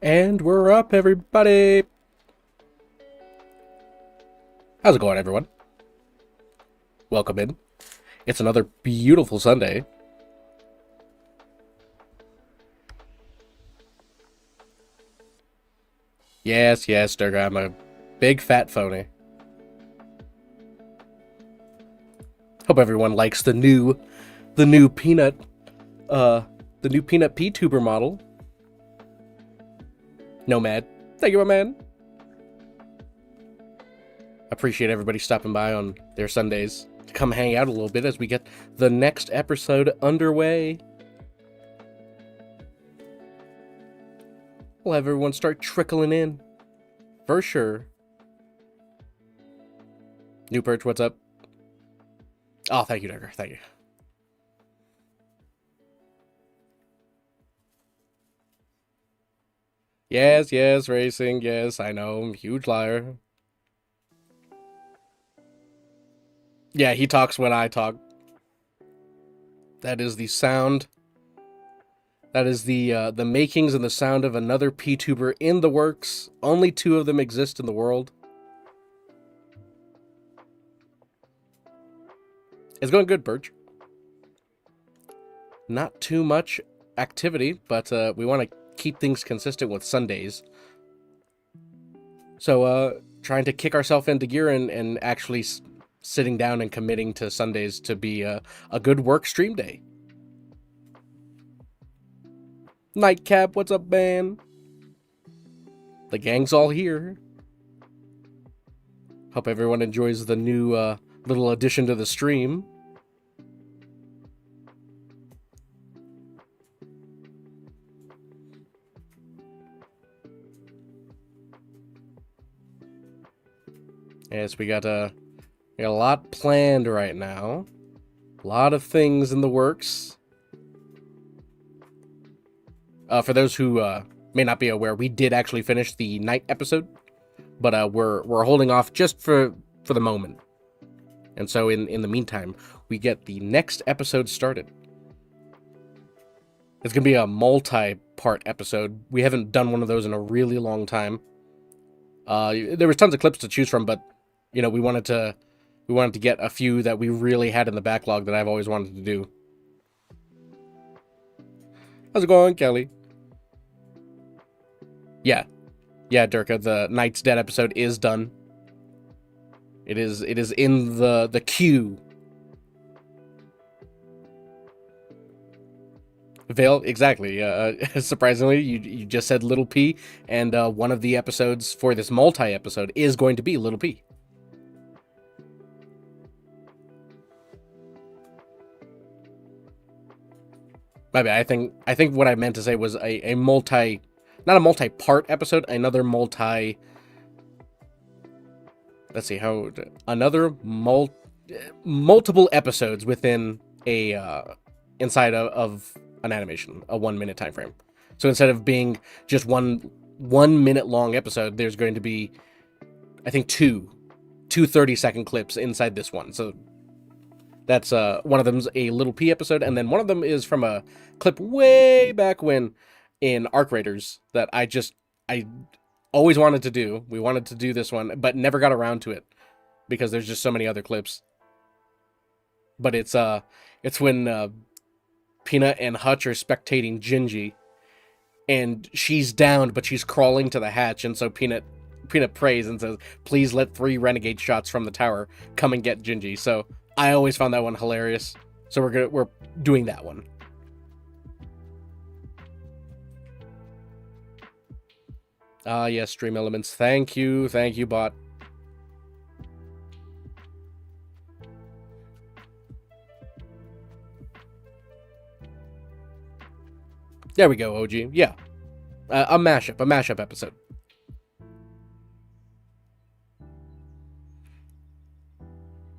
And we're up, everybody! How's it going, everyone? Welcome in. It's another beautiful Sunday. Yes, Durga, I'm a big fat phony. Hope everyone likes the new peanut, the new peanut P-tuber model. Nomad. Thank you, my man. Appreciate everybody stopping by on their Sundays to come hang out a little bit as we get the next episode underway. We'll have everyone start trickling in. For sure. New Perch, what's up? Oh, thank you, Decker. Thank you. Yes, racing. Yes, I know. I'm a huge liar. Yeah, he talks when I talk. That is the sound. That is the makings and the sound of another P-tuber in the works. Only two of them exist in the world. It's going good, Birch. Not too much activity, but we want to keep things consistent with Sundays. So, trying to kick ourselves into gear and actually sitting down and committing to Sundays to be a good work stream day. Nightcap, what's up, man? The gang's all here. Hope everyone enjoys the new little addition to the stream. Yes, we got a lot planned right now. A lot of things in the works. For those who may not be aware, we did actually finish the night episode, but we're holding off just for the moment. And so in the meantime, we get the next episode started. It's gonna be a multi-part episode. We haven't done one of those in a really long time. There was tons of clips to choose from, but you know, we wanted to get a few that we really had in the backlog that I've always wanted to do. How's it going, Kelly? Yeah, Durka, the Knight's Dead episode is done. It is in the queue. Vale, exactly. Surprisingly, you just said Little P, and one of the episodes for this multi-episode is going to be Little P. Maybe I think what I meant to say was a multi, not a multi-part episode, another multi. Let's see how another multiple episodes within a inside of an animation, a 1 minute time frame. So instead of being just one minute long episode, there's going to be, I think, two 30-second clips inside this one. So that's one of them's a Little P episode, and then one of them is from a clip way back when in Arc Raiders that I always wanted to do. We wanted to do this one, but never got around to it because there's just so many other clips. But it's when Peanut and Hutch are spectating Gingy, and she's downed, but she's crawling to the hatch, and so Peanut prays and says, "Please let 3 renegade shots from the tower come and get Gingy." So I always found that one hilarious. So we're doing that one. Yes, Stream Elements. Thank you, bot. There we go, OG. Yeah, a mashup episode.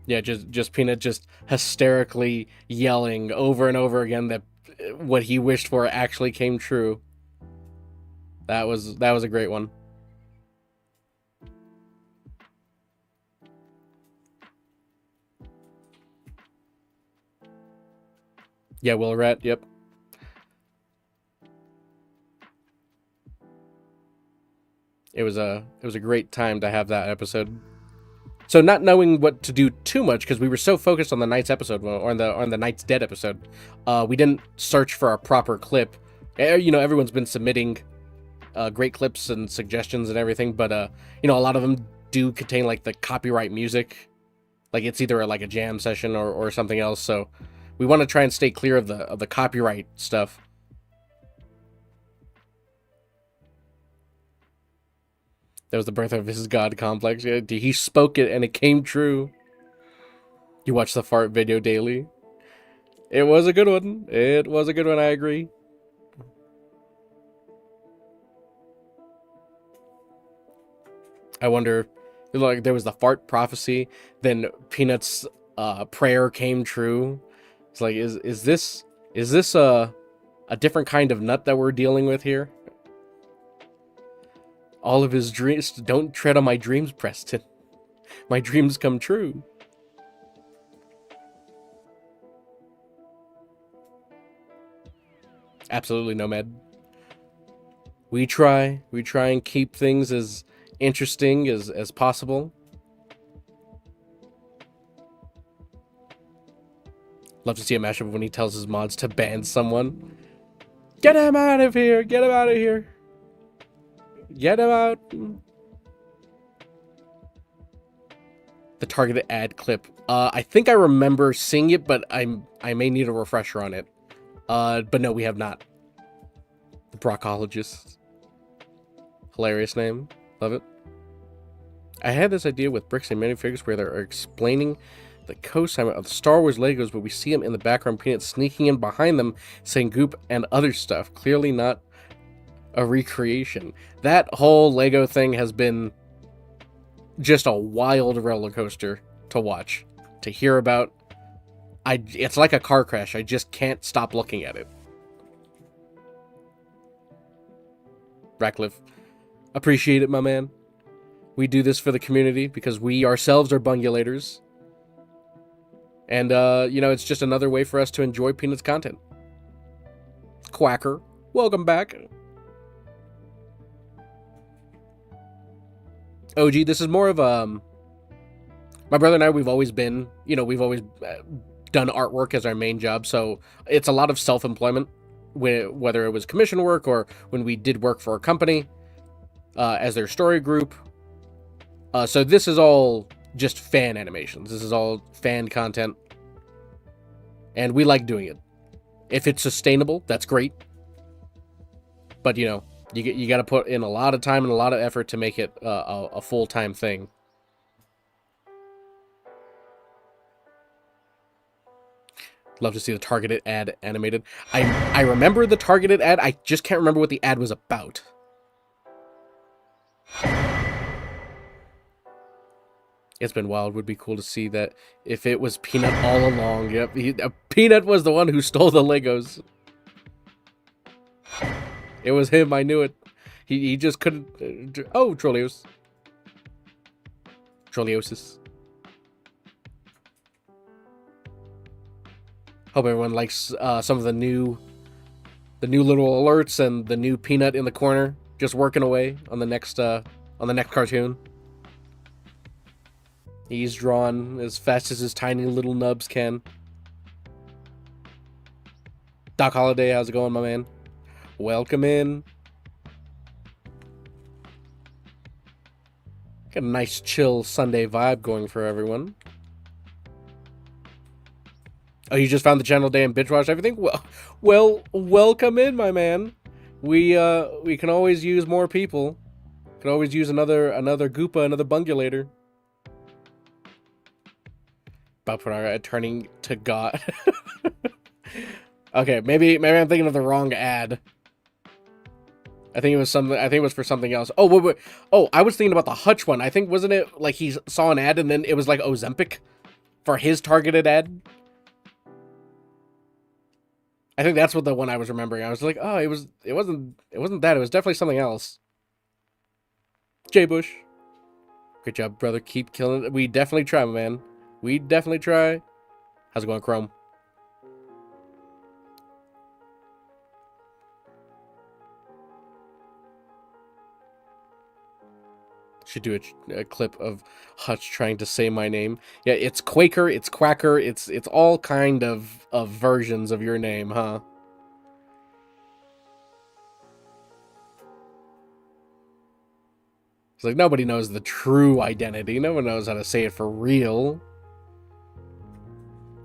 Yeah, just Peanut just hysterically yelling over and over again that what he wished for actually came true. That was a great one. Yeah, Will Rat, yep. it was a great time to have that episode. So not knowing what to do too much because we were so focused on the Knight's episode or on the Knight's Dead episode, we didn't search for a proper clip. You know, everyone's been submitting great clips and suggestions and everything, but you know, a lot of them do contain like the copyright music, like it's either like a jam session or something else. So we want to try and stay clear of the copyright stuff. That was the birth of his god complex. Yeah, he spoke it and it came true. You watch the fart video daily. It was a good one. It was a good one, I agree. I wonder, like, there was the fart prophecy, then Peanut's prayer came true. It's like, is this a different kind of nut that we're dealing with here? All of his dreams. Don't tread on my dreams, Preston. My dreams come true. Absolutely, Nomad. We try and keep things as interesting as possible. Love to see a mashup when he tells his mods to ban someone. Get him out of here! Get him out of here! Get him out! The targeted ad clip. I think I remember seeing it, but I may need a refresher on it. But no, we have not. The Broccologist. Hilarious name. Love it. I had this idea with bricks and minifigures where they're explaining the co-assignment of the Star Wars Legos, but we see him in the background, Peanut sneaking in behind them, saying goop and other stuff. Clearly not a recreation. That whole Lego thing has been just a wild roller coaster to watch, to hear about. It's like a car crash. I just can't stop looking at it. Ratcliffe, appreciate it, my man. We do this for the community because we ourselves are bungulators. And, you know, it's just another way for us to enjoy Peanut's content. Quacker, welcome back. OG, this is more of my brother and I, we've always been, you know, we've always done artwork as our main job, so it's a lot of self-employment, whether it was commission work or when we did work for a company as their story group. So this is all just fan animations. This is all fan content, and we like doing it. If it's sustainable, that's great. But, you know, you got to put in a lot of time and a lot of effort to make it a full-time thing. Love to see the targeted ad animated. I remember the targeted ad. I just can't remember what the ad was about. It's been wild. Would be cool to see that if it was Peanut all along. Yep, Peanut was the one who stole the Legos. It was him. I knew it. He just couldn't. Oh, Trolleos. Trolleosis. Hope everyone likes some of the new little alerts and the new Peanut in the corner, just working away on the next cartoon. He's drawn as fast as his tiny little nubs can. Doc Holiday, how's it going, my man? Welcome in. Got a nice chill Sunday vibe going for everyone. Oh, you just found the channel today and binge watched everything? Well, welcome in, my man. We can always use more people. Can always use another Goopa, another Bungulator. About turning to God. Okay, maybe I'm thinking of the wrong ad. I think it was something. I think it was for something else. Oh, wait. Oh, I was thinking about the Hutch one. I think, wasn't it like he saw an ad and then it was like Ozempic for his targeted ad? I think that's what the one I was remembering. I was like, oh, it wasn't that. It was definitely something else. J Bush, great job, brother. Keep killing it. We definitely try, man. We definitely try. How's it going, Chrome? Should do a clip of Hutch trying to say my name. Yeah, it's Quaker, it's Quacker, it's all kind of versions of your name, huh? It's like nobody knows the true identity. No one knows how to say it for real.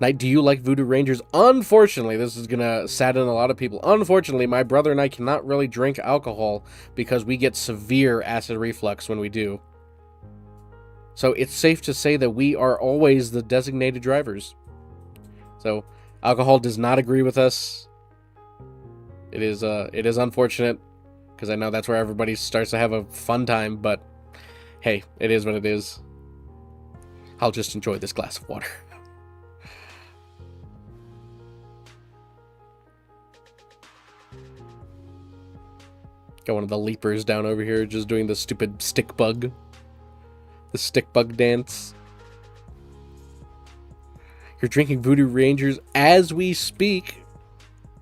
Knight, do you like Voodoo Rangers? Unfortunately, this is gonna sadden a lot of people. Unfortunately, my brother and I cannot really drink alcohol because we get severe acid reflux when we do. So it's safe to say that we are always the designated drivers. So alcohol does not agree with us. It is unfortunate because I know that's where everybody starts to have a fun time, but hey, it is what it is. I'll just enjoy this glass of water. Got one of the leapers down over here just doing the stupid stick bug. The stick bug dance. You're drinking Voodoo Rangers as we speak.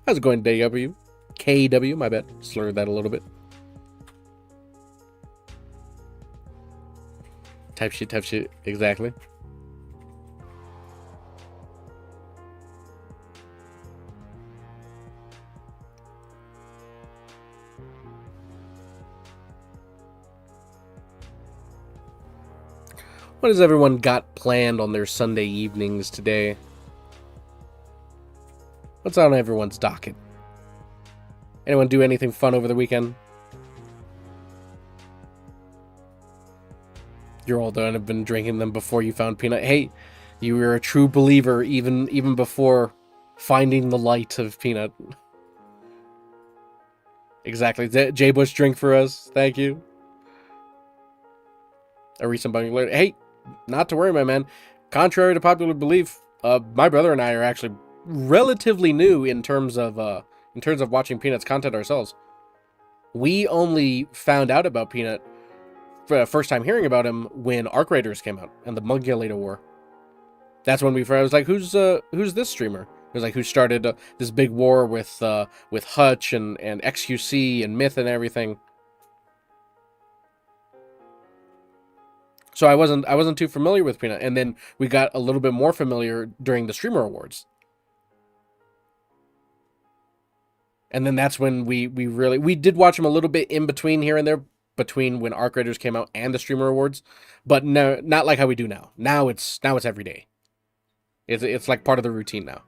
How's it going, DW? KW, my bad. Slurred that a little bit. Type shit, exactly. What has everyone got planned on their Sunday evenings today? What's on everyone's docket? Anyone do anything fun over the weekend? You're all done. Have been drinking them before you found Peanut. Hey, you were a true believer even before finding the light of Peanut. Exactly. J Bush drink for us. Thank you. A recent bugging alert. Hey, not to worry, my man. Contrary to popular belief, my brother and I are actually relatively new in terms of watching Peanut's content ourselves. We only found out about Peanut for the first time hearing about him when Arc Raiders came out and the Mugulator War. That's when I was like, who's this streamer? It was like, who started this big war with Hutch and XQC and Myth and everything. So I wasn't too familiar with Peanut, and then we got a little bit more familiar during the Streamer Awards. And then that's when we did watch him a little bit in between here and there, between when Arc Raiders came out and the Streamer Awards, but no, not like how we do now. Now it's every day. It's like part of the routine now.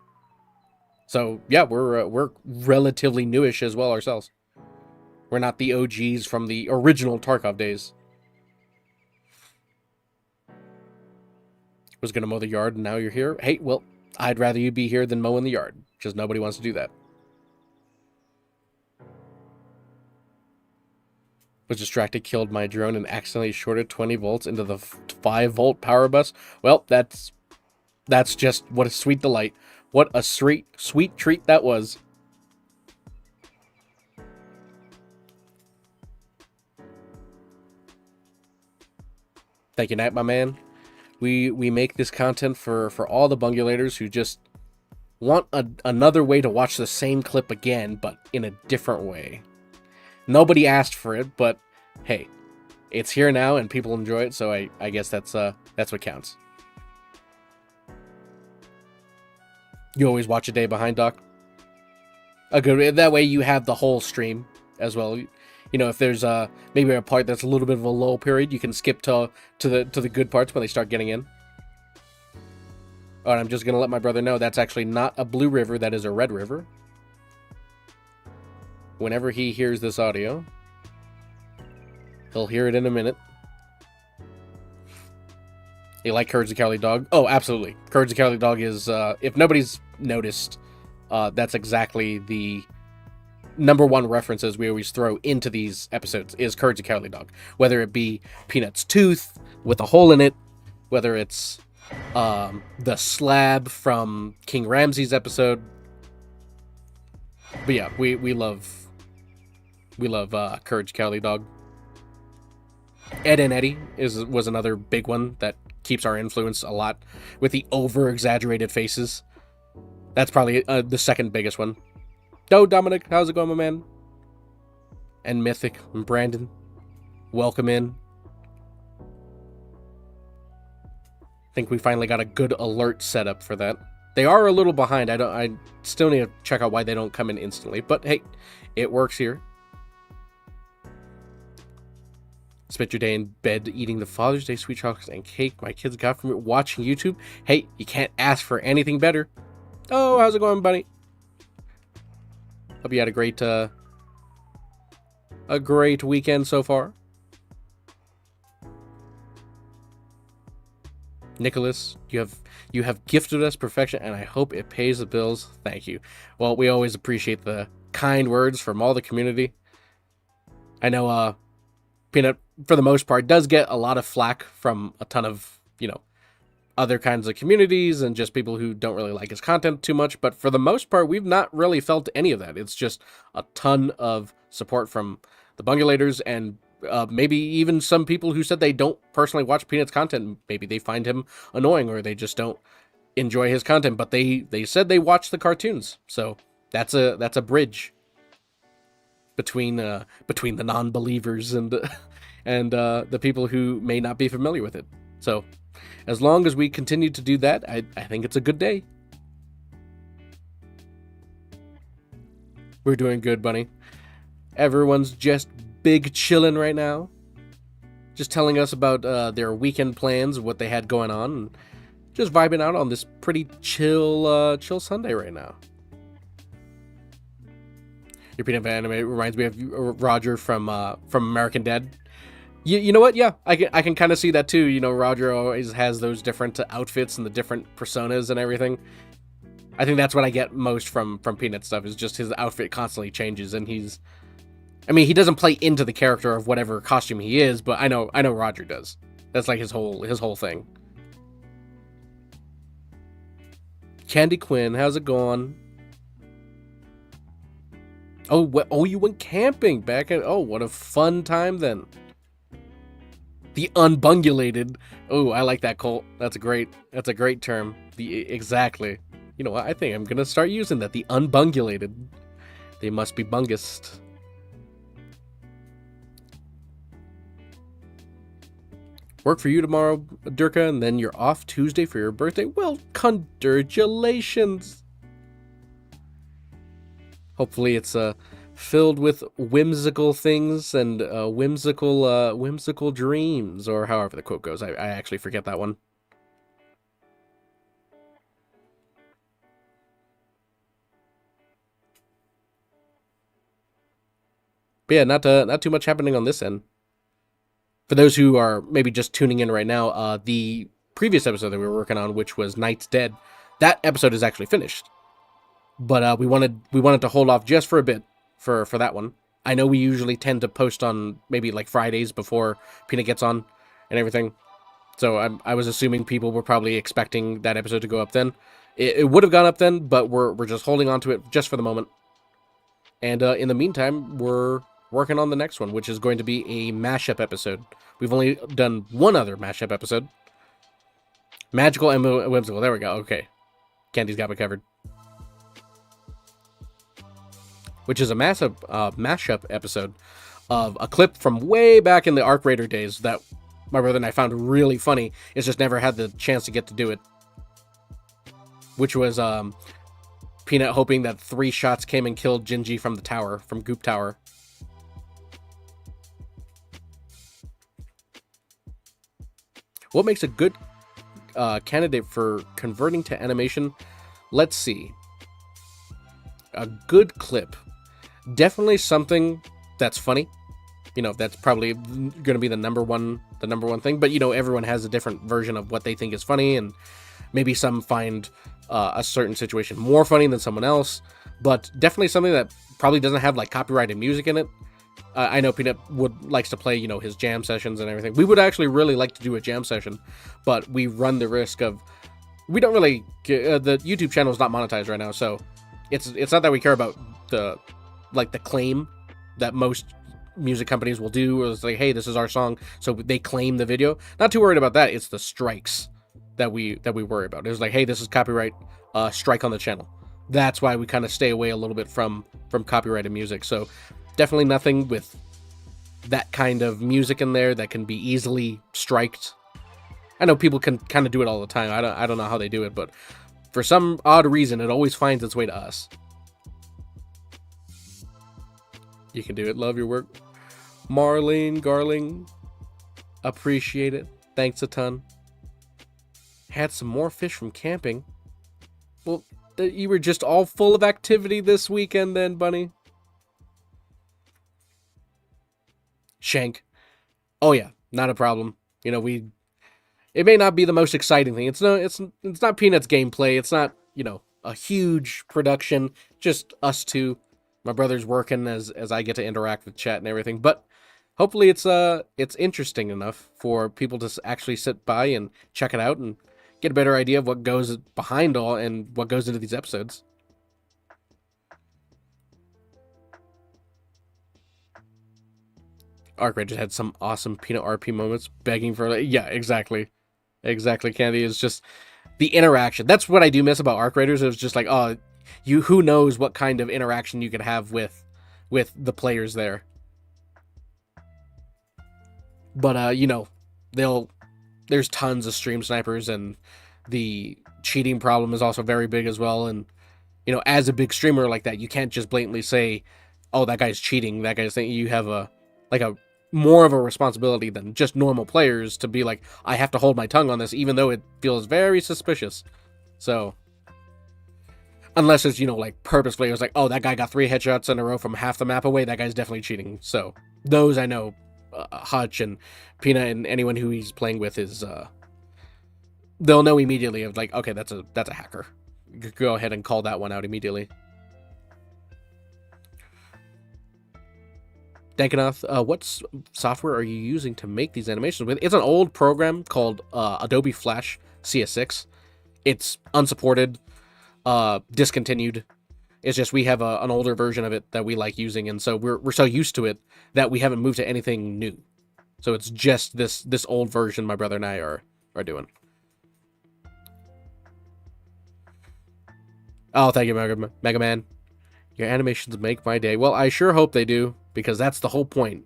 So yeah, we're relatively newish as well ourselves. We're not the OGs from the original Tarkov days. Was gonna mow the yard and now you're here. Hey, well, I'd rather you be here than mowing the yard, because nobody wants to do that. Was distracted, killed my drone, and accidentally shorted 20 volts into the 5-volt power bus. Well, that's just what a sweet delight. What a sweet treat that was. Thank you, Knight, my man. We make this content for all the bungulators who just want another way to watch the same clip again, but in a different way. Nobody asked for it, but hey, it's here now and people enjoy it, so I guess that's what counts. You always watch a day behind, Doc? Good. That way you have the whole stream as well. You know, if there's maybe a part that's a little bit of a lull period, you can skip to the good parts when they start getting in. Oh, and I'm just gonna let my brother know that's actually not a blue river, that is a red river. Whenever he hears this audio, he'll hear it in a minute. You like Courage the Cowardly Dog? Oh, absolutely. Courage the Cowardly Dog is, if nobody's noticed, that's exactly the #1 references we always throw into these episodes is Courage the Cowardly Dog. Whether it be Peanut's tooth with a hole in it, whether it's the slab from King Ramsey's episode. But yeah, we love Courage the Cowardly Dog. Ed and Eddie was another big one that keeps our influence a lot with the over-exaggerated faces. That's probably the second biggest one. Yo, Dominic, how's it going, my man? And Mythic and Brandon, welcome in. think we finally got a good alert set up for that. They are a little behind. I still need to check out why they don't come in instantly, but hey, it works here. Spent your day in bed eating the Father's Day sweet chocolates and cake my kids got from it watching YouTube. Hey, you can't ask for anything better. Oh, how's it going, buddy? Hope you had a great weekend so far. Nicholas, you have gifted us perfection, and I hope it pays the bills. Thank you. Well, we always appreciate the kind words from all the community. I know Peanut, for the most part, does get a lot of flack from a ton of, other kinds of communities and just people who don't really like his content too much. But for the most part, we've not really felt any of that. It's just a ton of support from the Bungulators and maybe even some people who said they don't personally watch Peanut's content. Maybe they find him annoying or they just don't enjoy his content, but they said they watch the cartoons. So that's a bridge between the non-believers and the people who may not be familiar with it. So as long as we continue to do that, I think it's a good day. We're doing good, Bunny. Everyone's just big chillin' right now. Just telling us about their weekend plans, what they had going on, and just vibing out on this pretty chill Sunday right now. Your Peanut Animated reminds me of Roger from American Dad. You know what? Yeah, I can kind of see that too. Roger always has those different outfits and the different personas and everything. I think that's what I get most from Peanut stuff, is just his outfit constantly changes, and he doesn't play into the character of whatever costume he is, but I know Roger does. That's like his whole thing. Candy Quinn, how's it going? Oh, you went camping back at... Oh, what a fun time then. The unbungulated. Oh, I like that, Colt. That's a great term. Exactly. You know what? I think I'm gonna start using that. The unbungulated. They must be bungust. Work for you tomorrow, Durka, and then you're off Tuesday for your birthday. Well, congratulations. Hopefully it's filled with whimsical things and whimsical dreams, or however the quote goes. I actually forget that one. But yeah, not too much happening on this end. For those who are maybe just tuning in right now, the previous episode that we were working on, which was Night's Dead, that episode is actually finished. But we wanted to hold off just for a bit for that one. I know we usually tend to post on maybe like Fridays before Peanut gets on and everything. So I was assuming people were probably expecting that episode to go up then. It would have gone up then, but we're just holding on to it just for the moment. And in the meantime, we're working on the next one, which is going to be a mashup episode. We've only done one other mashup episode. Magical and whimsical. There we go. Okay. Candy's got me covered. Which is a massive mashup episode of a clip from way back in the Arc Raider days that my brother and I found really funny. It's just never had the chance to get to do it. Which was Peanut hoping that 3 shots came and killed Gingy from the tower, from Goop Tower. What makes a good candidate for converting to animation? Let's see. A good clip. Definitely something that's funny. That's probably going to be the number one thing. But, everyone has a different version of what they think is funny. And maybe some find a certain situation more funny than someone else. But definitely something that probably doesn't have, like, copyrighted music in it. I know Peanut likes to play, his jam sessions and everything. We would actually really like to do a jam session, but we run the risk of... We don't really... the YouTube channel is not monetized right now, so it's not that we care about the claim that most music companies will do. It's like, hey, this is our song, so they claim the video. Not too worried about that. It's the strikes that we worry about. It's like, hey, this is copyright, strike on the channel. That's why we kind of stay away a little bit from copyrighted music. So definitely nothing with that kind of music in there that can be easily striked. I know people can kind of do it all the time. I don't know how they do it, but for some odd reason, it always finds its way to us. You can do it. Love your work. Marlene Garling. Appreciate it. Thanks a ton. Had some more fish from camping. Well, you were just all full of activity this weekend then, Bunny. Shank. Oh yeah, not a problem. You know, it may not be the most exciting thing. It's not Peanut's gameplay. It's not, a huge production. Just us two. My brother's working as I get to interact with chat and everything. But hopefully it's interesting enough for people to actually sit by and check it out and get a better idea of what goes behind all and what goes into these episodes. Arc Ranger had some awesome Peanut RP moments, begging for, yeah, exactly. Exactly, Candy. Is just the interaction. That's what I do miss about Arc Raiders. It was just like, oh, who knows what kind of interaction you could have with the players there. But there's tons of stream snipers, and the cheating problem is also very big as well. And as a big streamer like that, you can't just blatantly say, oh, that guy's cheating, that guy's saying. You have a more of a responsibility than just normal players to be like, I have to hold my tongue on this, even though it feels very suspicious. So, unless it's, purposefully, it was like, oh, that guy got 3 headshots in a row from half the map away, that guy's definitely cheating. So, those I know, Hutch and Peanut and anyone who he's playing with is, they'll know immediately of like, okay, that's a hacker. Go ahead and call that one out immediately. Dankanath, what software are you using to make these animations with? It's an old program called Adobe Flash CS6. It's unsupported, discontinued. It's just we have an older version of it that we like using, and so we're so used to it that we haven't moved to anything new. So it's just this old version my brother and I are doing. Oh, thank you, Mega Man. Your animations make my day. Well, I sure hope they do, because that's the whole point.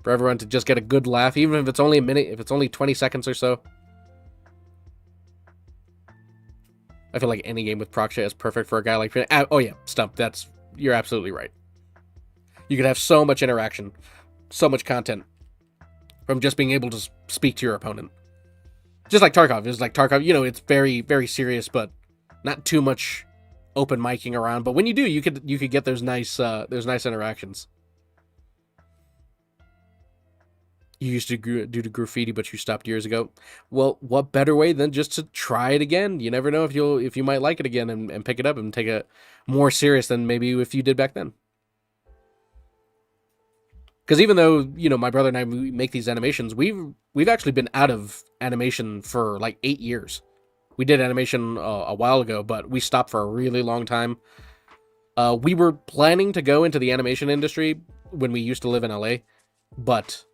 For everyone to just get a good laugh, even if it's only a minute, if it's only 20 seconds or so. I feel like any game with Proxy is perfect for a guy like... Oh yeah, Stump, you're absolutely right. You could have so much interaction, so much content, from just being able to speak to your opponent. Just like Tarkov. It's like Tarkov, it's very, very serious, but not too much open micing around, but when you do, you could get those nice interactions. You used to do the graffiti, but you stopped years ago. Well, what better way than just to try it again? You never know if you might like it again and pick it up and take it more serious than maybe if you did back then. Because even though my brother and I make these animations, we've actually been out of animation for like 8 years. We did animation a while ago, but we stopped for a really long time. We were planning to go into the animation industry when we used to live in LA, but,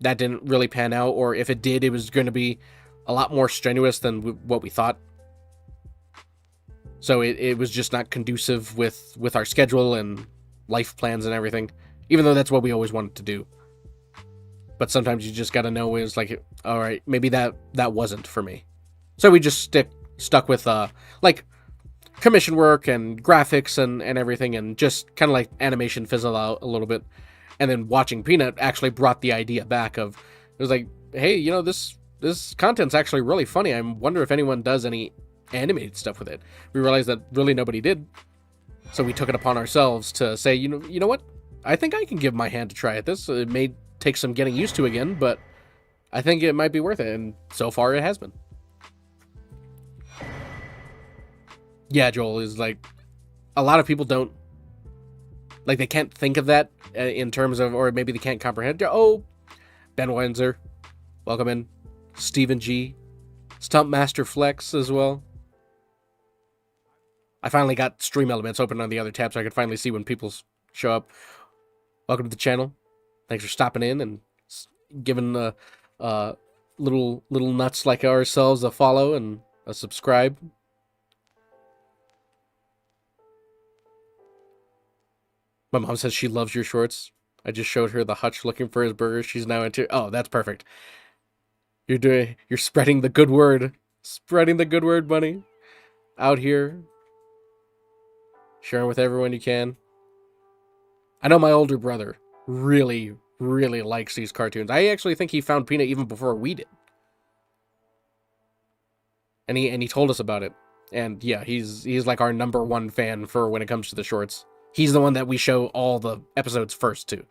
that didn't really pan out, or if it did, it was going to be a lot more strenuous than what we thought. So it was just not conducive with our schedule and life plans and everything, even though that's what we always wanted to do. But sometimes you just got to know, it's like, all right, maybe that wasn't for me. So we just stuck with like commission work and graphics and everything, and just kind of like animation fizzle out a little bit. And then watching Peanut actually brought the idea back of, it was like, hey, this content's actually really funny. I wonder if anyone does any animated stuff with it. We realized that really nobody did. So we took it upon ourselves to say, you know what? I think I can give my hand to try at this. It may take some getting used to again, but I think it might be worth it. And so far it has been. Yeah, Joel, is like, a lot of people don't, like, they can't think of that in terms of, or maybe they can't comprehend. Oh, Ben Wenzer, welcome in. Stephen G, Stump Master Flex as well. I finally got Stream Elements open on the other tab so I could finally see when people show up. Welcome to the channel. Thanks for stopping in and giving little nuts like ourselves a follow and a subscribe. My mom says she loves your shorts. I just showed her the Hutch looking for his burger. She's now into... Oh, that's perfect. You're spreading the good word. Spreading the good word, bunny. Out here. Sharing with everyone you can. I know my older brother really, really likes these cartoons. I actually think he found Peanut even before we did. And he told us about it. And yeah, he's like our number one fan for when it comes to the shorts. He's the one that we show all the episodes first to.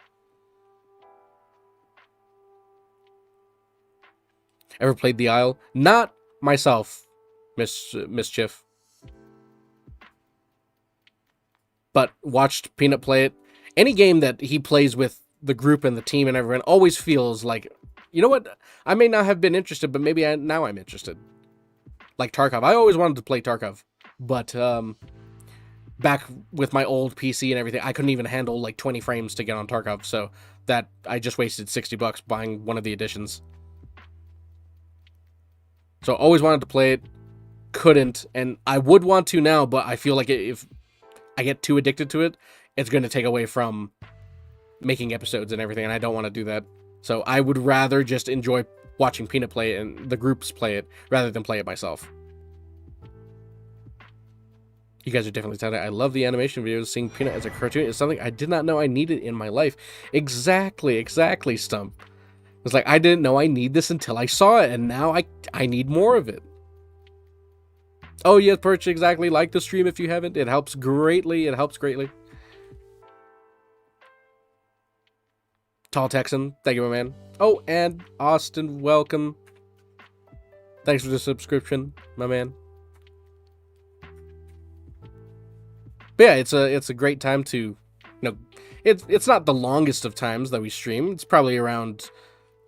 Ever played The Isle? Not myself, Mischief. But watched Peanut play it. Any game that he plays with the group and the team and everyone always feels like, you know what? I may not have been interested, but maybe now I'm interested. Like Tarkov. I always wanted to play Tarkov. But back with my old PC and everything, I couldn't even handle like 20 frames to get on Tarkov. So that I just wasted $60 buying one of the editions. So always wanted to play it, couldn't, and I would want to now, but I feel like if I get too addicted to it, it's going to take away from making episodes and everything, and I don't want to do that. So I would rather just enjoy watching Peanut play it and the groups play it, rather than play it myself. You guys are definitely talented. I love the animation videos. Seeing Peanut as a cartoon is something I did not know I needed in my life. Exactly, Stump. It's like, I didn't know I need this until I saw it, and now I need more of it. Oh, yeah, Perch, exactly. Like the stream if you haven't. It helps greatly. Tall Texan, thank you, my man. Oh, and Austin, welcome. Thanks for the subscription, my man. But yeah, it's a great time to, you know, it's not the longest of times that we stream. It's probably around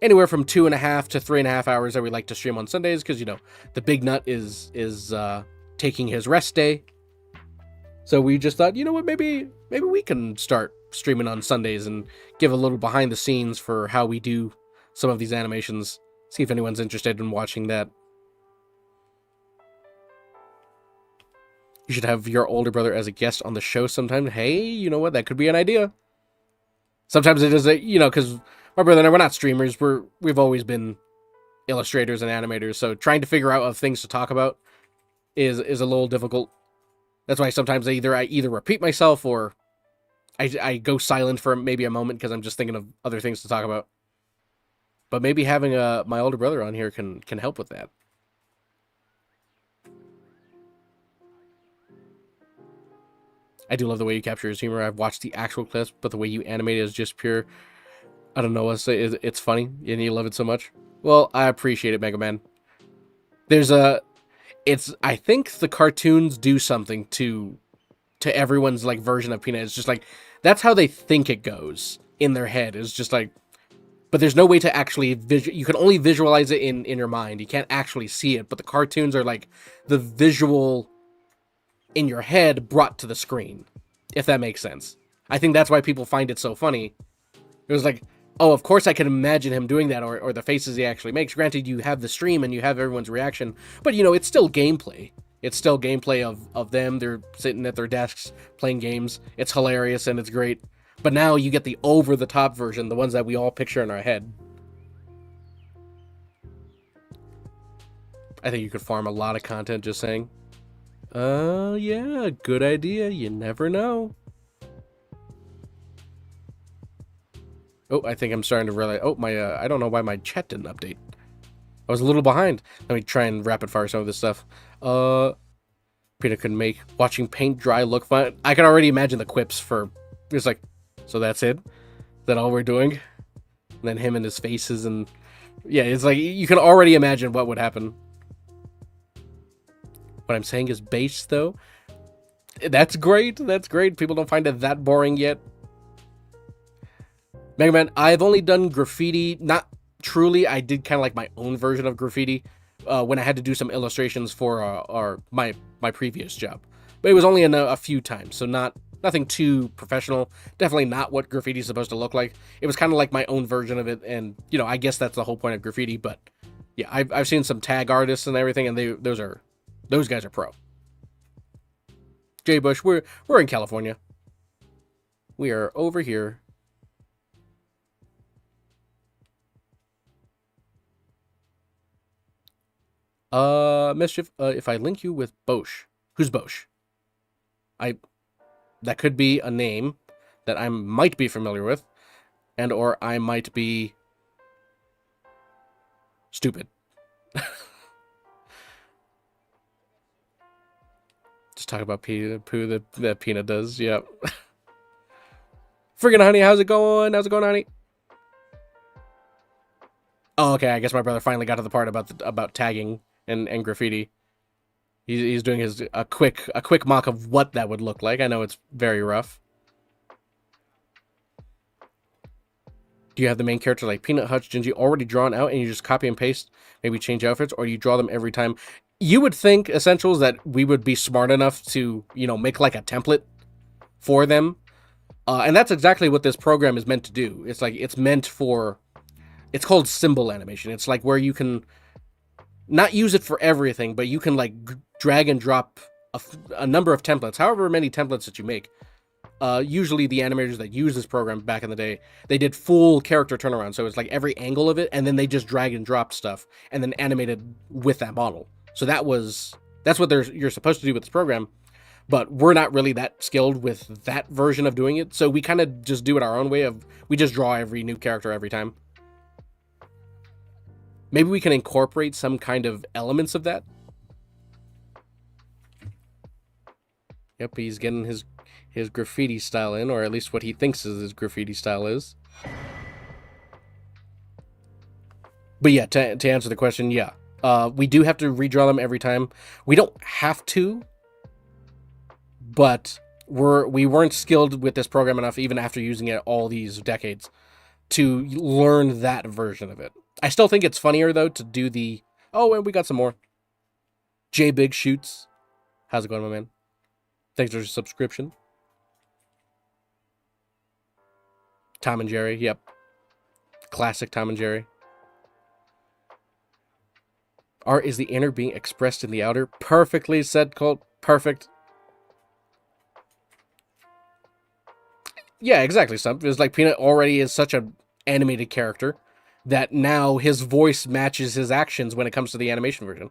anywhere from 2.5 to 3.5 hours that we like to stream on Sundays, because, you know, the big nut is taking his rest day. So we just thought, you know what, maybe we can start streaming on Sundays and give a little behind the scenes for how we do some of these animations. See if anyone's interested in watching that. You should have your older brother as a guest on the show sometime. Hey, you know what, that could be an idea. Sometimes it is, you know, because my brother and I, we're not streamers. We've always been illustrators and animators, so trying to figure out of things to talk about is a little difficult. That's why sometimes I either repeat myself or I go silent for maybe a moment because I'm just thinking of other things to talk about. But maybe having my older brother on here can help with that. I do love the way you capture his humor. I've watched the actual clips, but the way you animate it is just pure, I don't know what to say. It's funny, and you love it so much. Well, I appreciate it, Mega Man. I think the cartoons do something to everyone's like version of Peanut. It's just like, that's how they think it goes in their head. It's just like, but there's no way to actually you can only visualize it in your mind. You can't actually see it, but the cartoons are like the visual in your head brought to the screen, if that makes sense. I think that's why people find it so funny. It was like, oh, of course I can imagine him doing that, or the faces he actually makes. Granted, you have the stream and you have everyone's reaction, but, you know, it's still gameplay. It's still gameplay of them. They're sitting at their desks playing games. It's hilarious and it's great. But now you get the over-the-top version, the ones that we all picture in our head. I think you could farm a lot of content just saying, yeah, good idea. You never know. Oh, I think I'm starting to realize, oh, I don't know why my chat didn't update. I was a little behind. Let me try and rapid fire some of this stuff. Peter could make watching paint dry look fun. I can already imagine the quips for, it's like, so that's it? Is that all we're doing? And then him and his faces, and yeah, it's like, you can already imagine what would happen. What I'm saying is base, though. That's great. That's great. People don't find it that boring yet. Mega Man, I've only done graffiti. Not truly. I did kind of like my own version of graffiti when I had to do some illustrations for my previous job. But it was only a few times, so nothing too professional. Definitely not what graffiti is supposed to look like. It was kind of like my own version of it, and, you know, I guess that's the whole point of graffiti. But yeah, I've seen some tag artists and everything, and those guys are pro. Jay Bush, we're in California. We are over here. Mischief, if I link you with Bosch. Who's Bosch? That could be a name that I might be familiar with, and or I might be stupid. Just talk about poo that Peanut does. Yep. Friggin' honey, how's it going? How's it going, honey? Oh, okay. I guess my brother finally got to the part about tagging and graffiti. He's doing a quick mock of what that would look like. I know it's very rough. Do you have the main character like Peanut, Hutch, Gingy already drawn out and you just copy and paste, maybe change outfits, or do you draw them every time? You would think, Essentials, that we would be smart enough to, make like a template for them. And that's exactly what this program is meant to do. It's like, it's called symbol animation. It's like where you can not use it for everything, but you can like drag and drop a number of templates, however many templates that you make. Usually the animators that use this program back in the day, they did full character turnaround. So it's like every angle of it, and then they just drag and drop stuff and then animated with that model. So that's what you're supposed to do with this program. But we're not really that skilled with that version of doing it. So we kind of just do it our own way we just draw every new character every time. Maybe we can incorporate some kind of elements of that. Yep, he's getting his graffiti style in, or at least what he thinks his graffiti style is. But yeah, to answer the question, yeah. We do have to redraw them every time. We don't have to, but we weren't skilled with this program enough, even after using it all these decades, to learn that version of it. I still think it's funnier, though, to do the... Oh, and we got some more. J Big Shoots. How's it going, my man? Thanks for your subscription. Tom and Jerry, yep. Classic Tom and Jerry. Art is the inner being expressed in the outer. Perfectly said, Colt. Perfect. Yeah, exactly, Stump. It's like Peanut already is such an animated character that now his voice matches his actions when it comes to the animation version.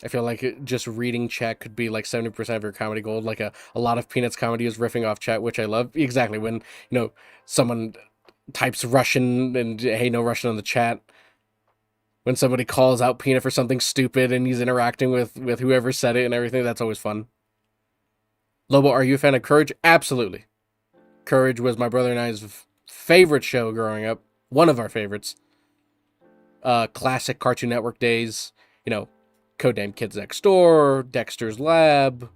I feel like just reading chat could be like 70% of your comedy gold. Like a lot of Peanut's comedy is riffing off chat, which I love. Exactly. When, someone types Russian and, hey, no Russian in the chat. When somebody calls out Peanut for something stupid and he's interacting with whoever said it and everything, that's always fun. Lobo, are you a fan of Courage? Absolutely. Courage was my brother and I's favorite show growing up. One of our favorites. Classic Cartoon Network days. Codename Kids Next Door, Dexter's Lab,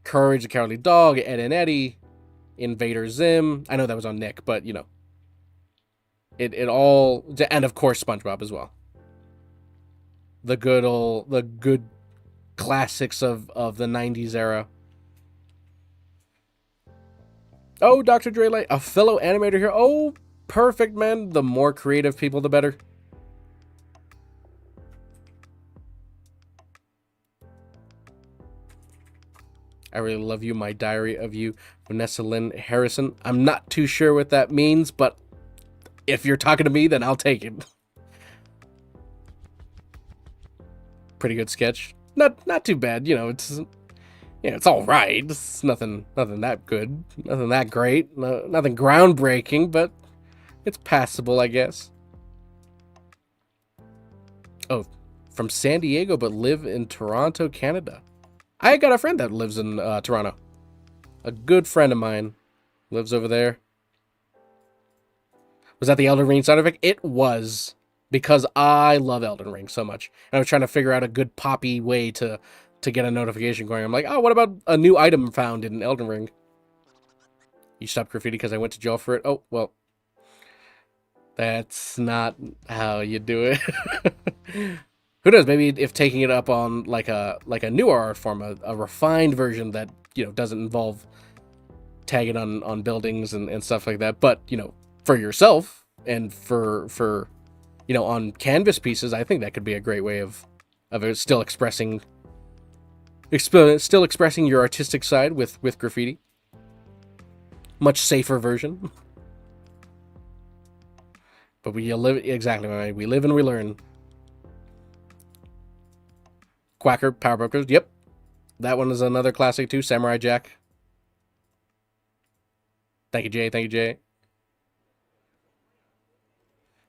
Courage the Cowardly Dog, Ed and Eddie, Invader Zim. I know that was on Nick, but it all, and of course SpongeBob as well. The good classics of the 90s era. Oh, Dr. Dre Light, a fellow animator here. Oh, perfect, man. The more creative people, the better. I really love you, my diary of you, Vanessa Lynn Harrison. I'm not too sure what that means, but if you're talking to me, then I'll take it. Pretty good sketch. Not too bad, it's all right. It's nothing that good, nothing that great, nothing groundbreaking, but it's passable, I guess. Oh, from San Diego, but live in Toronto, Canada. I got a friend that lives in Toronto. A good friend of mine lives over there. Was that the Elden Ring sound effect? It was, because I love Elden Ring so much. And I was trying to figure out a good poppy way to get a notification going. I'm like, oh, what about a new item found in Elden Ring? You stopped graffiti because I went to jail for it? Oh, well. That's not how you do it. Who knows? Maybe if taking it up on like a newer art form, a refined version that doesn't involve tagging on buildings and stuff like that. But for yourself and for on canvas pieces, I think that could be a great way of still expressing your artistic side with graffiti. Much safer version. But we live exactly right. We live and we learn. Quacker Power Brokers. Yep, that one is another classic too. Samurai Jack. Thank you, Jay. Thank you, Jay.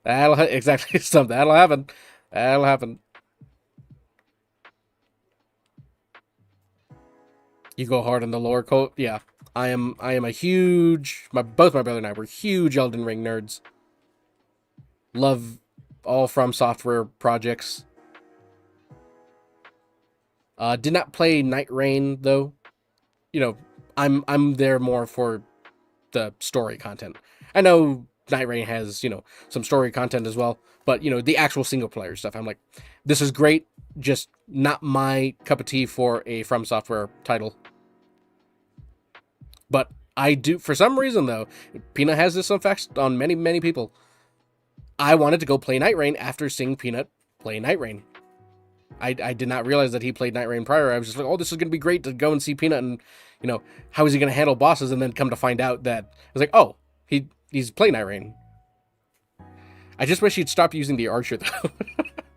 Exactly something. That'll happen. That'll happen. You go hard on the lore code. Yeah, I am. I am a huge. Both my brother and I were huge Elden Ring nerds. Love all From Software projects. Did not play Night Rain though. You know, I'm there more for the story content. I know Night Rain has, some story content as well, but the actual single player stuff, I'm like, this is great, just not my cup of tea for a From Software title. But I do, for some reason though, Peanut has this effect on many, many people. I wanted to go play Night Rain after seeing Peanut play Night Rain. I did not realize that he played Night Rain prior. I was just like, oh, this is going to be great to go and see Peanut and, how is he going to handle bosses? And then come to find out that I was like, oh, he's playing Night Rain. I just wish he'd stop using the Archer, though.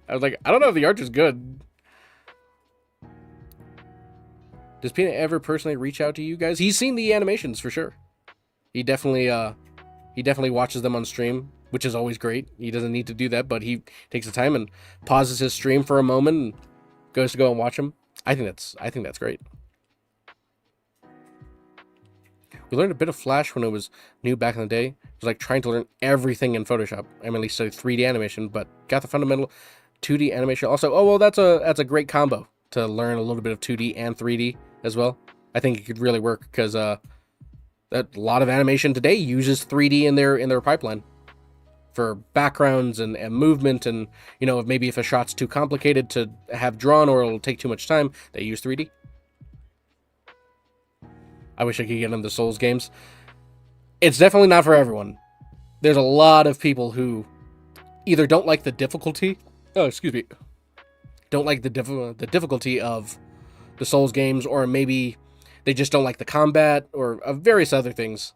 I was like, I don't know if the Archer's good. Does Peanut ever personally reach out to you guys? He's seen the animations for sure. He definitely watches them on stream, which is always great. He doesn't need to do that, but he takes the time and pauses his stream for a moment and goes to go and watch them. I think that's great. We learned a bit of Flash when it was new back in the day. It was like trying to learn everything in Photoshop. I mean, at least studied 3D animation, but got the fundamental 2D animation. Also, oh well, that's a great combo to learn a little bit of 2D and 3D as well. I think it could really work because a lot of animation today uses 3D in their pipeline for backgrounds and movement, and maybe if a shot's too complicated to have drawn or it'll take too much time, they use 3D. I wish I could get into the Souls games. It's definitely not for everyone. There's a lot of people who either don't like the difficulty. Oh, excuse me. Don't like the difficulty of the Souls games, or maybe they just don't like the combat, or various other things.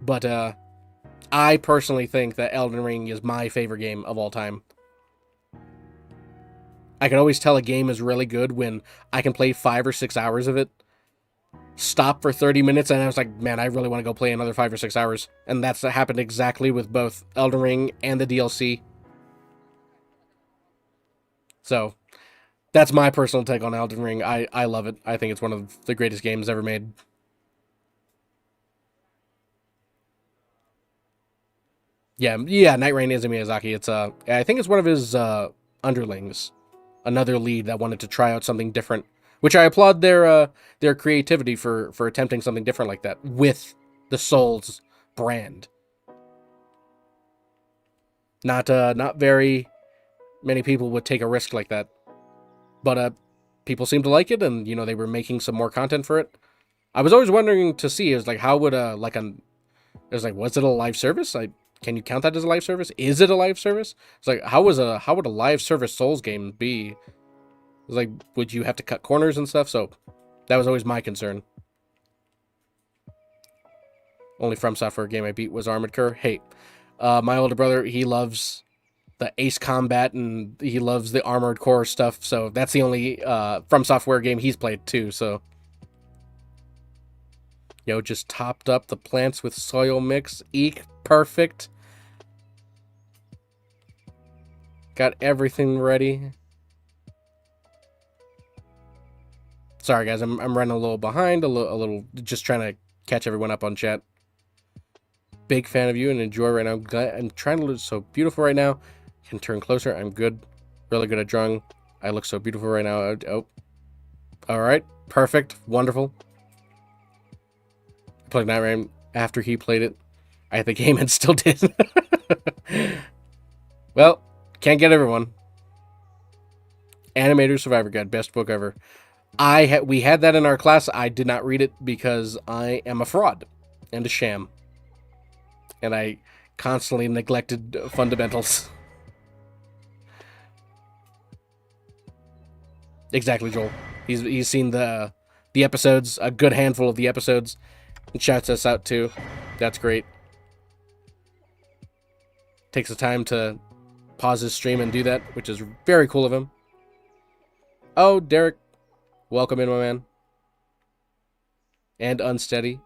But I personally think that Elden Ring is my favorite game of all time. I can always tell a game is really good when I can play 5 or 6 hours of it, stop for 30 minutes, and I was like, man, I really want to go play another 5 or 6 hours. And that's happened exactly with both Elden Ring and the DLC. So, that's my personal take on Elden Ring. I love it. I think it's one of the greatest games ever made. Yeah, Night Rain is a Miyazaki. It's I think it's one of his underlings, another lead that wanted to try out something different, which I applaud their creativity for attempting something different like that with the Souls brand. Not very many people would take a risk like that, but people seem to like it, and they were making some more content for it. I was always wondering to see is like how would was it a live service? Can you count that as a live service? Is it a live service? It's like how would a live service Souls game be? It's like, would you have to cut corners and stuff? So that was always my concern. Only From Software game I beat was Armored Core. Hey, my older brother, he loves the Ace Combat and he loves the Armored Core stuff. So that's the only From Software game he's played too. So, just topped up the plants with soil mix. Eek, perfect. Got everything ready. Sorry, guys, I'm running a little behind, a little, just trying to catch everyone up on chat. Big fan of you and enjoy right now. I'm trying to look so beautiful right now. Can turn closer. I'm good. Really good at drawing. I look so beautiful right now. Oh. All right. Perfect. Wonderful. I played Night Rain after he played it. I had the game and still did. Well, can't get everyone. Animator Survivor Guide, best book ever. We had that in our class. I did not read it because I am a fraud and a sham, and I constantly neglected fundamentals. Exactly, Joel. He's seen the episodes, a good handful of the episodes, and shouts us out too. That's great. takes the time to pause his stream and do that, which is very cool of him. Oh, Derek, welcome in, my man. And Unsteady.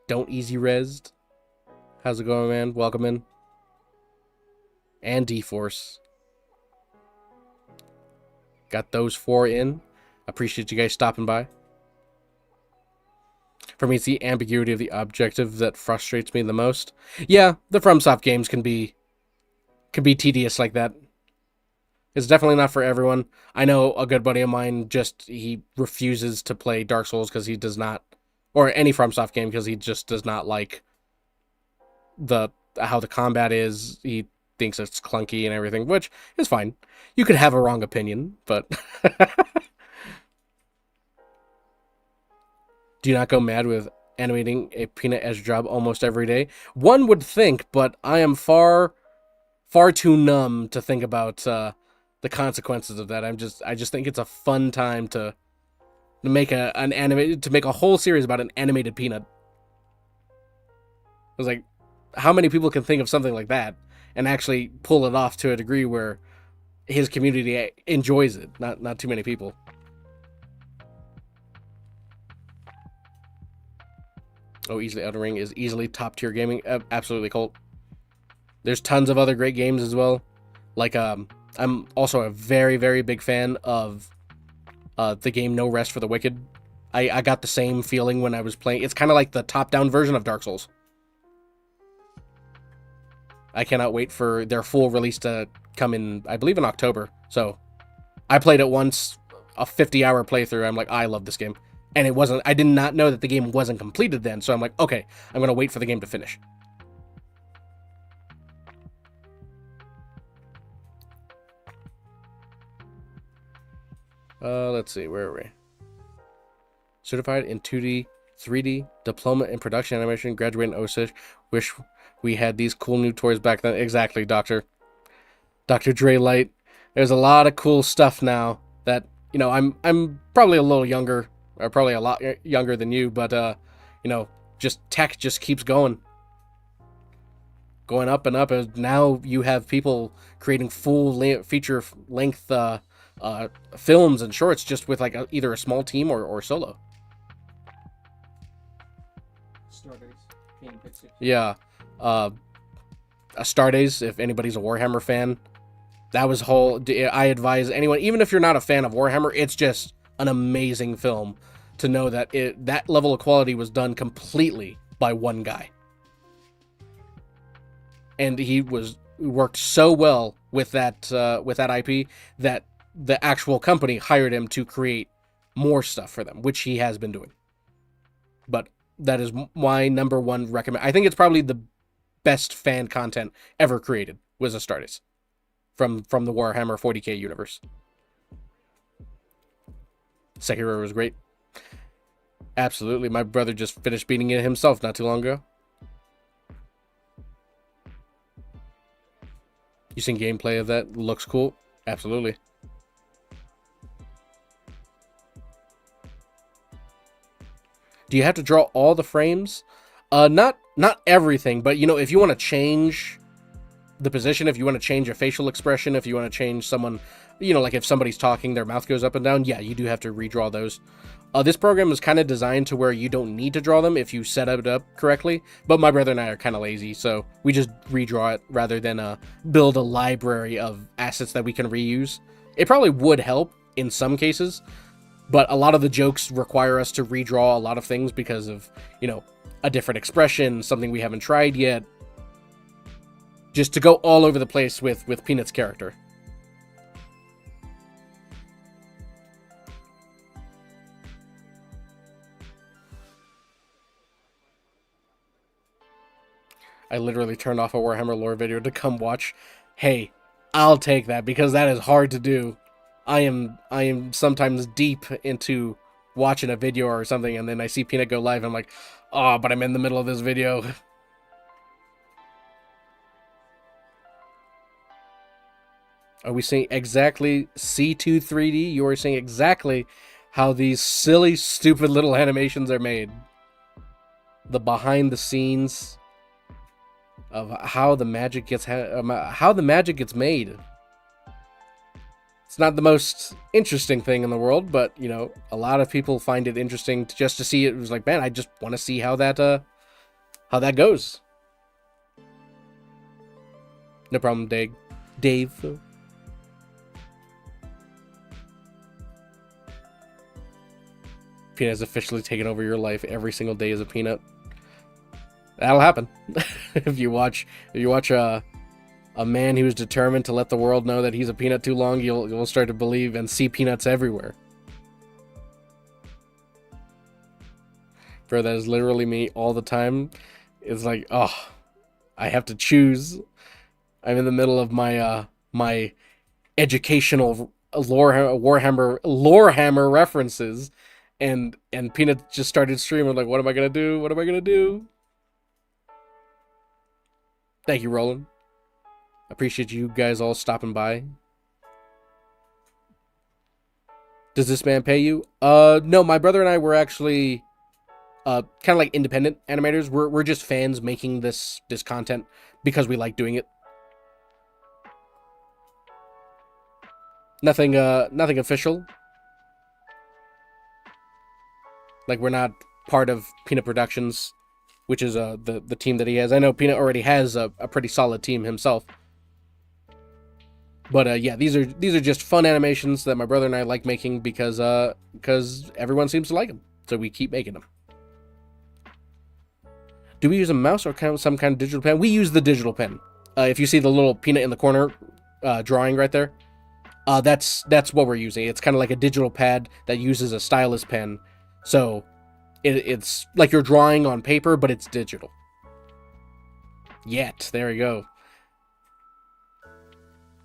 Don't Easy Resed. How's it going, man? Welcome in. And D-Force. Got those 4 in. Appreciate you guys stopping by. For me, it's the ambiguity of the objective that frustrates me the most. Yeah, the FromSoft games can be tedious like that. It's definitely not for everyone. I know a good buddy of mine, he refuses to play Dark Souls because he does not, or any FromSoft game because he just does not like how the combat is. He thinks it's clunky and everything, which is fine. You could have a wrong opinion, but do you not go mad with animating a Peanut as your job almost every day? One would think, but I am far too numb to think about the consequences of that. I just think it's a fun time to make a whole series about an animated Peanut. I was like, how many people can think of something like that and actually pull it off to a degree where his community enjoys it? Not too many people. Oh, easily Elden Ring is easily top tier gaming. Absolutely, Colt. There's tons of other great games as well. Like I'm also a very, very big fan of the game No Rest for the Wicked. I got the same feeling when I was playing. It's kind of like the top-down version of Dark Souls. I cannot wait for their full release to come in, I believe, in October. So I played it once, a 50-hour playthrough. I'm like, I love this game. And I did not know that the game wasn't completed then. So I'm like, okay, I'm going to wait for the game to finish. Let's see, where are we? Certified in 2D, 3D, diploma in production animation, graduated in 06. Wish we had these cool new toys back then. Exactly, Dr. Dre Light. There's a lot of cool stuff now that, you know, I'm probably a little younger, or probably a lot younger than you, but, you know, just tech just keeps going up and up, and now you have people creating full feature-length films and shorts just with like either a small team or solo. Yeah, Stardays, if anybody's a Warhammer fan, that was I advise anyone, even if you're not a fan of Warhammer, it's just an amazing film to know that that level of quality was done completely by one guy. And he worked so well with that IP that the actual company hired him to create more stuff for them, which he has been doing. But that is my number one recommend. I think it's probably the best fan content ever created was Astartes from the Warhammer 40k universe. Sekiro was great. Absolutely. My brother just finished beating it himself not too long ago. You seen gameplay of that? Looks cool. Absolutely. Do you have to draw all the frames? Not everything, but you know, if you want to change the position, if you want to change a facial expression, if you want to change someone, you know, like if somebody's talking, their mouth goes up and down, yeah, you do have to redraw those. This program is kind of designed to where you don't need to draw them if you set it up correctly, but my brother and I are kind of lazy, so we just redraw it rather than build a library of assets that we can reuse. It probably would help in some cases, but a lot of the jokes require us to redraw a lot of things because of, you know, a different expression, something we haven't tried yet. Just to go all over the place with Peanut's character. I literally turned off a Warhammer lore video to come watch. Hey, I'll take that because that is hard to do. I am sometimes deep into watching a video or something, and then I see Peanut go live, and I'm like, oh, but I'm in the middle of this video. Are we seeing exactly C2 3D? You are seeing exactly how these silly, stupid little animations are made. The behind the scenes of how the magic gets made. It's not the most interesting thing in the world, but you know, a lot of people find it interesting just to see it. It was like, man, I just want to see how that goes. No problem, Dave. Peanut has officially taken over your life every single day as a peanut. That'll happen. if you watch a man who's determined to let the world know that he's a peanut too long, you'll start to believe and see peanuts everywhere. Bro, that is literally me all the time. It's like, oh, I have to choose. I'm in the middle of my my educational Lorehammer references, and Peanut just started streaming. Like, what am I gonna do? What am I gonna do? Thank you, Roland. Appreciate you guys all stopping by. Does this man pay you? No, my brother and I were actually kind of like independent animators. We're just fans making this content because we like doing it. Nothing official. Like, we're not part of Peanut Productions, which is the team that he has. I know Peanut already has a pretty solid team himself. But yeah, these are just fun animations that my brother and I like making because everyone seems to like them, so we keep making them. Do we use a mouse or some kind of digital pen? We use the digital pen. If you see the little peanut in the corner drawing right there, that's what we're using. It's kind of like a digital pad that uses a stylus pen, so it's like you're drawing on paper, but it's digital. Yet, there we go.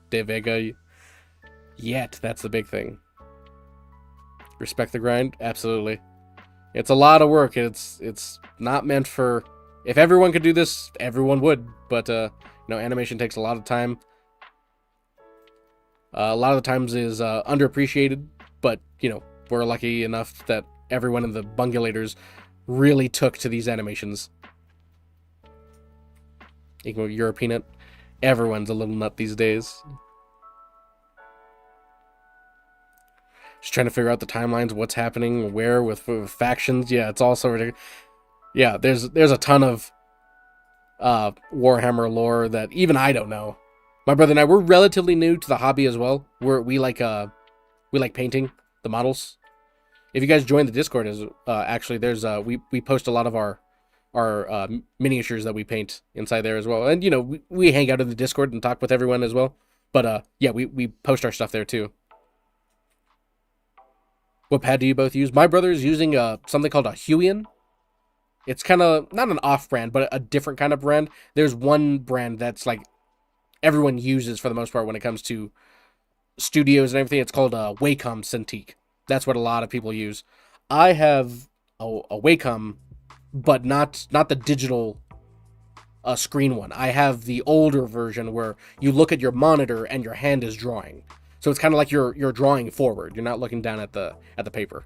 De Vega. Yet, that's the big thing. Respect the grind? Absolutely. It's a lot of work. It's not meant for... If everyone could do this, everyone would. But, you know, animation takes a lot of time. A lot of the times is underappreciated. But, you know, we're lucky enough that everyone in the Bungulators really took to these animations. You're a peanut. Everyone's a little nut these days. Just trying to figure out the timelines, what's happening, where with factions. Yeah, it's also ridiculous. Yeah, there's a ton of Warhammer lore that even I don't know. My brother and I, we're relatively new to the hobby as well. We like painting the models. If you guys join the Discord, actually there's we post a lot of our miniatures that we paint inside there as well. And, you know, we hang out in the Discord and talk with everyone as well. But, yeah, we post our stuff there, too. What pad do you both use? My brother is using something called a Huion. It's kind of, not an off-brand, but a different kind of brand. There's one brand that's, like, everyone uses for the most part when it comes to studios and everything. It's called Wacom Cintiq. That's what a lot of people use. I have a Wacom, but not the digital screen one. I have the older version where you look at your monitor and your hand is drawing. So it's kind of like you're drawing forward. You're not looking down at the paper.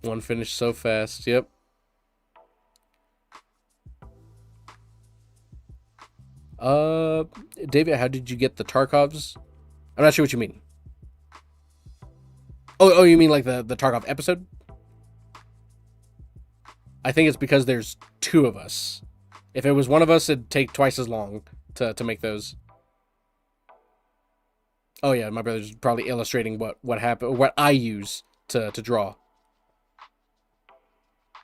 One finished so fast. Yep. David, how did you get the Tarkovs? I'm not sure what you mean. Oh, you mean like the Tarkov episode? I think it's because there's two of us. If it was one of us, it'd take twice as long to make those. Oh yeah, my brother's probably illustrating what happened, what I use to draw.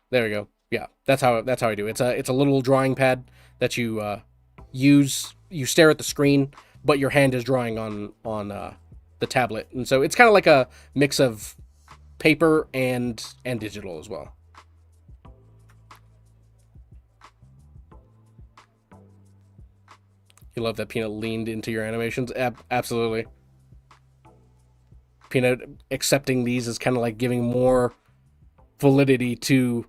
There we go. Yeah, that's how I do. It's a little drawing pad that you use. You stare at the screen, but your hand is drawing on the tablet, and so it's kind of like a mix of paper and digital as well. You love that Peanut leaned into your animations? Absolutely. Peanut accepting these is kind of like giving more validity to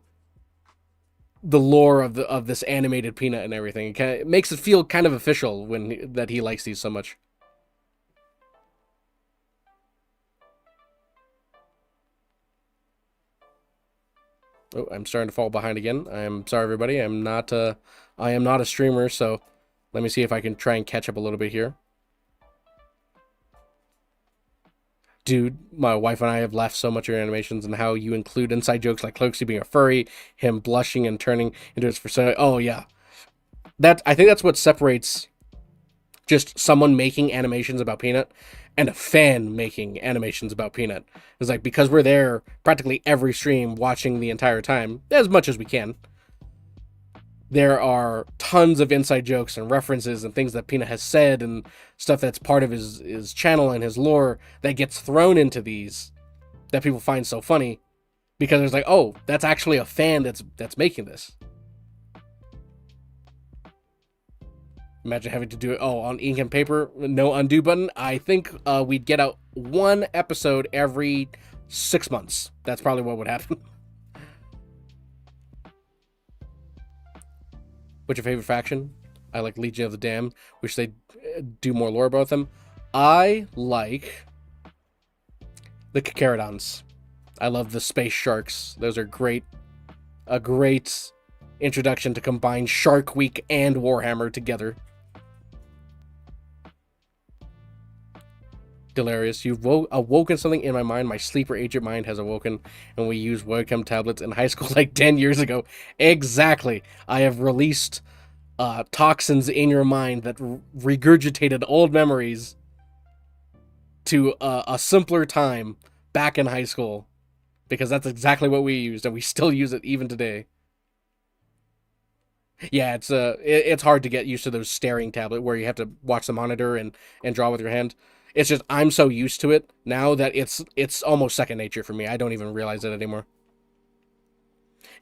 the lore of this animated Peanut and everything. It makes it feel kind of official that he likes these so much. Oh, I'm starting to fall behind again. I'm sorry, everybody. I am not a streamer, so let me see if I can try and catch up a little bit here. Dude, my wife and I have laughed so much at your animations and how you include inside jokes like Cloaksy being a furry, him blushing and turning into his persona. Oh yeah, I think that's what separates just someone making animations about Peanut and a fan making animations about Peanut. It's like, because we're there practically every stream watching the entire time, as much as we can, there are tons of inside jokes and references and things that Peanut has said and stuff that's part of his channel and his lore that gets thrown into these that people find so funny because it's like, oh, that's actually a fan that's making this. Imagine having to do it, on ink and paper, no undo button. I think we'd get out one episode every 6 months. That's probably what would happen. What's your favorite faction? I like Legion of the Damned. Wish they'd do more lore about them. I like the Carcharodons. I love the space sharks. Those are great. A great introduction to combine Shark Week and Warhammer together. Delirious, you've awoken something in my mind. My sleeper agent mind has awoken, and we used webcam tablets in high school like 10 years ago. Exactly. I have released toxins in your mind that regurgitated old memories to a simpler time back in high school, because that's exactly what we used, and we still use it even today. Yeah, it's hard to get used to those staring tablet where you have to watch the monitor and draw with your hand. It's just I'm so used to it now that it's almost second nature for me. I don't even realize it anymore.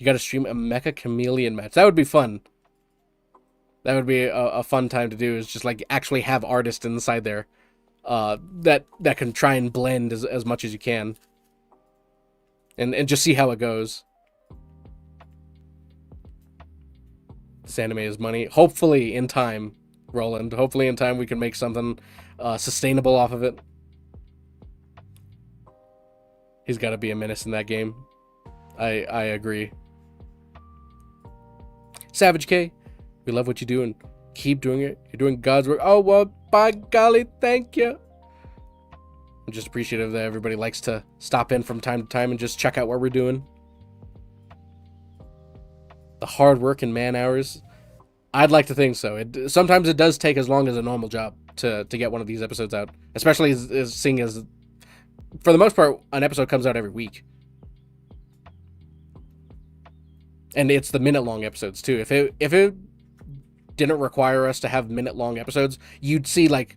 You got to stream a Mecha Chameleon match. That would be fun. That would be a fun time to do. Is just like actually have artists inside there, that can try and blend as much as you can, and just see how it goes. This anime is money. Hopefully in time, Roland. Hopefully in time we can make something sustainable off of it. He's got to be a menace in that game. I agree. Savage K, we love what you do and keep doing it. You're doing God's work. Oh, well, by golly, thank you. I'm just appreciative that everybody likes to stop in from time to time and just check out what we're doing. The hard work and man hours. I'd like to think so. Sometimes it does take as long as a normal job to get one of these episodes out, especially as seeing as, for the most part, an episode comes out every week. And it's the minute-long episodes, too. If it didn't require us to have minute-long episodes, you'd see, like,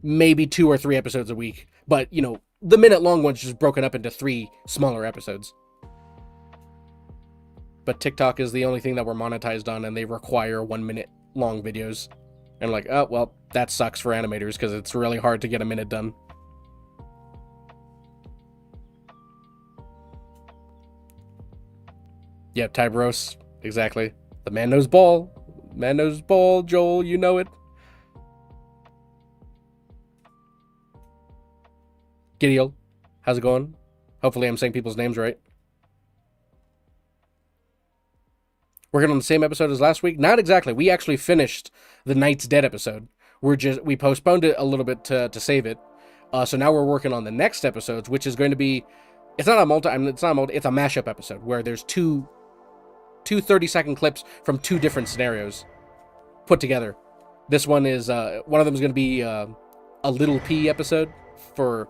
maybe 2 or 3 episodes a week. But, you know, the minute-long one's just broken up into 3 smaller episodes. But TikTok is the only thing that we're monetized on, and they require 1-minute-long videos. And like, oh, well, that sucks for animators, because it's really hard to get a minute done. Yeah, Tybros, exactly. The man knows ball. Man knows ball, Joel, you know it. Gideon, how's it going? Hopefully I'm saying people's names right. Working on the same episode as last week? Not exactly. We actually finished the Knight's Dead episode. We postponed it a little bit to save it. So now we're working on the next episodes, which is going to be, it's a mashup episode where there's two 30-second clips from 2 different scenarios put together. This one is one of them is going to be a Little P episode for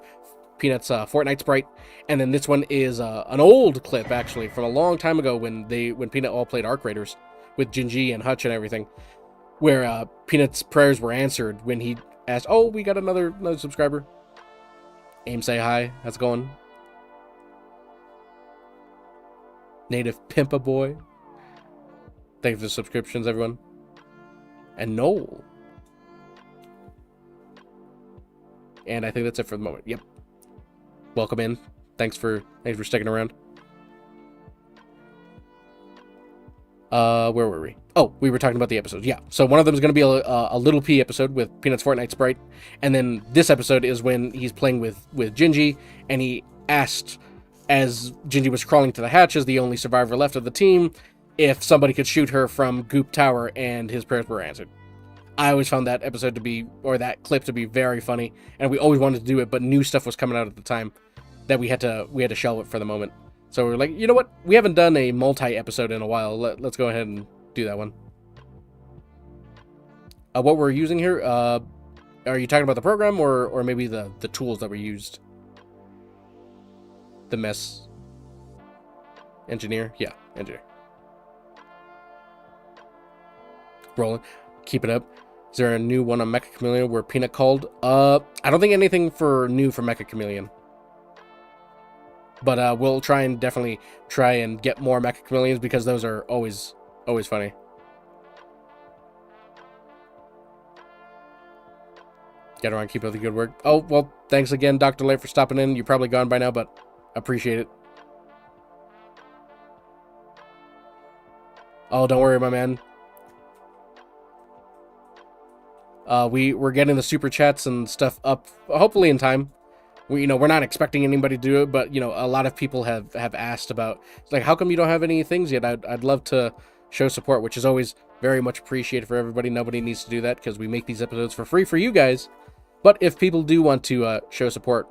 Peanut's Fortnite sprite, and then this one is an old clip actually from a long time ago when Peanut all played Arc Raiders with Jinji and Hutch and everything, where Peanut's prayers were answered when he asked, "Oh, we got another subscriber." Aim, say hi. How's it going? Native Pimpa Boy. Thank you for the subscriptions, everyone. And Noel. And I think that's it for the moment. Yep. Welcome in. Thanks for sticking around. Where were we? Oh, we were talking about the episodes. Yeah. So one of them is going to be a Little P episode with Peanut's Fortnite sprite, and then this episode is when he's playing with Gingy, and he asked, as Gingy was crawling to the hatch as the only survivor left of the team, if somebody could shoot her from Goop Tower, and his prayers were answered. I always found that episode to be, or that clip to be, very funny, and we always wanted to do it, but new stuff was coming out at the time that we had to shelve it for the moment. So we're like, you know what? We haven't done a multi-episode in a while. Let's go ahead and do that one. What we're using here, are you talking about the program or maybe the tools that were used? The mess engineer? Yeah, engineer. Rolling. Keep it up. Is there a new one on Mecha Chameleon where Peanut called? I don't think anything new for Mecha Chameleon. But we'll definitely try and get more Mecha Chameleons because those are always funny. Get around, keep up the good work. Oh, well, thanks again, Dr. Lay, for stopping in. You're probably gone by now, but appreciate it. Oh, don't worry, my man. We're getting the super chats and stuff up, hopefully in time. We're not expecting anybody to do it, but, a lot of people have asked about, it's like, how come you don't have any things yet? I'd love to show support, which is always very much appreciated for everybody. Nobody needs to do that because we make these episodes for free for you guys. But if people do want to show support,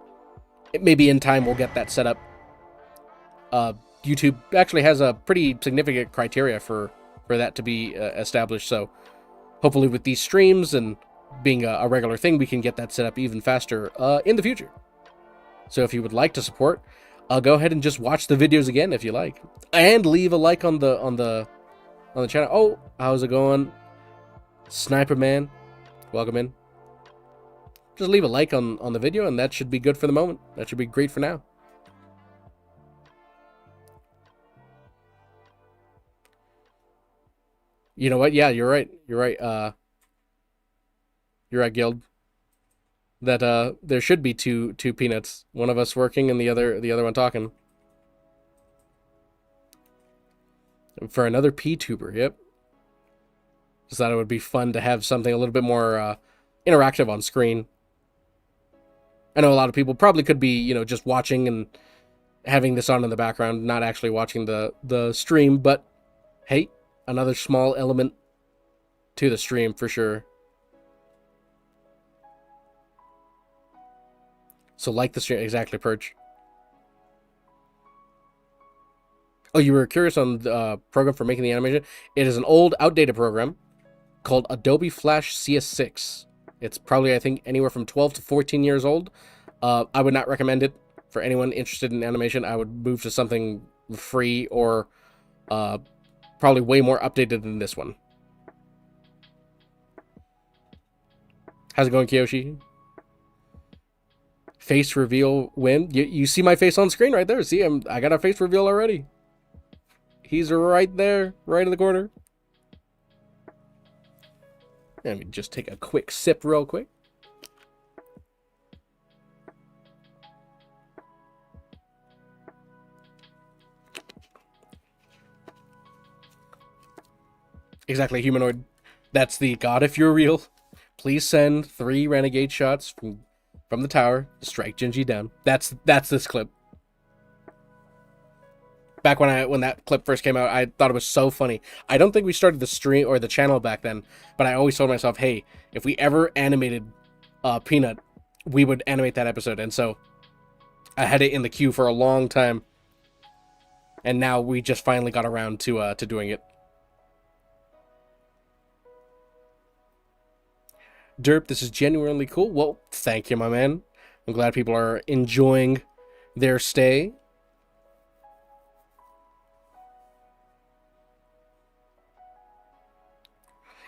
maybe in time we'll get that set up. YouTube actually has a pretty significant criteria for that to be established, so hopefully with these streams and being a regular thing, we can get that set up even faster in the future. So if you would like to support, go ahead and just watch the videos again if you like, and leave a like on the channel. Oh, how's it going, Sniper Man? Welcome in. Just leave a like on the video, and that should be good for the moment. That should be great for now. You know what? Yeah, you're right. You're right. You're right, Guild. That there should be two peanuts. One of us working and the other one talking. For another P-tuber, yep. Just thought it would be fun to have something a little bit more interactive on screen. I know a lot of people probably could be, just watching and having this on in the background, not actually watching the stream, but hey, another small element to the stream for sure. So like the stream, exactly, Perch. Oh, you were curious on the program for making the animation? It is an old, outdated program called Adobe Flash CS6. It's probably, I think, anywhere from 12 to 14 years old. I would not recommend it for anyone interested in animation. I would move to something free or probably way more updated than this one. How's it going, Kiyoshi? Face reveal win. You see my face on screen right there. See, I got a face reveal already. He's right there, right in the corner. Let me just take a quick sip real quick. Exactly, humanoid. That's the God, if you're real, please send 3 renegade shots from the tower to strike Gingy down. That's this clip. Back when that clip first came out, I thought it was so funny. I don't think we started the stream or the channel back then, but I always told myself, hey, if we ever animated Peanut, we would animate that episode. And so I had it in the queue for a long time, and now we just finally got around to doing it. Derp, this is genuinely cool. Well, thank you, my man. I'm glad people are enjoying their stay.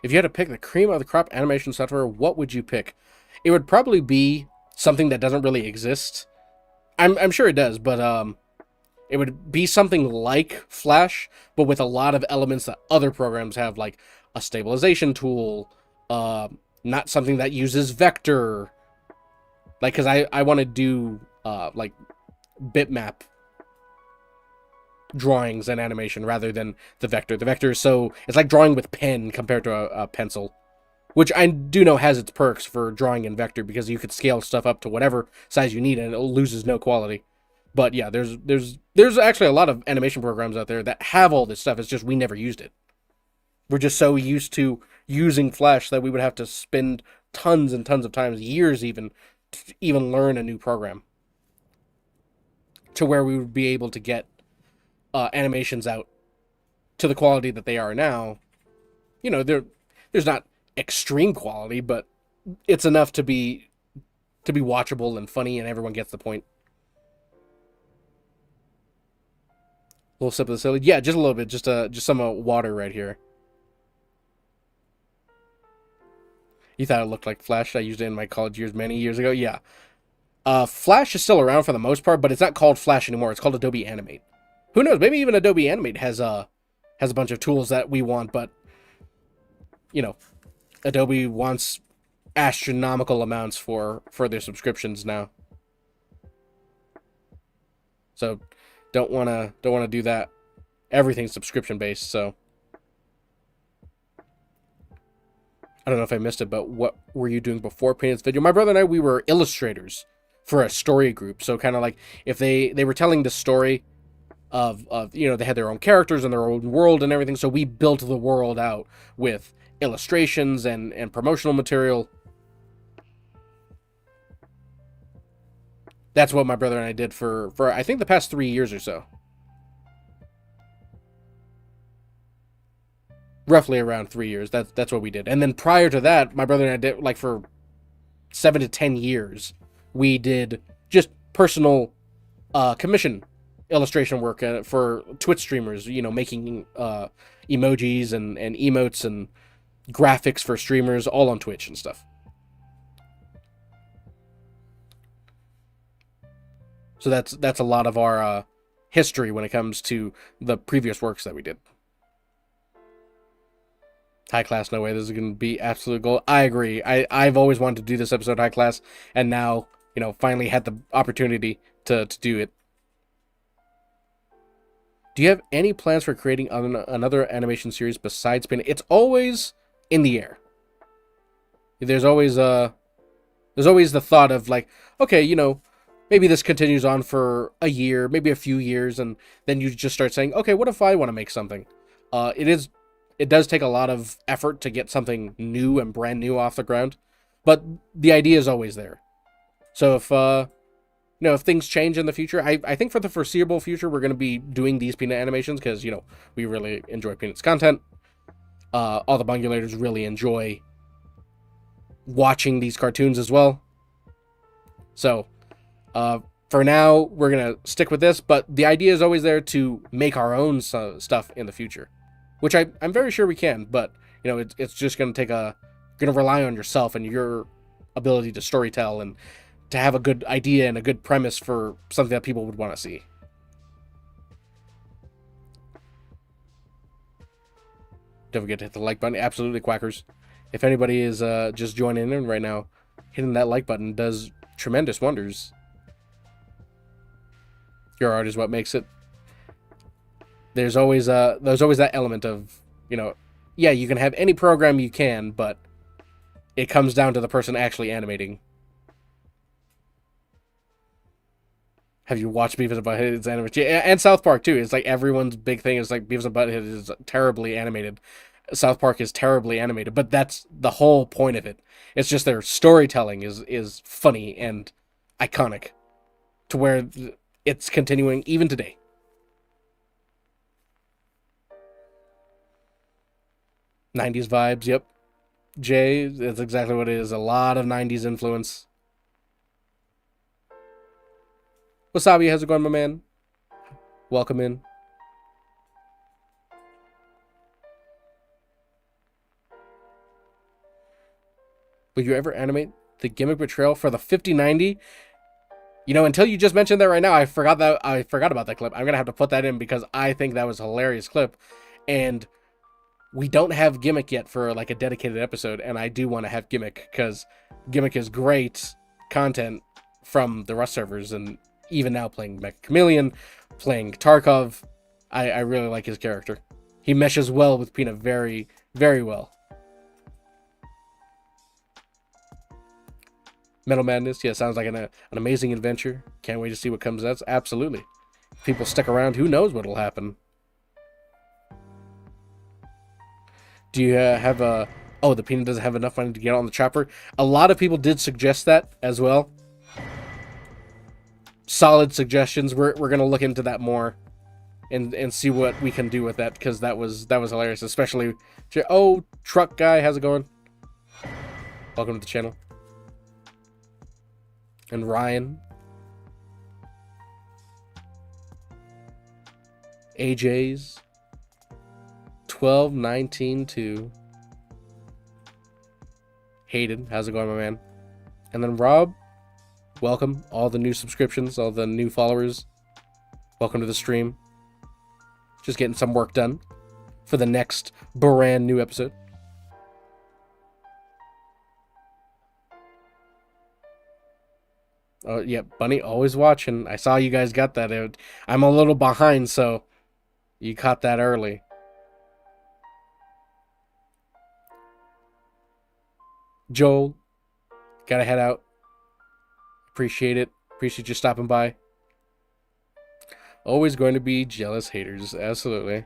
If you had to pick the cream of the crop animation software, what would you pick? It would probably be something that doesn't really exist. I'm sure it does, but it would be something like Flash, but with a lot of elements that other programs have, like a stabilization tool, not something that uses vector. Like, because I want to do, like, bitmap drawings and animation rather than the vector. The vector is so, it's like drawing with pen compared to a pencil, which I do know has its perks for drawing in vector because you could scale stuff up to whatever size you need and it loses no quality. But yeah, there's actually a lot of animation programs out there that have all this stuff. It's just we never used it. We're just so used to using Flash that we would have to spend tons and tons of times, years even, to even learn a new program to where we would be able to get animations out to the quality that they are now. You know, there's not extreme quality, but it's enough to be watchable and funny, and everyone gets the point. A little sip of the silly, yeah, just a little bit, just some water right here. You thought it looked like Flash? I used it in my college years many years ago. Yeah. Flash is still around for the most part, but it's not called Flash anymore. It's called Adobe Animate. Who knows? Maybe even Adobe Animate has a bunch of tools that we want, but you know, Adobe wants astronomical amounts for their subscriptions now. So don't wanna do that. Everything's subscription based, so I don't know if I missed it, but what were you doing before Peanut's video? My brother and I, we were illustrators for a story group. So kind of like if they were telling the story of you know, they had their own characters and their own world and everything. So we built the world out with illustrations and promotional material. That's what my brother and I did for I think the past 3 years or so. Roughly around 3 years. That's what we did. And then prior to that, my brother and I did, like, for 7 to 10 years, we did just personal commission illustration work for Twitch streamers, you know, making emojis and emotes and graphics for streamers, all on Twitch and stuff. So that's a lot of our history when it comes to the previous works that we did. High class, no way. This is going to be absolute gold. I agree. I've always wanted to do this episode high class, and now, you know, finally had the opportunity to do it. Do you have any plans for creating another animation series besides Peanut? It's always in the air. There's always the thought of like, okay, you know, maybe this continues on for a year, maybe a few years, and then you just start saying, okay, what if I want to make something? It does take a lot of effort to get something new and brand new off the ground, but the idea is always there. So if you know, if things change in the future, I think for the foreseeable future we're going to be doing these Peanut animations because, you know, we really enjoy Peanut's content. All the Bungulators really enjoy watching these cartoons as well. So for now we're going to stick with this, but the idea is always there to make our own stuff in the future. Which I'm very sure we can, but, you know, it's just going to going to rely on yourself and your ability to storytell and to have a good idea and a good premise for something that people would want to see. Don't forget to hit the like button. Absolutely, Quackers. If anybody is just joining in right now, hitting that like button does tremendous wonders. Your art is what makes it. There's always that element of, you know, yeah, you can have any program you can, but it comes down to the person actually animating. Have you watched Beavis and Butthead's animation? Yeah, and South Park too. It's like everyone's big thing is like Beavis and Butthead is terribly animated. South Park is terribly animated, but that's the whole point of it. It's just their storytelling is funny and iconic to where it's continuing even today. '90s vibes, yep. Jay, that's exactly what it is. A lot of '90s influence. Wasabi, how's it going, my man? Welcome in. Will you ever animate the gimmick betrayal for the 5090? You know, until you just mentioned that right now, I forgot about that clip. I'm gonna have to put that in because I think that was a hilarious clip, and we don't have Gimmick yet for like a dedicated episode, and I do want to have Gimmick because Gimmick is great content from the Rust servers, and even now playing Mecha Chameleon, playing Tarkov, I really like his character. He meshes well with Peanut, very, very well. Metal Madness, yeah, sounds like an amazing adventure. Can't wait to see what comes out. Absolutely. If people stick around, who knows what will happen. Do you have a... Oh, the Peanut doesn't have enough money to get on the chopper. A lot of people did suggest that as well. Solid suggestions. We're going to look into that more and see what we can do with that, because that was hilarious. Especially... Oh, Truck Guy, how's it going? Welcome to the channel. And Ryan. AJ's 12-19-2. Hayden, how's it going, my man? And then Rob, welcome. All the new subscriptions, all the new followers. Welcome to the stream. Just getting some work done for the next brand new episode. Oh, yeah, Bunny, always watching. I saw you guys got that. I'm a little behind, so you caught that early. Joel, gotta head out. Appreciate it. Appreciate you stopping by. Always going to be jealous haters. Absolutely.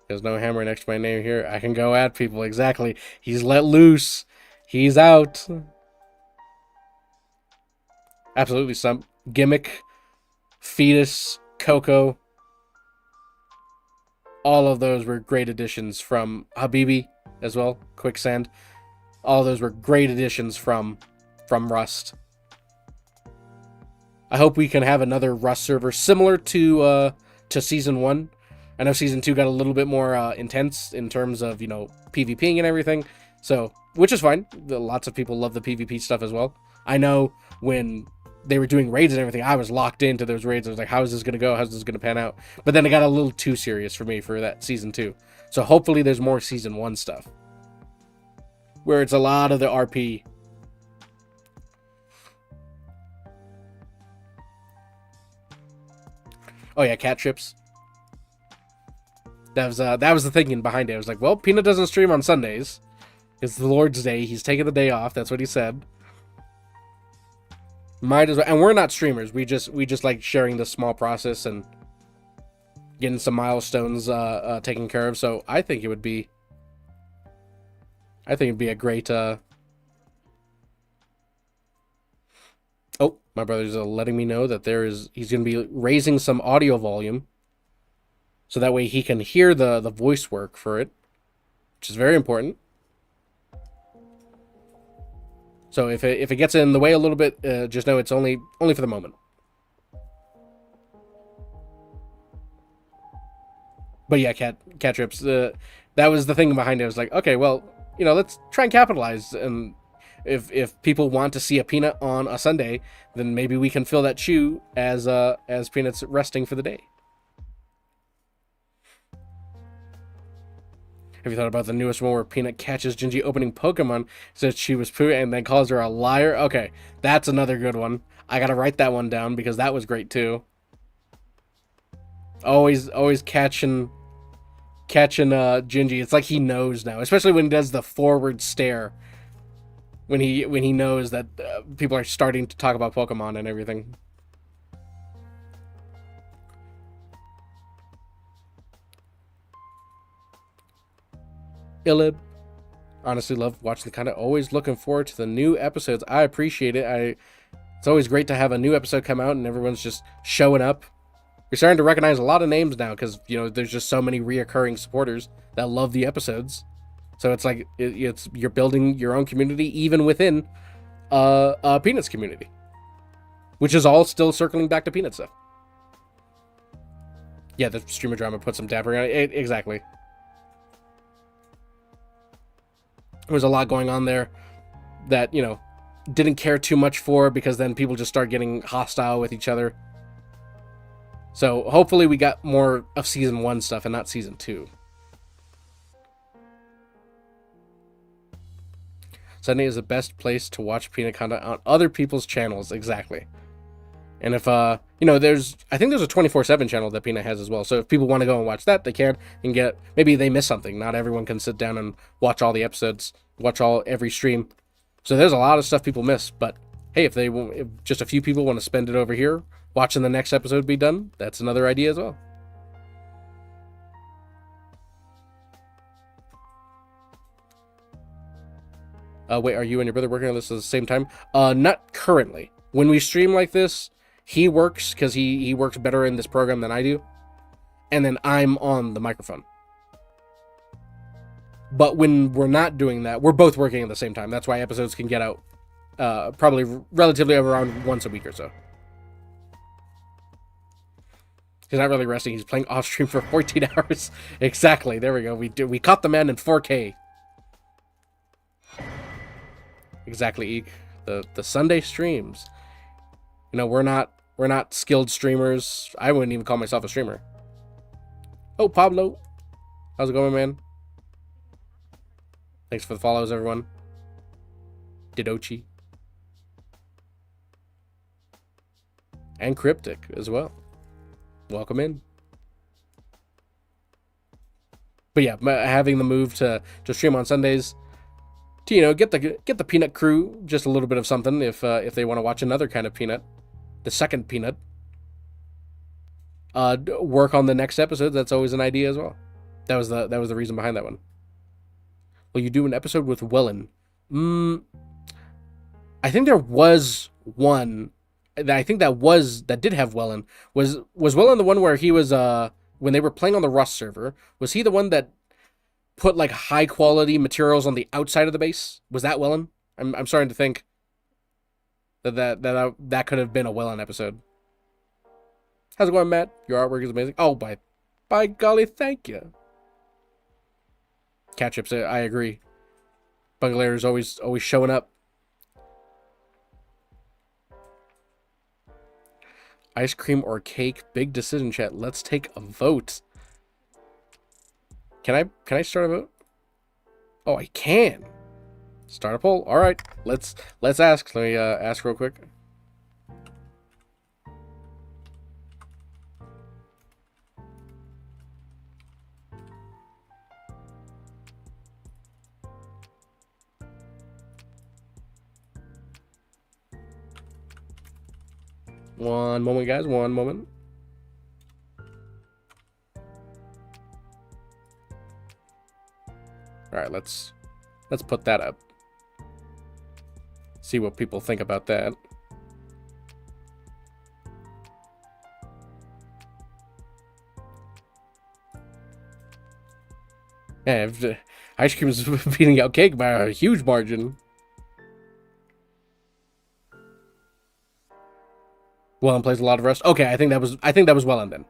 There's no hammer next to my name here. I can go at people. Exactly. He's let loose. He's out. Absolutely. Some Gimmick, Fetus, Coco. All of those were great additions from Habibi as well. Quicksand. All of those were great additions from Rust. I hope we can have another Rust server similar to Season 1. I know Season 2 got a little bit more intense in terms of, PvPing and everything. So, which is fine. Lots of people love the PvP stuff as well. I know when they were doing raids and everything, I was locked into those raids. I was like, how is this going to go? How's this going to pan out? But then it got a little too serious for me for that Season 2. So hopefully there's more Season 1 stuff, where it's a lot of the RP. Oh yeah, cat trips. That was the thinking behind it. I was like, well, Peanut doesn't stream on Sundays. It's the Lord's Day. He's taking the day off. That's what he said. Might as well. And we're not streamers. We just like sharing the small process and getting some milestones taken care of. So I think it'd be a great. Oh, my brother's letting me know that he's going to be raising some audio volume, so that way he can hear the voice work for it, which is very important. So if it gets in the way a little bit, just know it's only for the moment. But yeah, cat trips. That was the thing behind it. I was like, okay, well, let's try and capitalize. And if people want to see a Peanut on a Sunday, then maybe we can fill that shoe as Peanut's resting for the day. Have you thought about the newest one where Peanut catches Gingy opening Pokemon, says she was poo, and then calls her a liar? Okay, that's another good one. I gotta write that one down because that was great too. Always catching Gingy. It's like he knows now, especially when he does the forward stare. When he knows that people are starting to talk about Pokemon and everything. Illib, honestly love watching the content. Always looking forward to the new episodes. I appreciate it. It's always great to have a new episode come out and everyone's just showing up. We're starting to recognize a lot of names now because there's just so many reoccurring supporters that love the episodes. So it's like you're building your own community even within Peanut's community, which is all still circling back to Peanut stuff. Yeah, the streamer drama put some dappering on it. Exactly. There was a lot going on there that, didn't care too much for, because then people just start getting hostile with each other. So hopefully we got more of Season 1 stuff and not Season 2. Sunday is the best place to watch Peanut content on other people's channels. Exactly. And if You know, I think there's a 24/7 channel that Peanut has as well. So if people want to go and watch that, they can and get, maybe they miss something. Not everyone can sit down and watch all the episodes, watch every stream. So there's a lot of stuff people miss. But hey, if just a few people want to spend it over here watching the next episode be done, that's another idea as well. Wait, are you and your brother working on this at the same time? Not currently. When we stream like this, he works because he works better in this program than I do, and then I'm on the microphone. But when we're not doing that, we're both working at the same time. That's why episodes can get out probably relatively around once a week or so. He's not really resting. He's playing off stream for 14 hours. Exactly. There we go. We caught the man in 4K. Exactly, Eek. The Sunday streams. You know, we're not skilled streamers. I wouldn't even call myself a streamer. Oh, Pablo. How's it going, man? Thanks for the follows, everyone. Didochi. And Cryptic as well. Welcome in. But yeah, having the move to stream on Sundays, to, you know, get the Peanut crew just a little bit of something if they want to watch another kind of Peanut, the second Peanut. Work on the next episode. That's always an idea as well. That was the reason behind that one. Will you do an episode with Wellen? I think there was one. I think that did have Wellen. Was Wellen the one where he was when they were playing on the Rust server? Was he the one that put like high quality materials on the outside of the base? Was that Wellen? I'm starting to think that could have been a Wellen episode. How's it going, Matt? Your artwork is amazing. Oh, by golly, thank you. Catch-ups, I agree. Bungalair is always showing up. Ice cream or cake? Big decision, chat. Let's take a vote. Can I start a vote? Oh, I can. Start a poll. All right. Let's ask. Let me ask real quick. One moment, guys. One moment. All right, let's put that up. See what people think about that. Yeah, ice cream is beating out cake by a huge margin. Wellen plays a lot of Rust. Okay, I think that was Wellen then.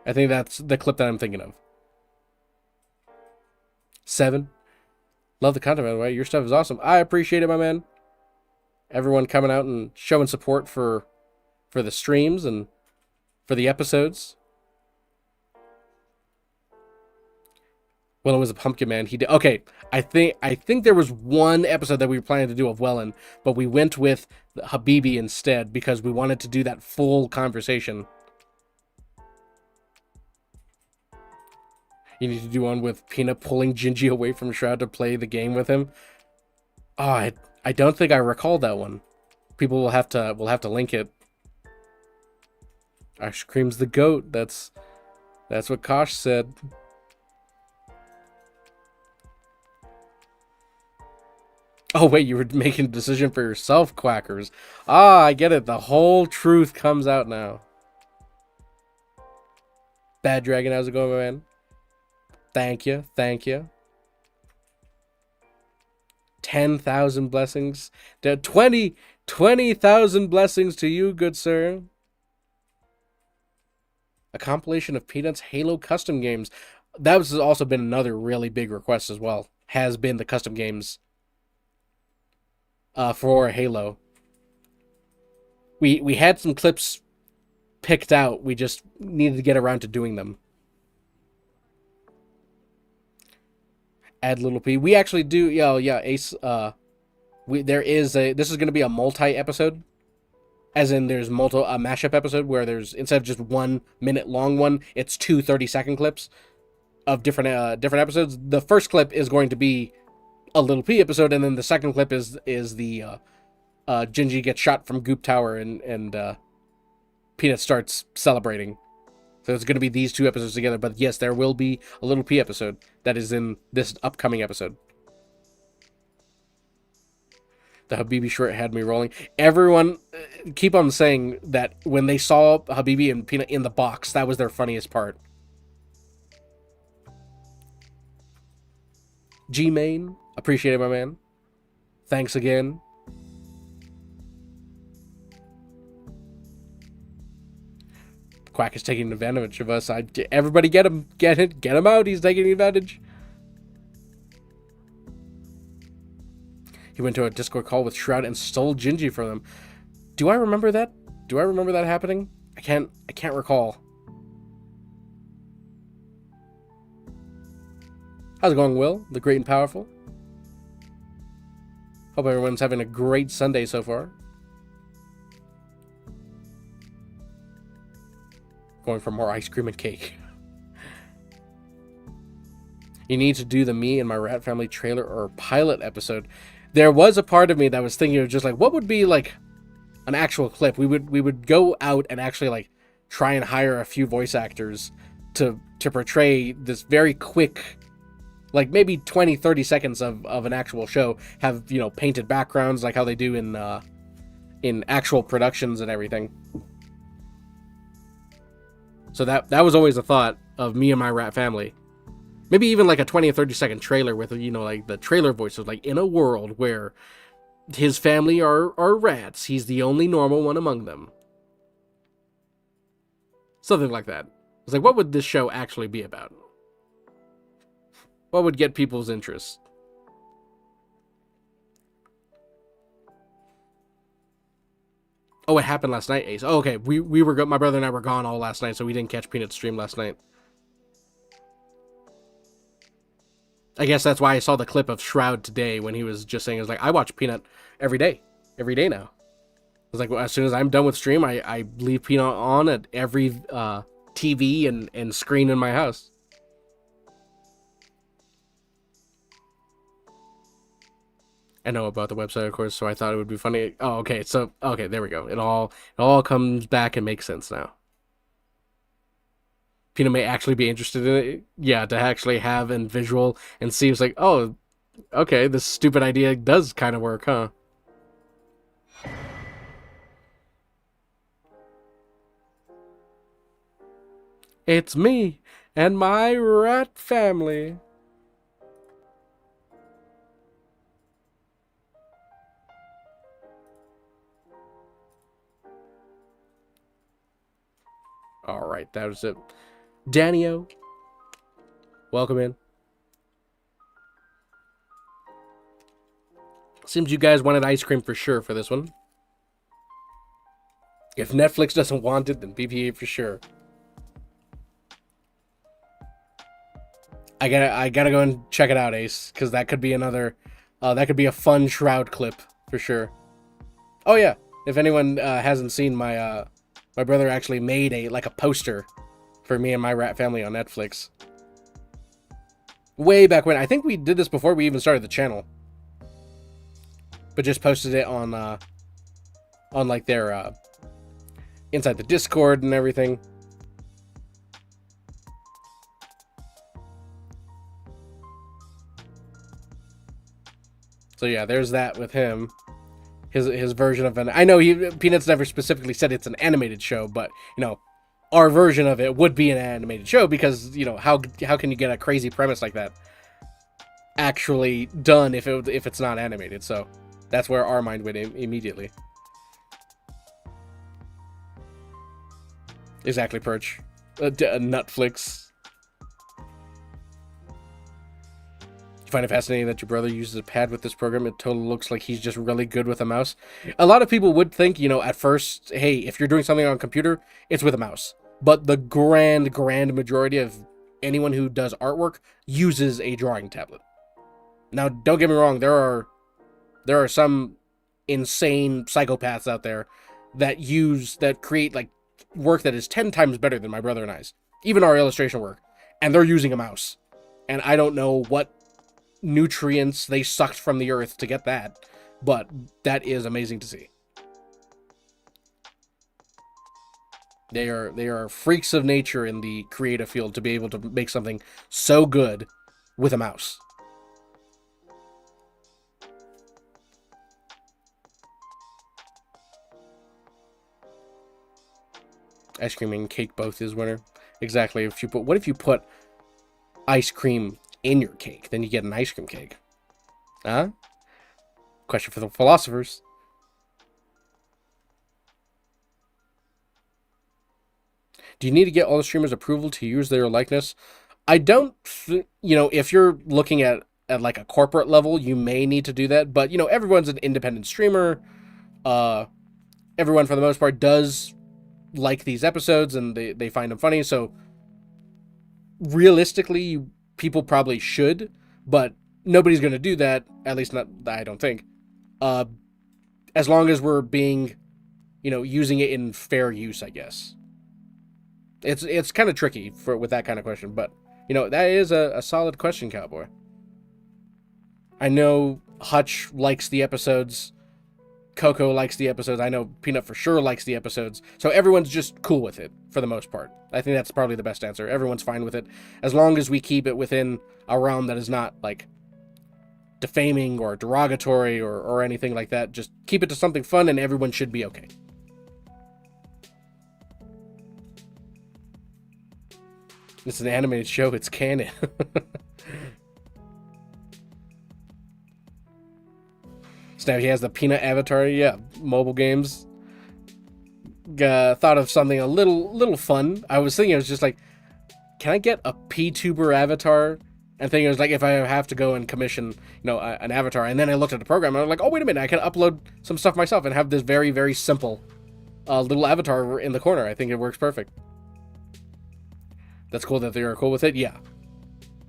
I think that's the clip that I'm thinking of. 7. Love the content, by the way. Your stuff is awesome. I appreciate it, my man. Everyone coming out and showing support for the streams and for the episodes. Wellen was a pumpkin man. He did. Okay, I think there was one episode that we were planning to do of Wellen, but we went with Habibi instead because we wanted to do that full conversation. You need to do one with Peanut pulling Gingy away from Shroud to play the game with him. Oh, I don't think I recall that one. People will have to link it. Ice cream's the goat. That's what Kosh said. Oh wait, you were making a decision for yourself, Quackers. Ah, I get it. The whole truth comes out now. Bad Dragon, how's it going, my man? Thank you. 10,000 blessings. 20,000 blessings to you, good sir. A compilation of Peanut's Halo custom games. That has also been another really big request as well. Has been the custom games for Halo. We had some clips picked out. We just needed to get around to doing them. Add Little P. We actually do. Yeah, Ace. This is going to be a multi-episode. As in, there's multiple a mashup episode where there's, instead of just 1 minute long one, it's two 30-second clips of different episodes. The first clip is going to be a Little P episode, and then the second clip is the Gingy gets shot from Goop Tower, and Peanut starts celebrating. So it's going to be these two episodes together. But yes, there will be a Little P episode that is in this upcoming episode. The Habibi short had me rolling. Everyone keep on saying that when they saw Habibi and Peanut in the box, that was their funniest part. G-Main, appreciate it, my man. Thanks again. Quack is taking advantage of us. Everybody get him. Get him out. He's taking advantage. He went to a Discord call with Shroud and stole Gingy from them. Do I remember that? Do I remember that happening? I can't recall. How's it going, Will? The great and powerful. Hope everyone's having a great Sunday so far. Going for more ice cream and cake. You need to do the Me and My Rat Family trailer or pilot episode. There was a part of me that was thinking of just like, what would be like an actual clip? We would go out and actually like try and hire a few voice actors to portray this very quick, like maybe 20-30 seconds of an actual show. Have, you know, painted backgrounds like how they do in actual productions and everything. So that was always a thought of Me and My Rat Family. Maybe even like a 20 or 30 second trailer with, you know, like the trailer voices, like in a world where his family are rats. He's the only normal one among them. Something like that. It's like, what would this show actually be about? What would get people's interest? Oh, it happened last night, Ace. Oh, okay. We were my brother and I were gone all last night, so we didn't catch Peanut's stream last night. I guess that's why I saw the clip of Shroud today when he was just saying, it was like, I watch Peanut every day now. I was like, well, as soon as I'm done with stream, I leave Peanut on at every TV and screen in my house. I know about the website, of course, so I thought it would be funny. Oh, okay, so, okay, there we go. It all comes back and makes sense now. Peanut may actually be interested in it. Yeah, to actually have and visual and see. It's like, oh, okay, this stupid idea does kind of work, huh? It's me and my rat family. All right, that was it. Danio, welcome in. Seems you guys wanted ice cream for sure for this one. If Netflix doesn't want it, then BPA for sure. I gotta go and check it out, Ace, because that could be another, that could be a fun Shroud clip for sure. Oh yeah, if anyone hasn't seen, my brother actually made a poster for Me and My Rat Family on Netflix. Way back when. I think we did this before we even started the channel. But just posted it on like their, inside the Discord and everything. So yeah, there's that with him. His version of an... I know Peanut's never specifically said it's an animated show, but, you know, our version of it would be an animated show because, you know, how can you get a crazy premise like that actually done if it's not animated? So that's where our mind went immediately. Exactly, Perch. Netflix. You find it fascinating that your brother uses a pad with this program. It totally looks like he's just really good with a mouse. A lot of people would think, you know, at first, hey, if you're doing something on a computer, it's with a mouse. But the grand majority of anyone who does artwork uses a drawing tablet. Now, don't get me wrong, there are some insane psychopaths out there that create like work that is 10 times better than my brother and I's, even our illustration work, and they're using a mouse. And I don't know what nutrients they sucked from the earth to get that, but that is amazing to see. They are freaks of nature in the creative field to be able to make something so good with a mouse. Ice cream and cake both is winner. Exactly. What if you put ice cream in your cake? Then you get an ice cream cake. Huh? Question for the philosophers. Do you need to get all the streamers' approval to use their likeness? I don't, if you're looking at like a corporate level, you may need to do that. But, everyone's an independent streamer. Everyone, for the most part, does like these episodes and they find them funny. So, realistically, people probably should. But nobody's going to do that. At least not, I don't think. As long as we're being, using it in fair use, I guess. It's kind of tricky with that kind of question, but that is a solid question, Cowboy. I know Hutch likes the episodes. Coco likes the episodes. I know Peanut for sure likes the episodes. So everyone's just cool with it for the most part. I think that's probably the best answer. Everyone's fine with it as long as we keep it within a realm that is not like defaming or derogatory or anything like that. Just keep it to something fun and everyone should be okay. It's an animated show. It's canon. So now he has the Peanut avatar. Yeah, mobile games. Thought of something a little fun. I was thinking, it was just like, can I get a P-tuber avatar? And thinking it was like, if I have to go and commission, an avatar. And then I looked at the program and I was like, oh, wait a minute. I can upload some stuff myself and have this very, very simple little avatar in the corner. I think it works perfect. That's cool that they are cool with it. Yeah.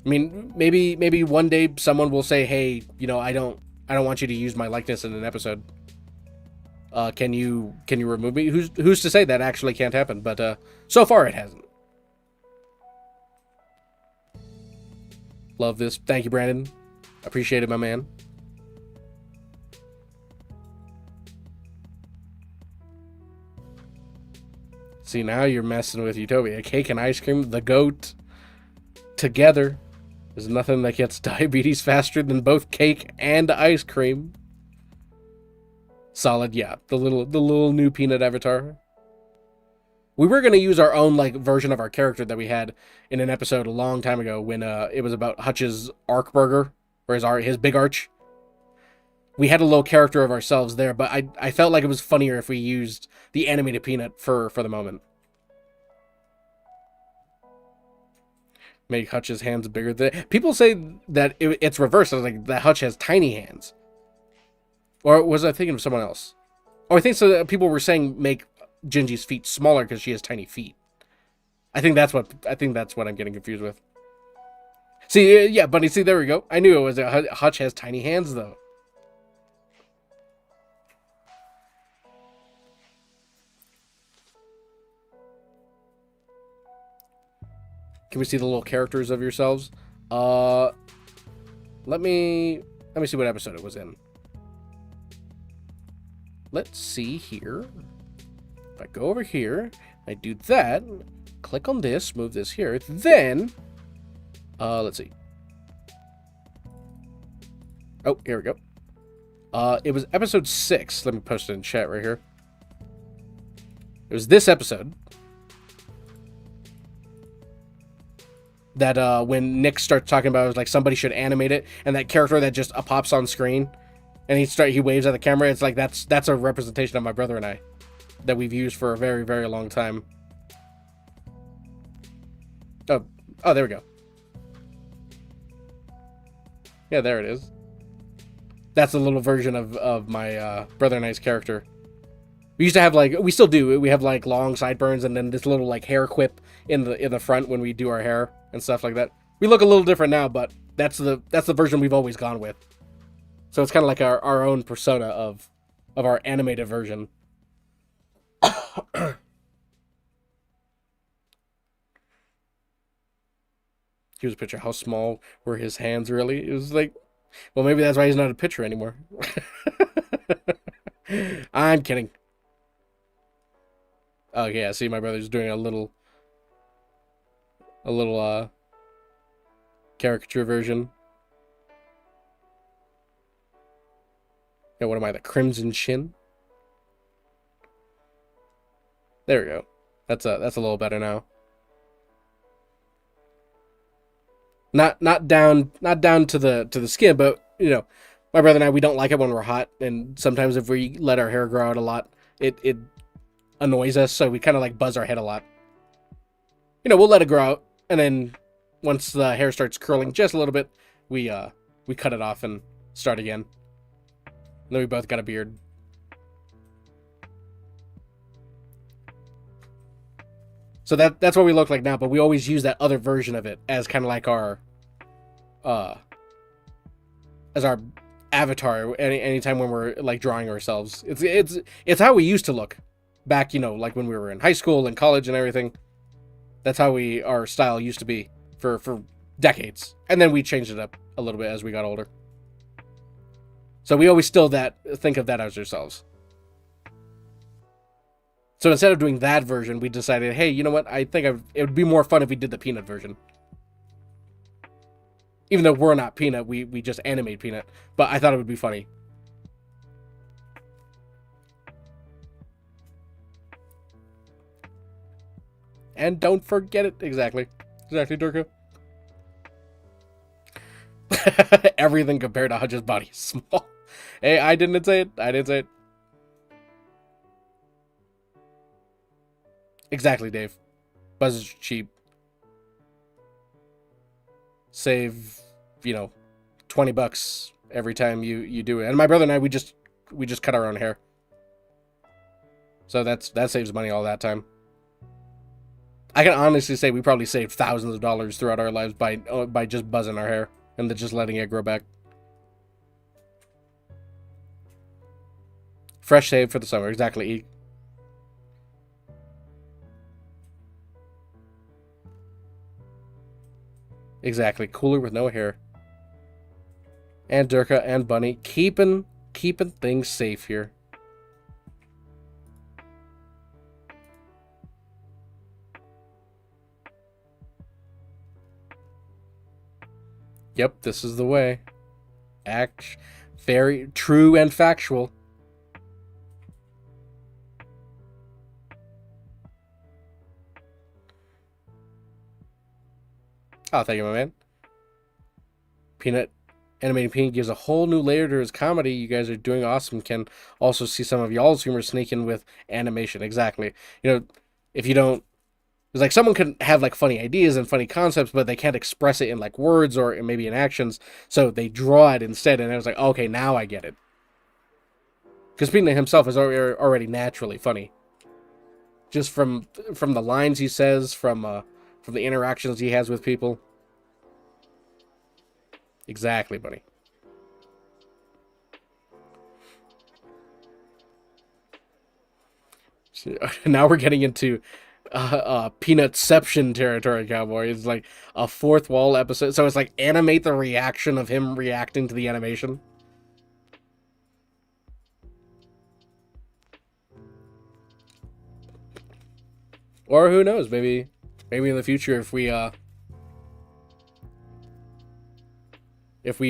I mean, maybe one day someone will say, hey, I don't want you to use my likeness in an episode. Can you remove me? Who's to say that actually can't happen? But so far it hasn't. Love this. Thank you, Brandon. Appreciate it, my man. See, now you're messing with Utopia. Cake and ice cream, the GOAT, together. There's nothing that gets diabetes faster than both cake and ice cream. Solid, yeah. The little new Peanut avatar. We were going to use our own version of our character that we had in an episode a long time ago when it was about Hutch's Arc Burger, or his Big Arch. We had a little character of ourselves there, but I felt like it was funnier if we used the animated Peanut for the moment. Make Hutch's hands bigger. People say that it's reversed. I was like, that Hutch has tiny hands. Or was I thinking of someone else? Oh, I think so. That people were saying make Gingy's feet smaller because she has tiny feet. I think that's what I'm getting confused with. See, yeah, buddy. See, there we go. I knew it was Hutch has tiny hands though. Can we see the little characters of yourselves? Let me see what episode it was in. Let's see here. If I go over here, I do that, click on this, move this here, then, let's see. Oh, here we go. It was episode 6. Let me post it in chat right here. It was this episode that when Nick starts talking about it, was like somebody should animate it, and that character that just pops on screen, and he waves at the camera. It's like that's a representation of my brother and I that we've used for a very, very long time. Oh, there we go. Yeah, there it is. That's a little version of my brother and I's character. We used to have we still do. We have long sideburns and then this little hair quip in the front when we do our hair and stuff like that. We look a little different now, but that's the version we've always gone with. So it's kind of like our own persona of our animated version. Here's a picture. How small were his hands really? It was like, well, maybe that's why he's not a pitcher anymore. I'm kidding. Oh yeah, see, my brother's doing a little caricature version. Yeah, what am I, the Crimson Chin? There we go. That's a little better now. Not down to the skin, but you know, my brother and I, we don't like it when we're hot, and sometimes if we let our hair grow out a lot, it annoys us, so we kind of like buzz our head a lot. You know, we'll let it grow out, and then once the hair starts curling just a little bit, we cut it off and start again. And then we both got a beard. So that's what we look like now, but we always use that other version of it as kind of like our as our avatar anytime when we're like drawing ourselves. It's how we used to look back, you know, like when we were in high school and college and everything. That's how our style used to be for decades. And then we changed it up a little bit as we got older. So we always still think of that as ourselves. So instead of doing that version, we decided, hey, you know what? I think it would be more fun if we did the Peanut version. Even though we're not Peanut, we just animate Peanut. But I thought it would be funny. And don't forget it. Exactly. Exactly, Durka. Everything compared to Hudge's body is small. Hey, I didn't say it. I didn't say it. Exactly, Dave. Buzz is cheap. Save, you know, $20 every time you do it. And my brother and I, we just cut our own hair. So that saves money all that time. I can honestly say we probably saved thousands of dollars throughout our lives by just buzzing our hair and then just letting it grow back. Fresh shave for the summer, exactly. Exactly, cooler with no hair. And Durka and Bunny keeping things safe here. Yep, this is the way. Very true and factual. Oh, thank you, my man. Peanut Animated Peanut gives a whole new layer to his comedy. You guys are doing awesome. Can also see some of y'all's humor sneak in with animation. Exactly. You know, if you don't, it's like someone can have like funny ideas and funny concepts, but they can't express it in like words or maybe in actions. So they draw it instead, and I was like, okay, now I get it. Because Peanut himself is already naturally funny. Just from the lines he says, from the interactions he has with people. Exactly, buddy. So, now we're getting into Peanutception territory, Cowboy. It's like a fourth wall episode. So it's like animate the reaction of him reacting to the animation. Or who knows, maybe in the future if we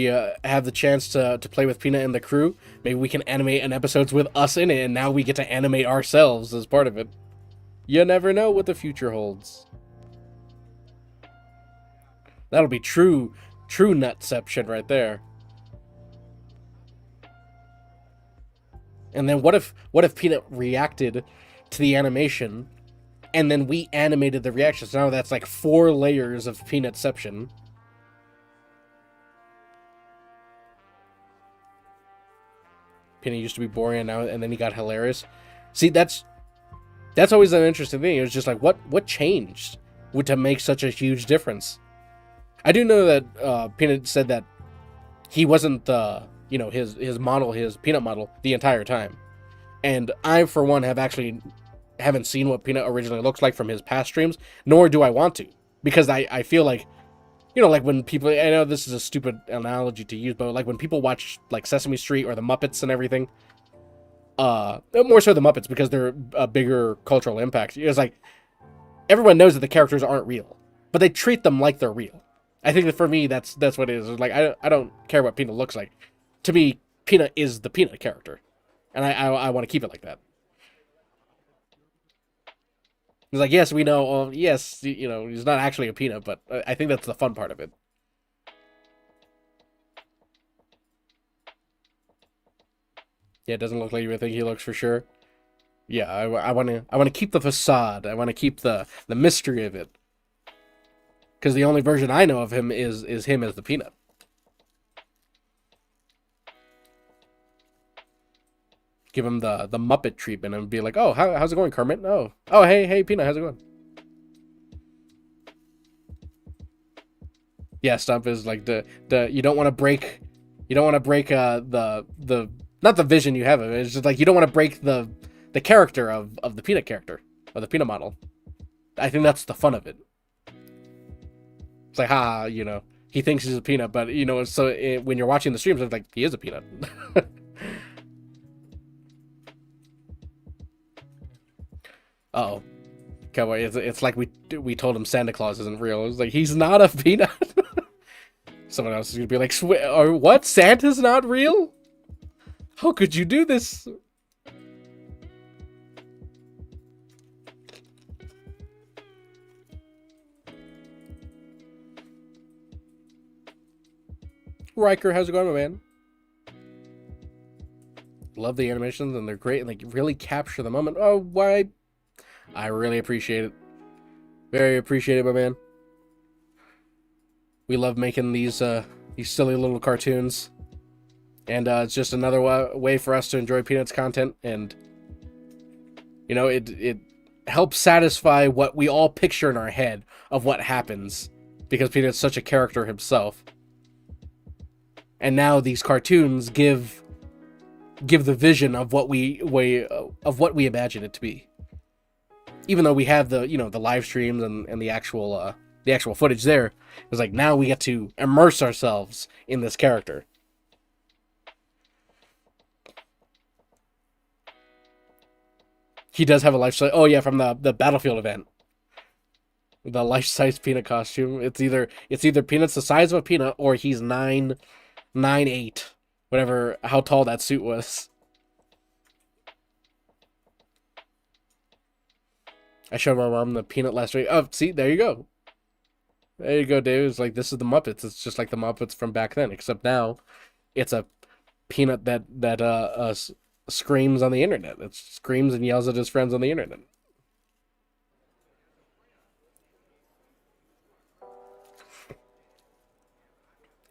have the chance to play with Peanut and the crew, maybe we can animate an episodes with us in it, and now we get to animate ourselves as part of it. You never know what the future holds. That'll be true nutception right there. And then what if Peanut reacted to the animation, and then we animated the reactions? Now that's like 4 layers of Peanutception. Peanut used to be boring, and then he got hilarious. See, that's always an interesting thing. It was just like, what changed to make such a huge difference? I do know that Peanut said that he wasn't his model, his Peanut model, the entire time. And I, for one, haven't seen what Peanut originally looks like from his past streams, nor do I want to, because I feel like You know, like when people, I know this is a stupid analogy to use, but like when people watch like Sesame Street or the Muppets and everything, more so the Muppets because they're a bigger cultural impact. It's like everyone knows that the characters aren't real, but they treat them like they're real. I think that for me, that's what it is. It's like I don't care what Peanut looks like. To me, Peanut is the Peanut character, and I want to keep it like that. It's like, yes, we know, yes, you know, he's not actually a peanut, but I think that's the fun part of it. Yeah, it doesn't look like you would think he looks for sure. Yeah, I want to keep the facade. I want to keep the mystery of it, because the only version I know of him is him as the peanut. Give him the Muppet treatment and be like, oh, how's it going, Kermit? Oh, hey, Peanut, how's it going? Yeah, Stump is like the you don't want to break, the not the vision you have of it. It's just like you don't want to break the character of the Peanut character, of the Peanut model. I think that's the fun of it. It's like, you know, he thinks he's a peanut, but you know, so when you're watching the streams, it's like he is a peanut. Oh, come on! It's like we told him Santa Claus isn't real. It's like he's not a peanut. Someone else is gonna be like, or what? Santa's not real? How could you do this? Riker, how's it going, my man? Love the animations and they're great and like really capture the moment. Oh, why? I really appreciate it. Very appreciate it, my man. We love making these silly little cartoons, and it's just another way for us to enjoy Peanuts content, and you know, it helps satisfy what we all picture in our head of what happens, because Peanut's such a character himself. And now these cartoons give the vision of what we imagine it to be. Even though we have the, you know, the live streams and the actual footage there, it's like now we get to immerse ourselves in this character. He does have a life-size. Oh yeah, from the Battlefield event, the life-size Peanut costume. It's either Peanut's the size of a peanut, or he's 9'8", whatever, how tall that suit was. I showed my mom the Peanut last week. Oh, see, there you go. There you go, Dave. It's like, this is the Muppets. It's just like the Muppets from back then, except now it's a Peanut that screams on the internet. It screams and yells at his friends on the internet.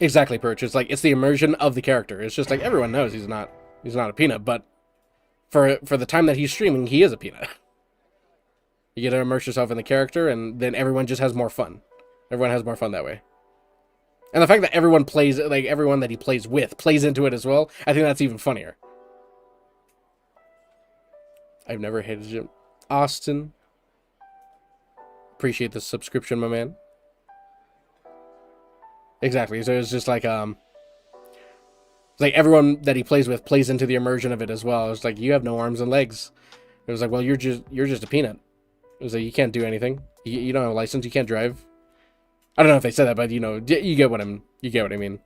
Exactly, Perch. It's like, it's the immersion of the character. It's just like everyone knows he's not a peanut, but for the time that he's streaming, he is a peanut. You get to immerse yourself in the character, and then everyone just has more fun. Everyone has more fun that way. And the fact that everyone plays, like everyone that he plays with, plays into it as well, I think that's even funnier. I've never hated him. Austin. Appreciate the subscription, my man. Exactly. So it's just like everyone that he plays with plays into the immersion of it as well. It's like, you have no arms and legs. It was like, well, you're just a peanut. It was like, you can't do anything. You don't have a license. You can't drive. I don't know if they said that, but you know, you get what I mean.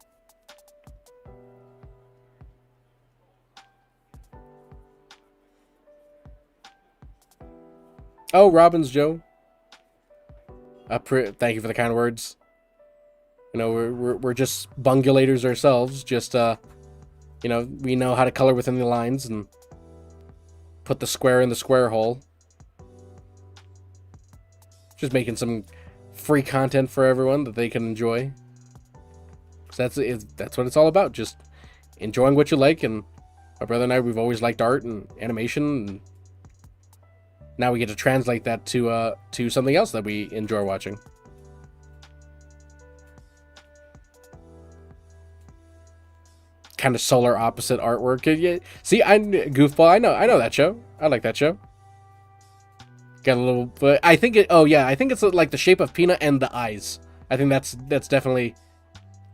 Oh, Robbins Joe. Thank you for the kind words. You know, we're just bungulators ourselves. Just you know, we know how to color within the lines and put the square in the square hole. Just making some free content for everyone that they can enjoy. That's what it's all about. Just enjoying what you like. And my brother and I, we've always liked art and animation, and now we get to translate that to something else that we enjoy watching. Kind of solar opposite artwork. Yeah, see, Goofball. I know that show. I like that show. Got a little, but I think I think it's like the shape of Peanut and the eyes. I think that's definitely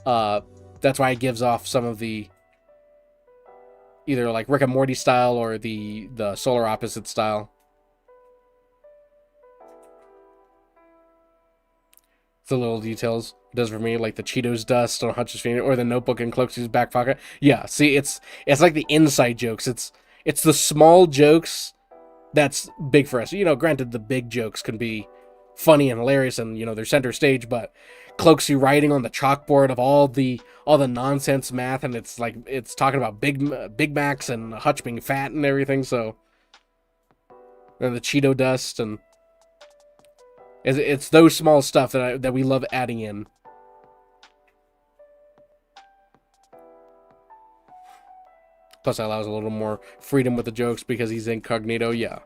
that's why it gives off some of the either like Rick and Morty style or the Solar Opposite style. The little details it does for me, like the Cheetos dust on Hutch's finger, or the notebook in Cloakzy's back pocket. Yeah, see, it's like the inside jokes. It's the small jokes that's big for us. You know, granted, the big jokes can be funny and hilarious, and you know they're center stage. But Cloaksy writing on the chalkboard of all the nonsense math, and it's like it's talking about Big Macs and Hutch being fat and everything. So, and the Cheeto dust and. It's those small stuff that we love adding in. Plus, it allows a little more freedom with the jokes because he's incognito. Yeah,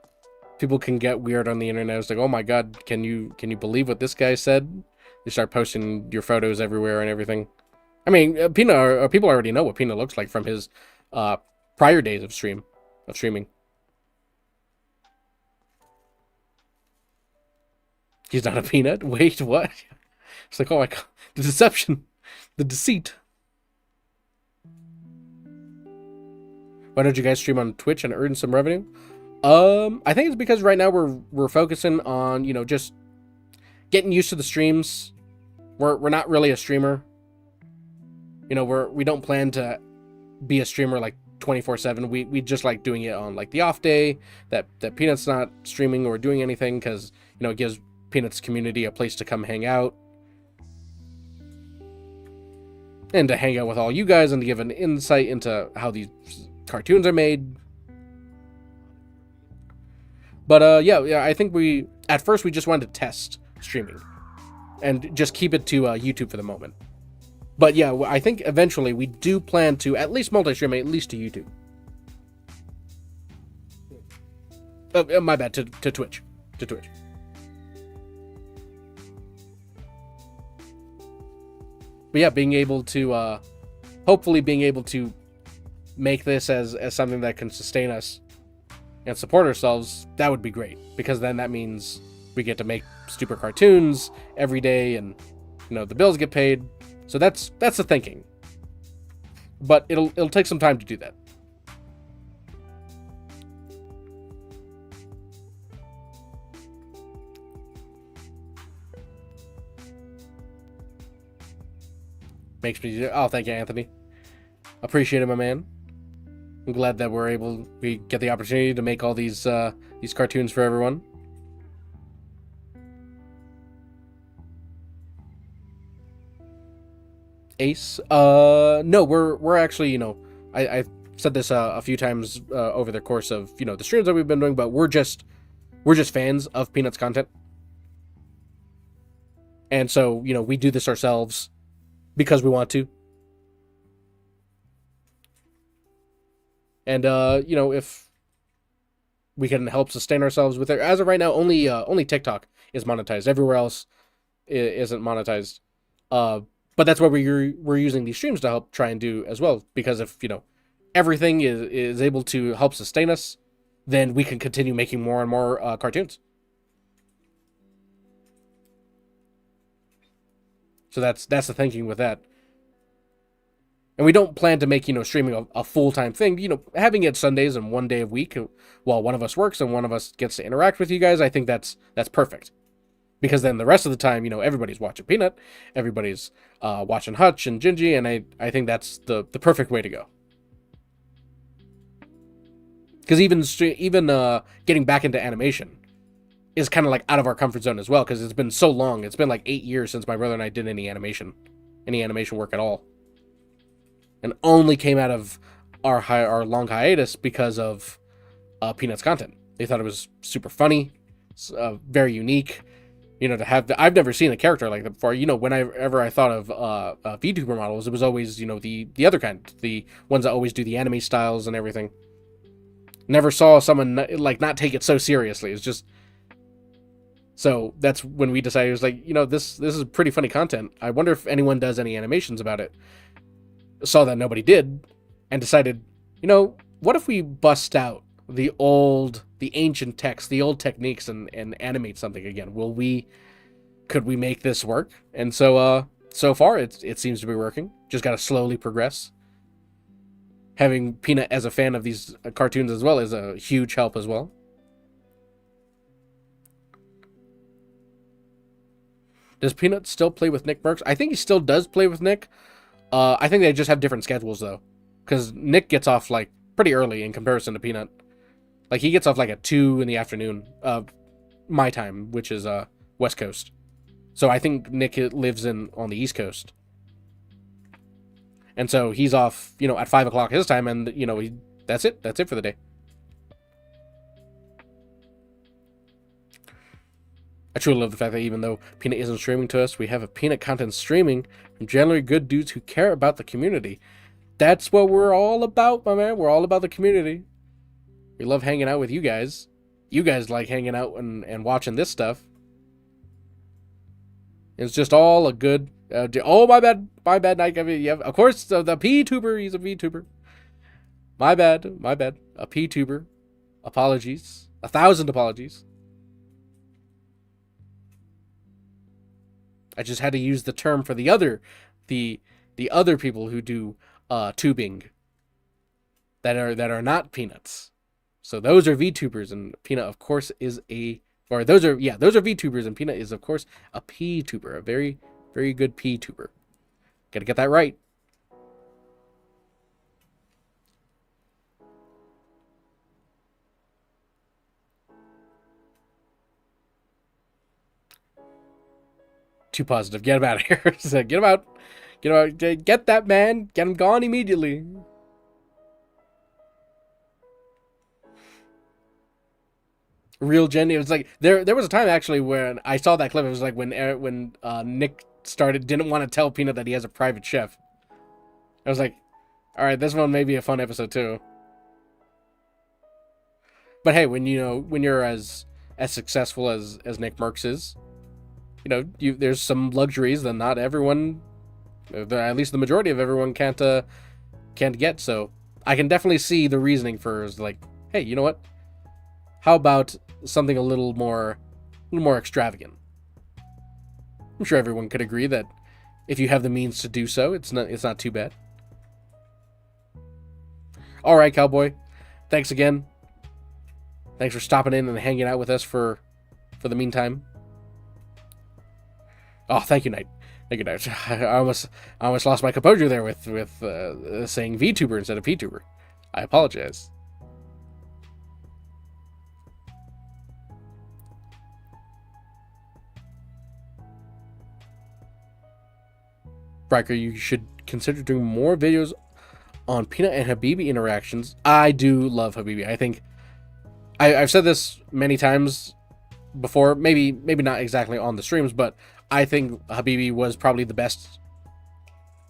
people can get weird on the internet. It's like, oh my god, can you believe what this guy said? They start posting your photos everywhere and everything. I mean, Peanut. People already know what Peanut looks like from his prior days of streaming. He's not a peanut? Wait, what? It's like, oh my god. The deception. The deceit. Why don't you guys stream on Twitch and earn some revenue? I think it's because right now we're focusing on, you know, just getting used to the streams. We're not really a streamer. You know, we don't plan to be a streamer like 24/7. We just like doing it on like the off day that Peanut's not streaming or doing anything because, you know, it gives Peanut's community a place to come hang out and to hang out with all you guys and to give an insight into how these cartoons are made. But yeah, I think at first we just wanted to test streaming and just keep it to YouTube for the moment. But yeah, I think eventually we do plan to at least multi-stream at least to YouTube. My bad, to Twitch. To Twitch. But yeah, being able to, hopefully being able to make this as something that can sustain us and support ourselves, that would be great. Because then that means we get to make stupid cartoons every day and, you know, the bills get paid. So that's the thinking. But it'll take some time to do that. Makes me... Oh, thank you, Anthony. Appreciate it, my man. I'm glad that we get the opportunity to make all these cartoons for everyone. Ace? No, we're actually, you know, I said this a few times over the course of, you know, the streams that we've been doing, but we're just fans of Peanut's content. And so, you know, we do this ourselves because we want to. And you know, if we can help sustain ourselves with it. As of right now, only TikTok is monetized. Everywhere else isn't monetized. But that's what we're using these streams to help try and do as well. Because if, you know, everything is able to help sustain us, then we can continue making more and more cartoons. So that's the thinking with that. And we don't plan to make, you know, streaming a full-time thing. You know, having it Sundays and one day a week while one of us works and one of us gets to interact with you guys, I think that's perfect. Because then the rest of the time, you know, everybody's watching Peanut, everybody's watching Hutch and Gingy, and I think that's the perfect way to go. Because even getting back into animation is kind of like out of our comfort zone as well, because it's been so long. It's been like 8 years since my brother and I did any animation work at all. And only came out of our long hiatus because of Peanut's content. They thought it was super funny, very unique. You know, to have I've never seen a character like that before. You know, whenever I thought of VTuber models, it was always, you know, the other kind, the ones that always do the anime styles and everything. Never saw someone like not take it so seriously. It's just... So that's when we decided, it was like, you know, this is pretty funny content. I wonder if anyone does any animations about it. Saw that nobody did, and decided, you know, what if we bust out the ancient text, the old techniques, and animate something again? Will we could we make this work? And so far it seems to be working. Just gotta slowly progress. Having Peanut as a fan of these cartoons as well is a huge help as well. Does Peanut still play with Nick Merckx? I think he still does play with Nick. I think they just have different schedules though, because Nick gets off like pretty early in comparison to Peanut. Like he gets off like at 2 in the afternoon, my time, which is West Coast. So I think Nick lives on the East Coast, and so he's off, at 5 o'clock his time, and that's it. That's it for the day. I truly love the fact that even though Peanut isn't streaming to us, we have a Peanut content streaming from generally good dudes who care about the community. That's what we're all about, my man. We're all about the community. We love hanging out with you guys. You guys like hanging out and watching this stuff. It's just all a good... oh, my bad, Nike. Yeah, of course, the P-tuber. He's a V-tuber. My bad. A P-tuber. Apologies. 1,000 apologies. I just had to use the term for the other people who do tubing that are not Peanuts. So those are VTubers, and Peanut, of course, those are VTubers, and Peanut is, of course, a P-tuber, a very, very good P-tuber. Gotta get that right. Too positive. Get him out of here. Get him out. Get him out. Get that man. Get him gone immediately. Real Jen. It was like there was a time actually when I saw that clip. It was like when Nick didn't want to tell Peanut that he has a private chef. I was like, all right, this one may be a fun episode too. But hey, when you're as successful as Nick Merckx is, there's some luxuries that not everyone, at least the majority of everyone, can't get. So I can definitely see the reasoning for like, hey, you know what? How about something a little more extravagant? I'm sure everyone could agree that if you have the means to do so, it's not too bad. All right, Cowboy. Thanks again. Thanks for stopping in and hanging out with us for the meantime. Oh, thank you, Knight. Thank you, Knight. I almost lost my composure there with saying VTuber instead of PTuber. I apologize. Riker, you should consider doing more videos on Peanut and Habibi interactions. I do love Habibi. I think I've said this many times before, maybe not exactly on the streams, but I think Habibi was probably the best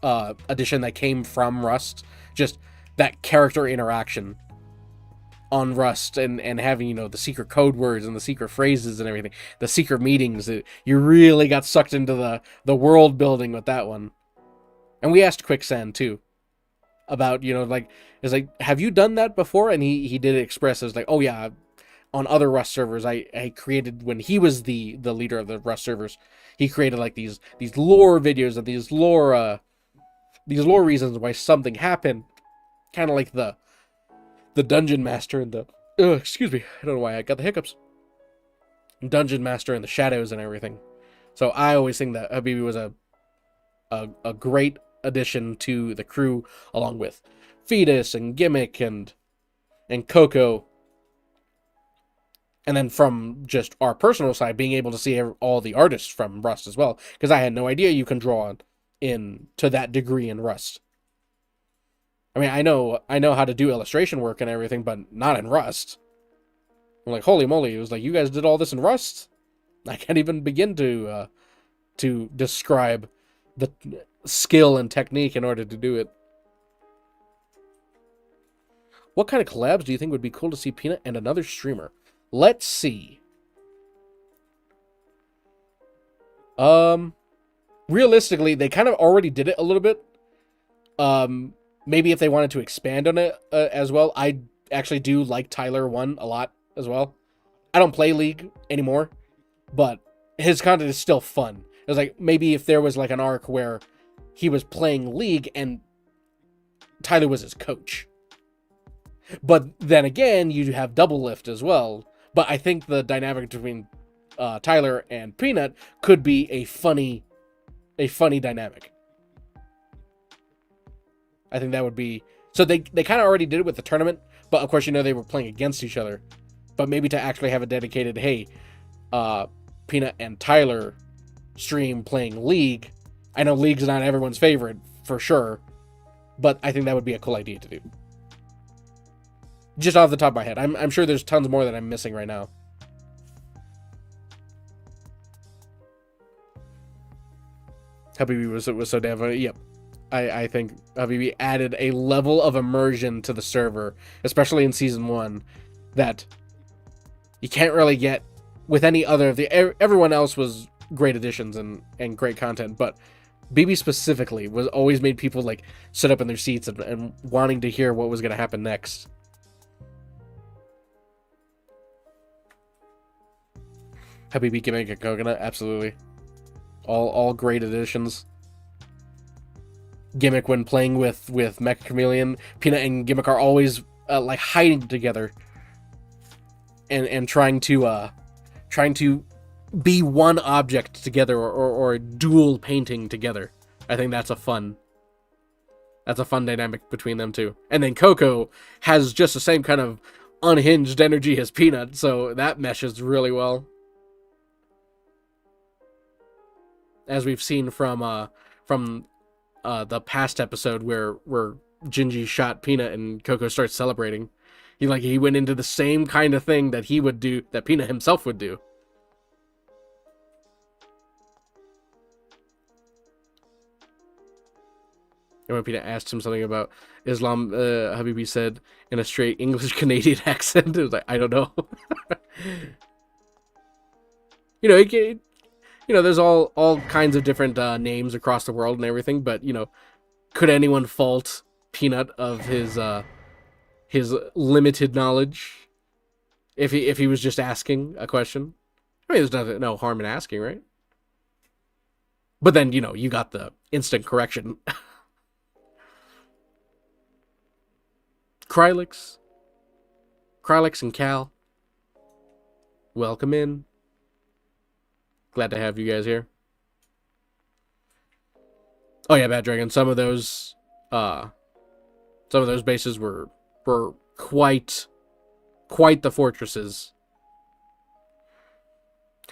addition that came from Rust. Just that character interaction on Rust and having, the secret code words and the secret phrases and everything, the secret meetings. You really got sucked into the world building with that one. And we asked Quicksand too about, it's like, have you done that before? And he did express as like, oh yeah, on other Rust servers, I created, when he was the leader of the Rust servers, he created like these lore videos and these lore reasons why something happened, kind of like the Dungeon Master and the excuse me, I don't know why I got the hiccups. Dungeon Master and the Shadows and everything. So I always think that Habibi was a great addition to the crew, along with Fetus and Gimmick and Coco. And then from just our personal side, being able to see all the artists from Rust as well, because I had no idea you can draw to that degree in Rust. I mean, I know how to do illustration work and everything, but not in Rust. I'm like, holy moly! It was like, you guys did all this in Rust? I can't even begin to describe the skill and technique in order to do it. What kind of collabs do you think would be cool to see Peanut and another streamer? Let's see. Realistically, they kind of already did it a little bit. Maybe if they wanted to expand on it as well. I actually do like Tyler 1 a lot as well. I don't play League anymore, but his content is still fun. It was like, maybe if there was like an arc where he was playing League and Tyler was his coach. But then again, you have Double Lift as well. But I think the dynamic between Tyler and Peanut could be a funny dynamic. I think that would be... So they kind of already did it with the tournament, but of course, they were playing against each other. But maybe to actually have a dedicated, hey, Peanut and Tyler stream playing League. I know League's not everyone's favorite, for sure, but I think that would be a cool idea to do. Just off the top of my head. I'm sure there's tons more that I'm missing right now. Habibi was so damn funny. Yep. I think Habibi added a level of immersion to the server, especially in Season 1, that you can't really get with any other of the... Everyone else was great additions and great content, but BB specifically was always made people like sit up in their seats and wanting to hear what was going to happen next. Habibi Gimmick and Coconut, absolutely. All great additions. Gimmick, when playing with Mecha Chameleon, Peanut and Gimmick are always like hiding together and trying to be one object together or dual painting together. I think that's a fun dynamic between them two. And then Coco has just the same kind of unhinged energy as Peanut, so that meshes really well. As we've seen from the past episode where Gingy shot Peanut and Coco starts celebrating. He went into the same kind of thing that he would do, that Peanut himself would do. And when Peanut asked him something about Islam, Habibi said in a straight English Canadian accent, it was like, I don't know. There's all kinds of different names across the world and everything, but could anyone fault Peanut of his limited knowledge if he was just asking a question? I mean, there's no harm in asking, right? But then you got the instant correction. Krylix and Cal, welcome in. Glad to have you guys here. Oh yeah, Bad Dragon. Some of those bases were quite the fortresses.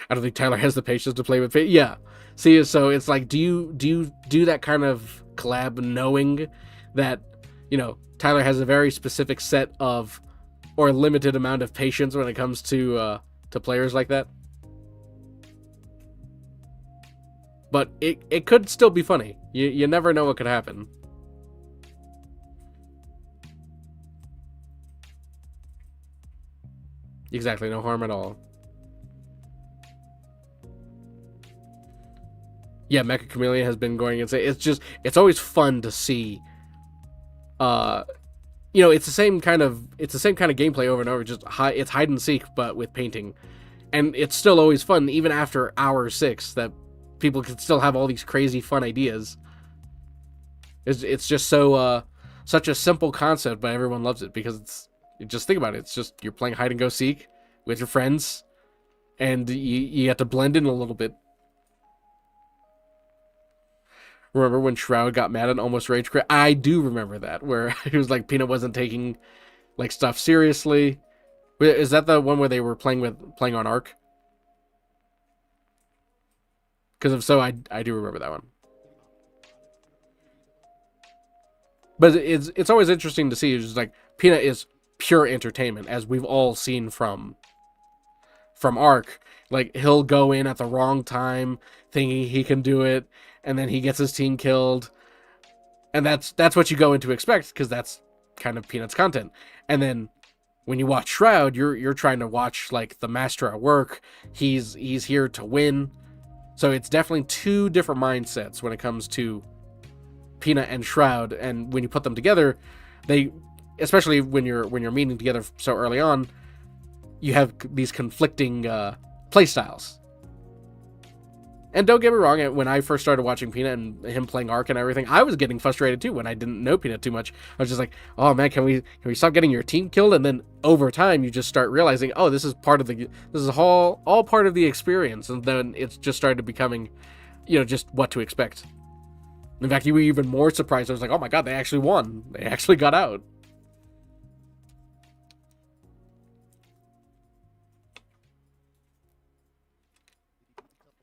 I don't think Tyler has the patience to play with fate. Yeah. See, so it's like, do you do that kind of collab knowing that Tyler has a very specific set of or limited amount of patience when it comes to players like that? But it could still be funny. You never know what could happen. Exactly, no harm at all. Yeah, Mecha Chameleon has been going insane. It's always fun to see. It's the same kind of gameplay over and over. It's hide and seek, but with painting, and it's still always fun, even after hour 6. That people can still have all these crazy fun ideas. It's just so such a simple concept, but everyone loves it because just think about it. It's just you're playing hide and go seek with your friends, and you have to blend in a little bit. Remember when Shroud got mad and almost rage quit? I do remember that, where he was like, Peanut wasn't taking like stuff seriously. Is that the one where they were playing on Arc? Because if so, I do remember that one. But it's always interesting to see. It's just like Peanut is pure entertainment, as we've all seen from Arc. Like, he'll go in at the wrong time, thinking he can do it, and then he gets his team killed. And that's what you go in to expect, because that's kind of Peanut's content. And then when you watch Shroud, you're trying to watch like the master at work. He's here to win. So it's definitely two different mindsets when it comes to Peanut and Shroud. And when you put them together, especially when you're meeting together so early on, you have these conflicting play styles. And don't get me wrong, when I first started watching Peanut and him playing Ark and everything, I was getting frustrated too when I didn't know Peanut too much. I was just like, oh man, can we stop getting your team killed? And then over time, you just start realizing, oh, this is all part of the experience. And then it's just started becoming, just what to expect. In fact, you were even more surprised. I was like, oh my god, they actually won. They actually got out.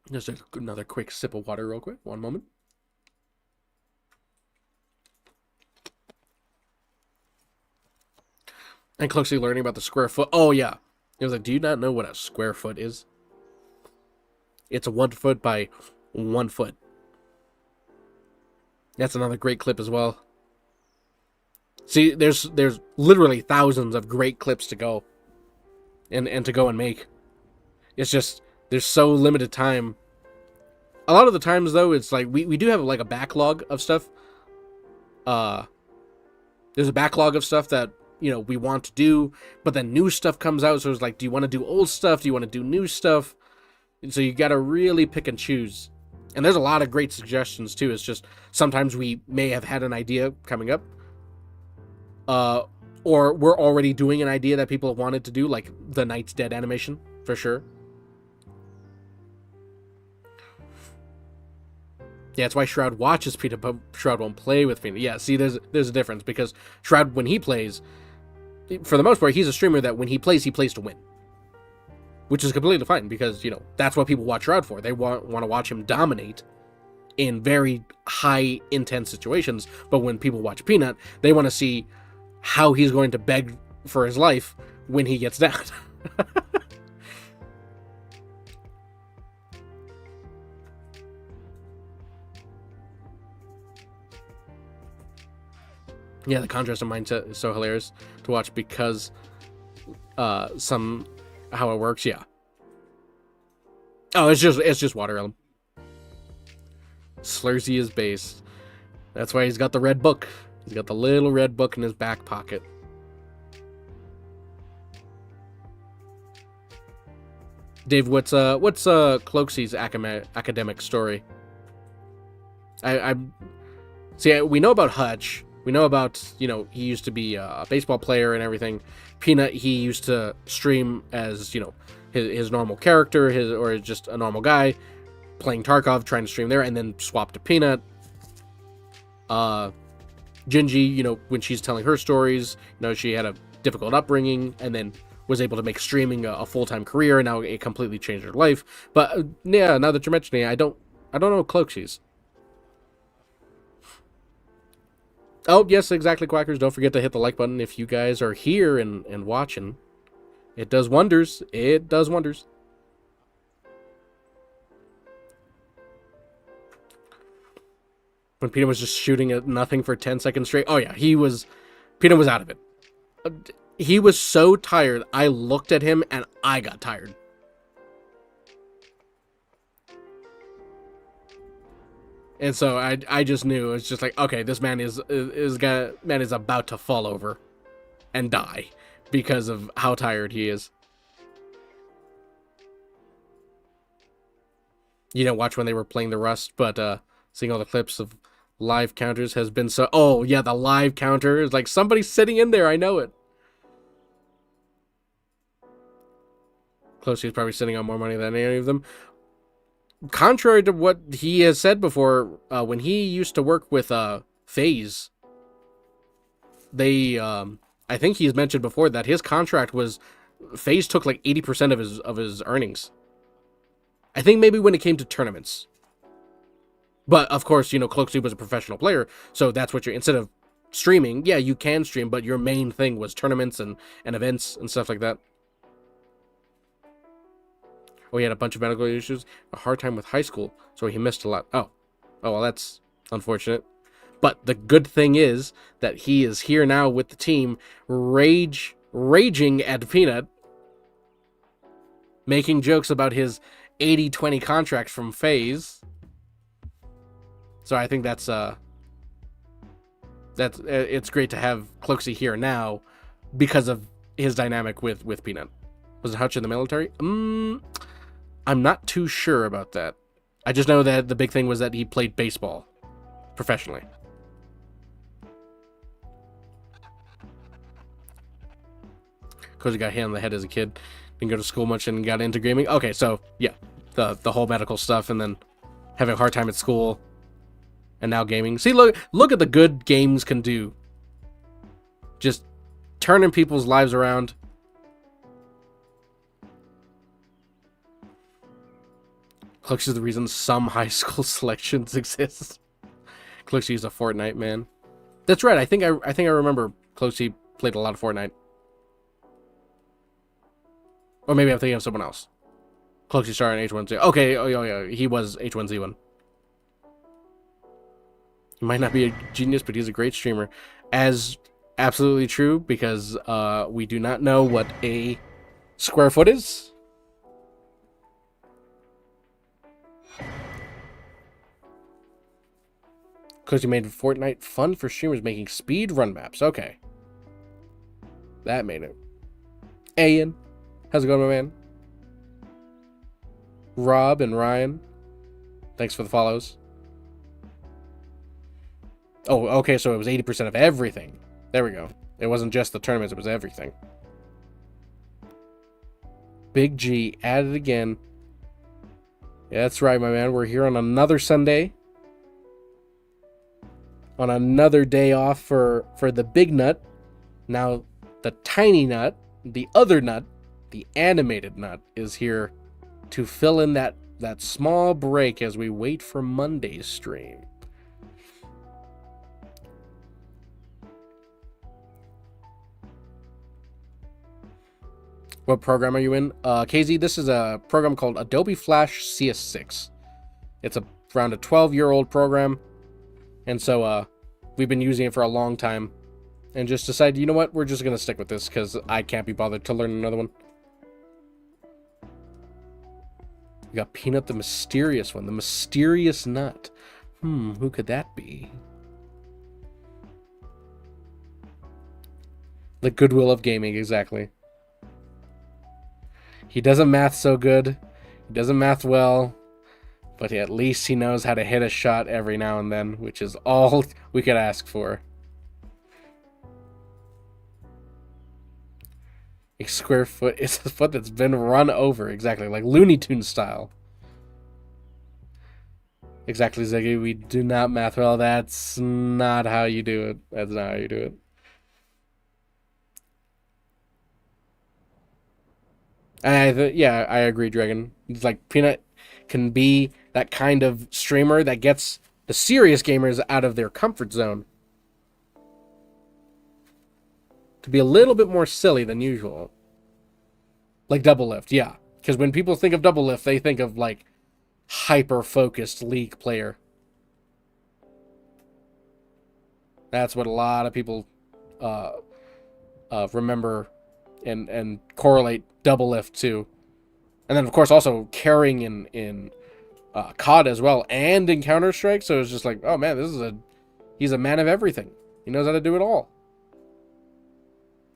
Just another quick sip of water real quick. One moment. And closely learning about the square foot. Oh, yeah. It was like, do you not know what a square foot is? It's a 1 foot by 1 foot. That's another great clip as well. See, there's literally thousands of great clips to go. And to go and make. It's just, there's so limited time. A lot of the times, though, it's like, we do have, like, a backlog of stuff. There's a backlog of stuff that, we want to do, but then new stuff comes out, so it's like, do you want to do old stuff? Do you want to do new stuff? And so you gotta really pick and choose. And there's a lot of great suggestions, too. It's just, sometimes we may have had an idea coming up. Or we're already doing an idea that people wanted to do, like the Knight's Dead animation, for sure. Yeah, that's why Shroud watches Peanut, but Shroud won't play with Peanut. Yeah, see, there's a difference, because Shroud, when he plays, for the most part, he's a streamer that when he plays to win. Which is completely fine, because, that's what people watch Shroud for. They want to watch him dominate in very high, intense situations, but when people watch Peanut, they want to see how he's going to beg for his life when he gets down. Yeah, the contrast of mindset is so hilarious to watch because how it works, yeah. Oh, it's just water element. Slursey is based. That's why he's got the red book. He's got the little red book in his back pocket. Dave, what's Cloakzy's academic story? I see. We know about Hutch. We know about, he used to be a baseball player and everything. Peanut, he used to stream as, his normal character, or just a normal guy playing Tarkov, trying to stream there, and then swap to Peanut. Gingy, when she's telling her stories, she had a difficult upbringing and then was able to make streaming a full-time career, and now it completely changed her life. But yeah, now that you're mentioning it, I don't know Cloakzy's. Oh, yes, exactly, Quackers. Don't forget to hit the like button if you guys are here and watching. It does wonders. It does wonders. When Peanut was just shooting at nothing for 10 seconds straight. Oh, yeah, Peanut was out of it. He was so tired, I looked at him and I got tired. And so I just knew. It's just like, okay, this man is about to fall over and die because of how tired he is. You didn't watch when they were playing the Rust, but seeing all the clips of live counters has been so... Oh, yeah, the live counter is like, somebody's sitting in there, I know it. Closely is probably sitting on more money than any of them. Contrary to what he has said before, when he used to work with FaZe, they, I think he's mentioned before that his contract was, FaZe took like 80% of his earnings. I think maybe when it came to tournaments. But of course, Cloakzy was a professional player, so that's what instead of streaming, yeah, you can stream, but your main thing was tournaments and events and stuff like that. Oh, he had a bunch of medical issues, a hard time with high school, so he missed a lot. Oh, well, that's unfortunate. But the good thing is that he is here now with the team, raging at Peanut, making jokes about his 80-20 contract from FaZe. So I think that's it's great to have Cloakzy here now because of his dynamic with Peanut. Was it Hutch in the military? I'm not too sure about that. I just know that the big thing was that he played baseball professionally. Because he got hit on the head as a kid, didn't go to school much, and got into gaming. Okay, so yeah, the whole medical stuff, and then having a hard time at school, and now gaming. See, look at the good games can do. Just turning people's lives around. Cloakzy is the reason some high school selections exist. Cloakzy is a Fortnite man. That's right. I think I remember Cloakzy played a lot of Fortnite. Or maybe I'm thinking of someone else. Cloakzy started in H1Z1. Okay, oh yeah, he was H1Z1. He might not be a genius, but he's a great streamer. As absolutely true, because we do not know what a square foot is. Because you made Fortnite fun for streamers making speed run maps. Okay. That made it. Ian, how's it going, my man? Rob and Ryan, thanks for the follows. Oh, okay, so it was 80% of everything. There we go. It wasn't just the tournaments, it was everything. Big G, added again. Yeah, that's right, my man. We're here on another Sunday. On another day off for the big nut. Now, the tiny nut, the other nut, the animated nut, is here to fill in that small break as we wait for Monday's stream. What program are you in? KZ, this is a program called Adobe Flash CS6. It's around a 12-year-old program. And so we've been using it for a long time. And just decided, you know what? We're just going to stick with this because I can't be bothered to learn another one. We got Peanut, the mysterious one. The mysterious nut. Who could that be? The goodwill of gaming, exactly. He doesn't math so good. He doesn't math well. But at least he knows how to hit a shot every now and then, which is all we could ask for. A square foot is a foot that's been run over, exactly, like Looney Tunes style. Exactly, Ziggy. We do not math well. That's not how you do it. That's not how you do it. Yeah, I agree, Dragon. It's like Peanut can be that kind of streamer that gets the serious gamers out of their comfort zone. To be a little bit more silly than usual. Like Double Lift, yeah. Because when people think of Double Lift, they think of, like, hyper-focused League player. That's what a lot of people remember and correlate Double Lift to. And then, of course, also carrying in COD as well, and in Counter-Strike, so it's just like, oh man, he's a man of everything. He knows how to do it all.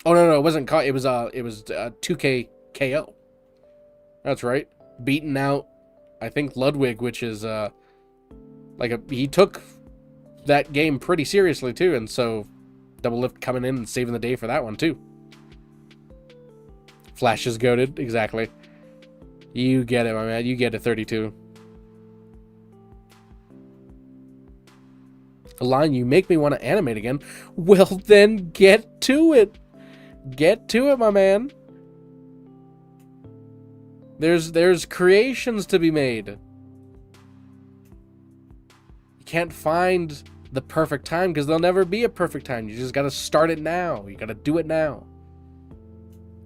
Oh no, it wasn't COD, it was 2K KO. That's right. Beating out, I think, Ludwig, which is he took that game pretty seriously too, and so Double Lift coming in and saving the day for that one too. Flash is goated, exactly. You get it, my man. You get it, 32. Line, you make me want to animate again. Well, then get to it. Get to it, my man. There's creations to be made. You can't find the perfect time because there'll never be a perfect time. You just got to start it now. You got to do it now.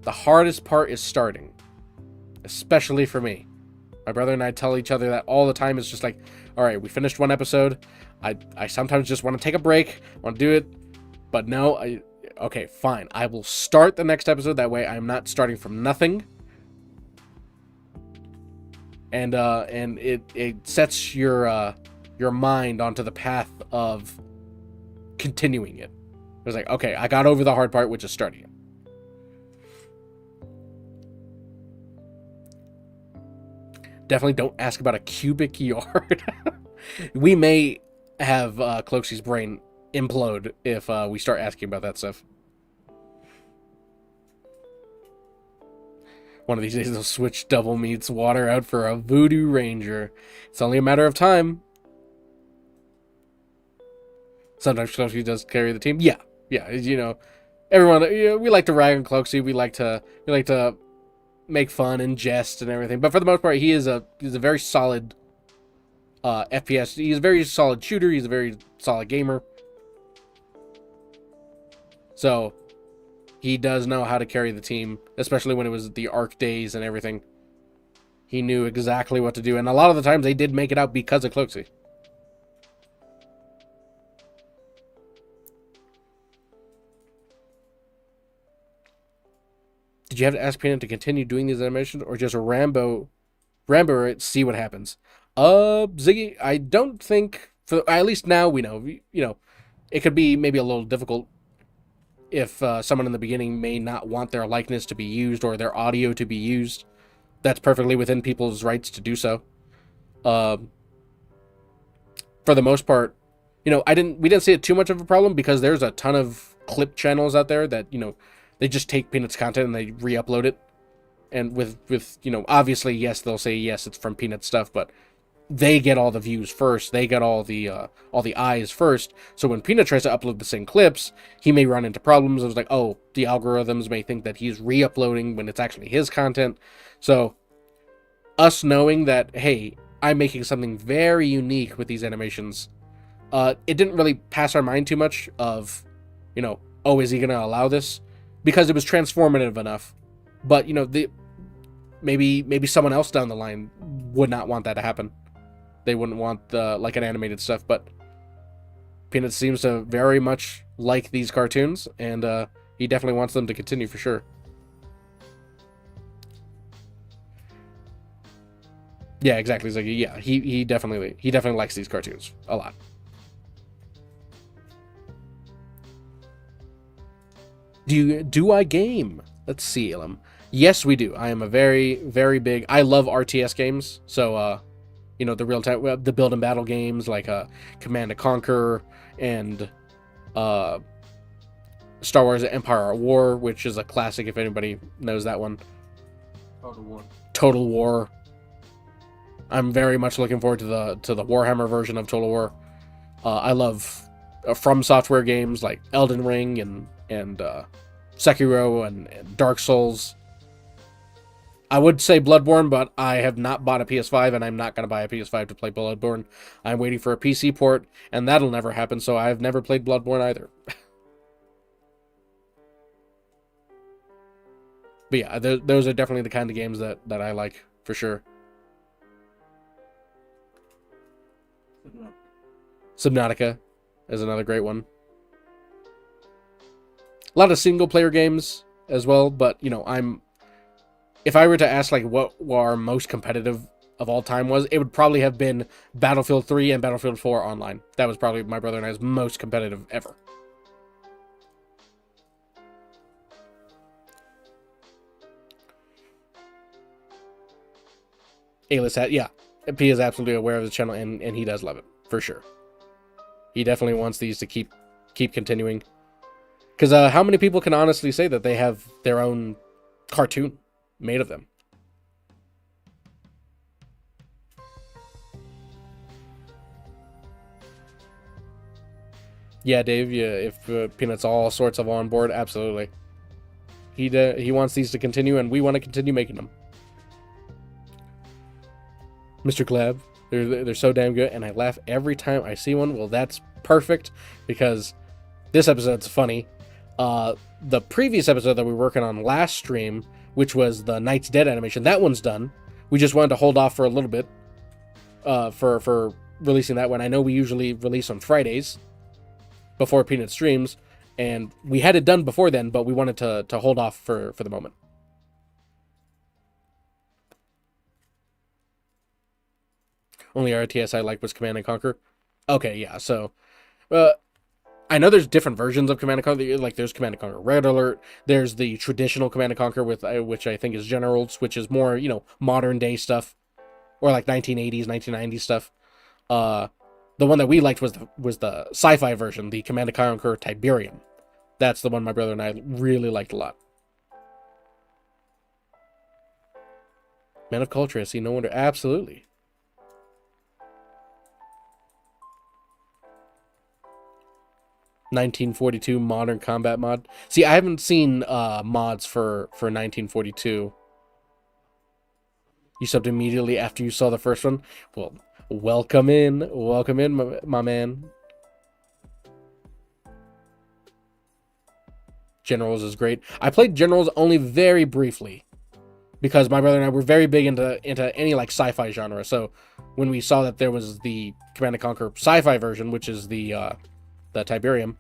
The hardest part is starting. Especially for me. My brother and I tell each other that all the time. It's just like, all right, we finished one episode. I sometimes just want to take a break, want to do it, but no, okay, fine. I will start the next episode. That way I'm not starting from nothing. And it sets your mind onto the path of continuing it. It's like, okay, I got over the hard part, which is starting it. definitely don't ask about a cubic yard. We may have Cloakzy's brain implode if we start asking about that stuff. One of these days they'll switch Double Meat's water out for a Voodoo Ranger. It's only a matter of time. Sometimes Cloakzy does carry the team. Yeah, you know, everyone, you know, we like to rag on Cloakzy. We like to make fun and jest and everything. But for the most part, he's a very solid FPS. He's a very solid shooter. He's a very solid gamer. So he does know how to carry the team, especially when it was the Arc days and everything. He knew exactly what to do, and a lot of the times they did make it out because of Cloakzy. Did you have to ask Peanut to continue doing these animations, or just Rambo it, see what happens? Ziggy, I don't think, for at least now we know, you know, it could be maybe a little difficult if someone in the beginning may not want their likeness to be used or their audio to be used. That's perfectly within people's rights to do so. For the most part, you know, we didn't see it too much of a problem because there's a ton of clip channels out there that, you know, they just take Peanut's content and they re-upload it. And with you know, obviously, yes, they'll say, yes, it's from Peanut stuff, but they get all the views first. They get all the eyes first. So when Peanut tries to upload the same clips, he may run into problems. It was like, oh, the algorithms may think that he's re-uploading when it's actually his content. So us knowing that, hey, I'm making something very unique with these animations, it didn't really pass our mind too much of, you know, oh, is he going to allow this? Because it was transformative enough. But, you know, maybe someone else down the line would not want that to happen. They wouldn't want like an animated stuff, but Peanut seems to very much like these cartoons, and he definitely wants them to continue for sure. Yeah, exactly. He's like, yeah, he definitely likes these cartoons a lot. Do I game? Let's see, Elam. Yes, we do. I am a very, very big... I love RTS games. So, you know, the real-time... the build and battle games like Command & Conquer and Star Wars Empire at War, which is a classic if anybody knows that one. Total War. I'm very much looking forward to the Warhammer version of Total War. I love From Software games like Elden Ring and Sekiro and Dark Souls. I would say Bloodborne, but I have not bought a PS5, and I'm not going to buy a PS5 to play Bloodborne. I'm waiting for a PC port, and that'll never happen, so I've never played Bloodborne either. But yeah, those are definitely the kind of games that I like, for sure. Subnautica is another great one. A lot of single-player games as well, but, you know, if I were to ask, like, what our most competitive of all time was, it would probably have been Battlefield 3 and Battlefield 4 online. That was probably my brother and I's most competitive ever. A-list hat, yeah. P is absolutely aware of the channel, and he does love it, for sure. He definitely wants these to keep continuing. Because how many people can honestly say that they have their own cartoon made of them? Yeah, Dave, yeah, if Peanut's all sorts of on board, absolutely. He wants these to continue, and we want to continue making them. Mr. Gleb, they're so damn good, and I laugh every time I see one. Well, that's perfect, because this episode's funny. The previous episode that we were working on last stream, which was the Knight's Dead animation, that one's done. We just wanted to hold off for a little bit for releasing that one. I know we usually release on Fridays before Peanut streams, and we had it done before then, but we wanted to hold off for the moment. Only RTS I liked was Command & Conquer. Okay, yeah, so... I know there's different versions of Command & Conquer. Like, there's Command & Conquer Red Alert. There's the traditional Command & Conquer, which I think is Generals, which is more, you know, modern-day stuff. or like 1980s, 1990s stuff. Uh, the one that we liked was the sci-fi version, the Command and Conquer Tiberium. That's the one my brother and I really liked a lot. Man of culture, I see no wonder. Absolutely. (1942) modern combat mod. See, I haven't seen mods for 1942. You subbed immediately after you saw the first one. Well, welcome in, my man. Generals is great. I played Generals only very briefly because my brother and I were very big into any like sci-fi genre. So when we saw that there was the Command and Conquer sci-fi version, which is the Tiberium,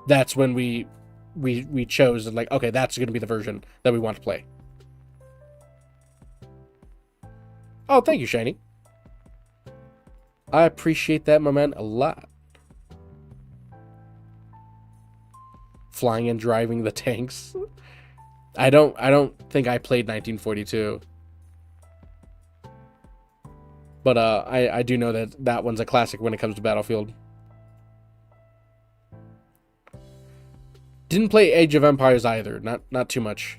that's when we chose, and like, okay, that's going to be the version that we want to play. Oh, thank you, Shiny. I appreciate that, my man, a lot. Flying and driving the tanks. I don't think I played 1942. But I do know that one's a classic when it comes to Battlefield. Didn't play Age of Empires either, not too much.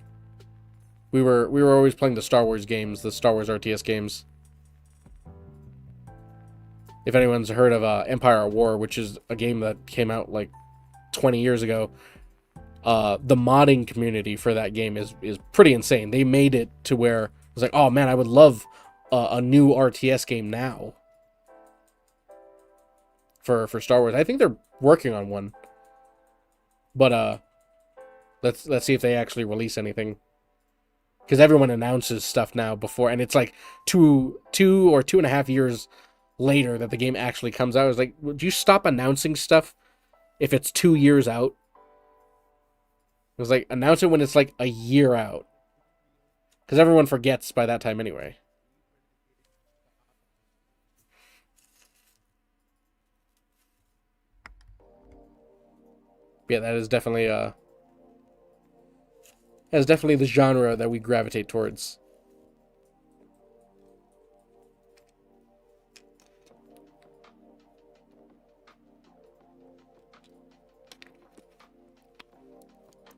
We were always playing the Star Wars games, the Star Wars RTS games. If anyone's heard of Empire at War, which is a game that came out like 20 years ago, the modding community for that game is pretty insane. They made it to where it's like, oh man, I would love a new RTS game now for Star Wars. I think they're working on one, but let's see if they actually release anything, because everyone announces stuff now before, and it's like two or 2.5 years later that the game actually comes out. It's like, would you stop announcing stuff if it's 2 years out? It was like, announce it when it's like a year out, because everyone forgets by that time anyway. Yeah, that is definitely the genre that we gravitate towards.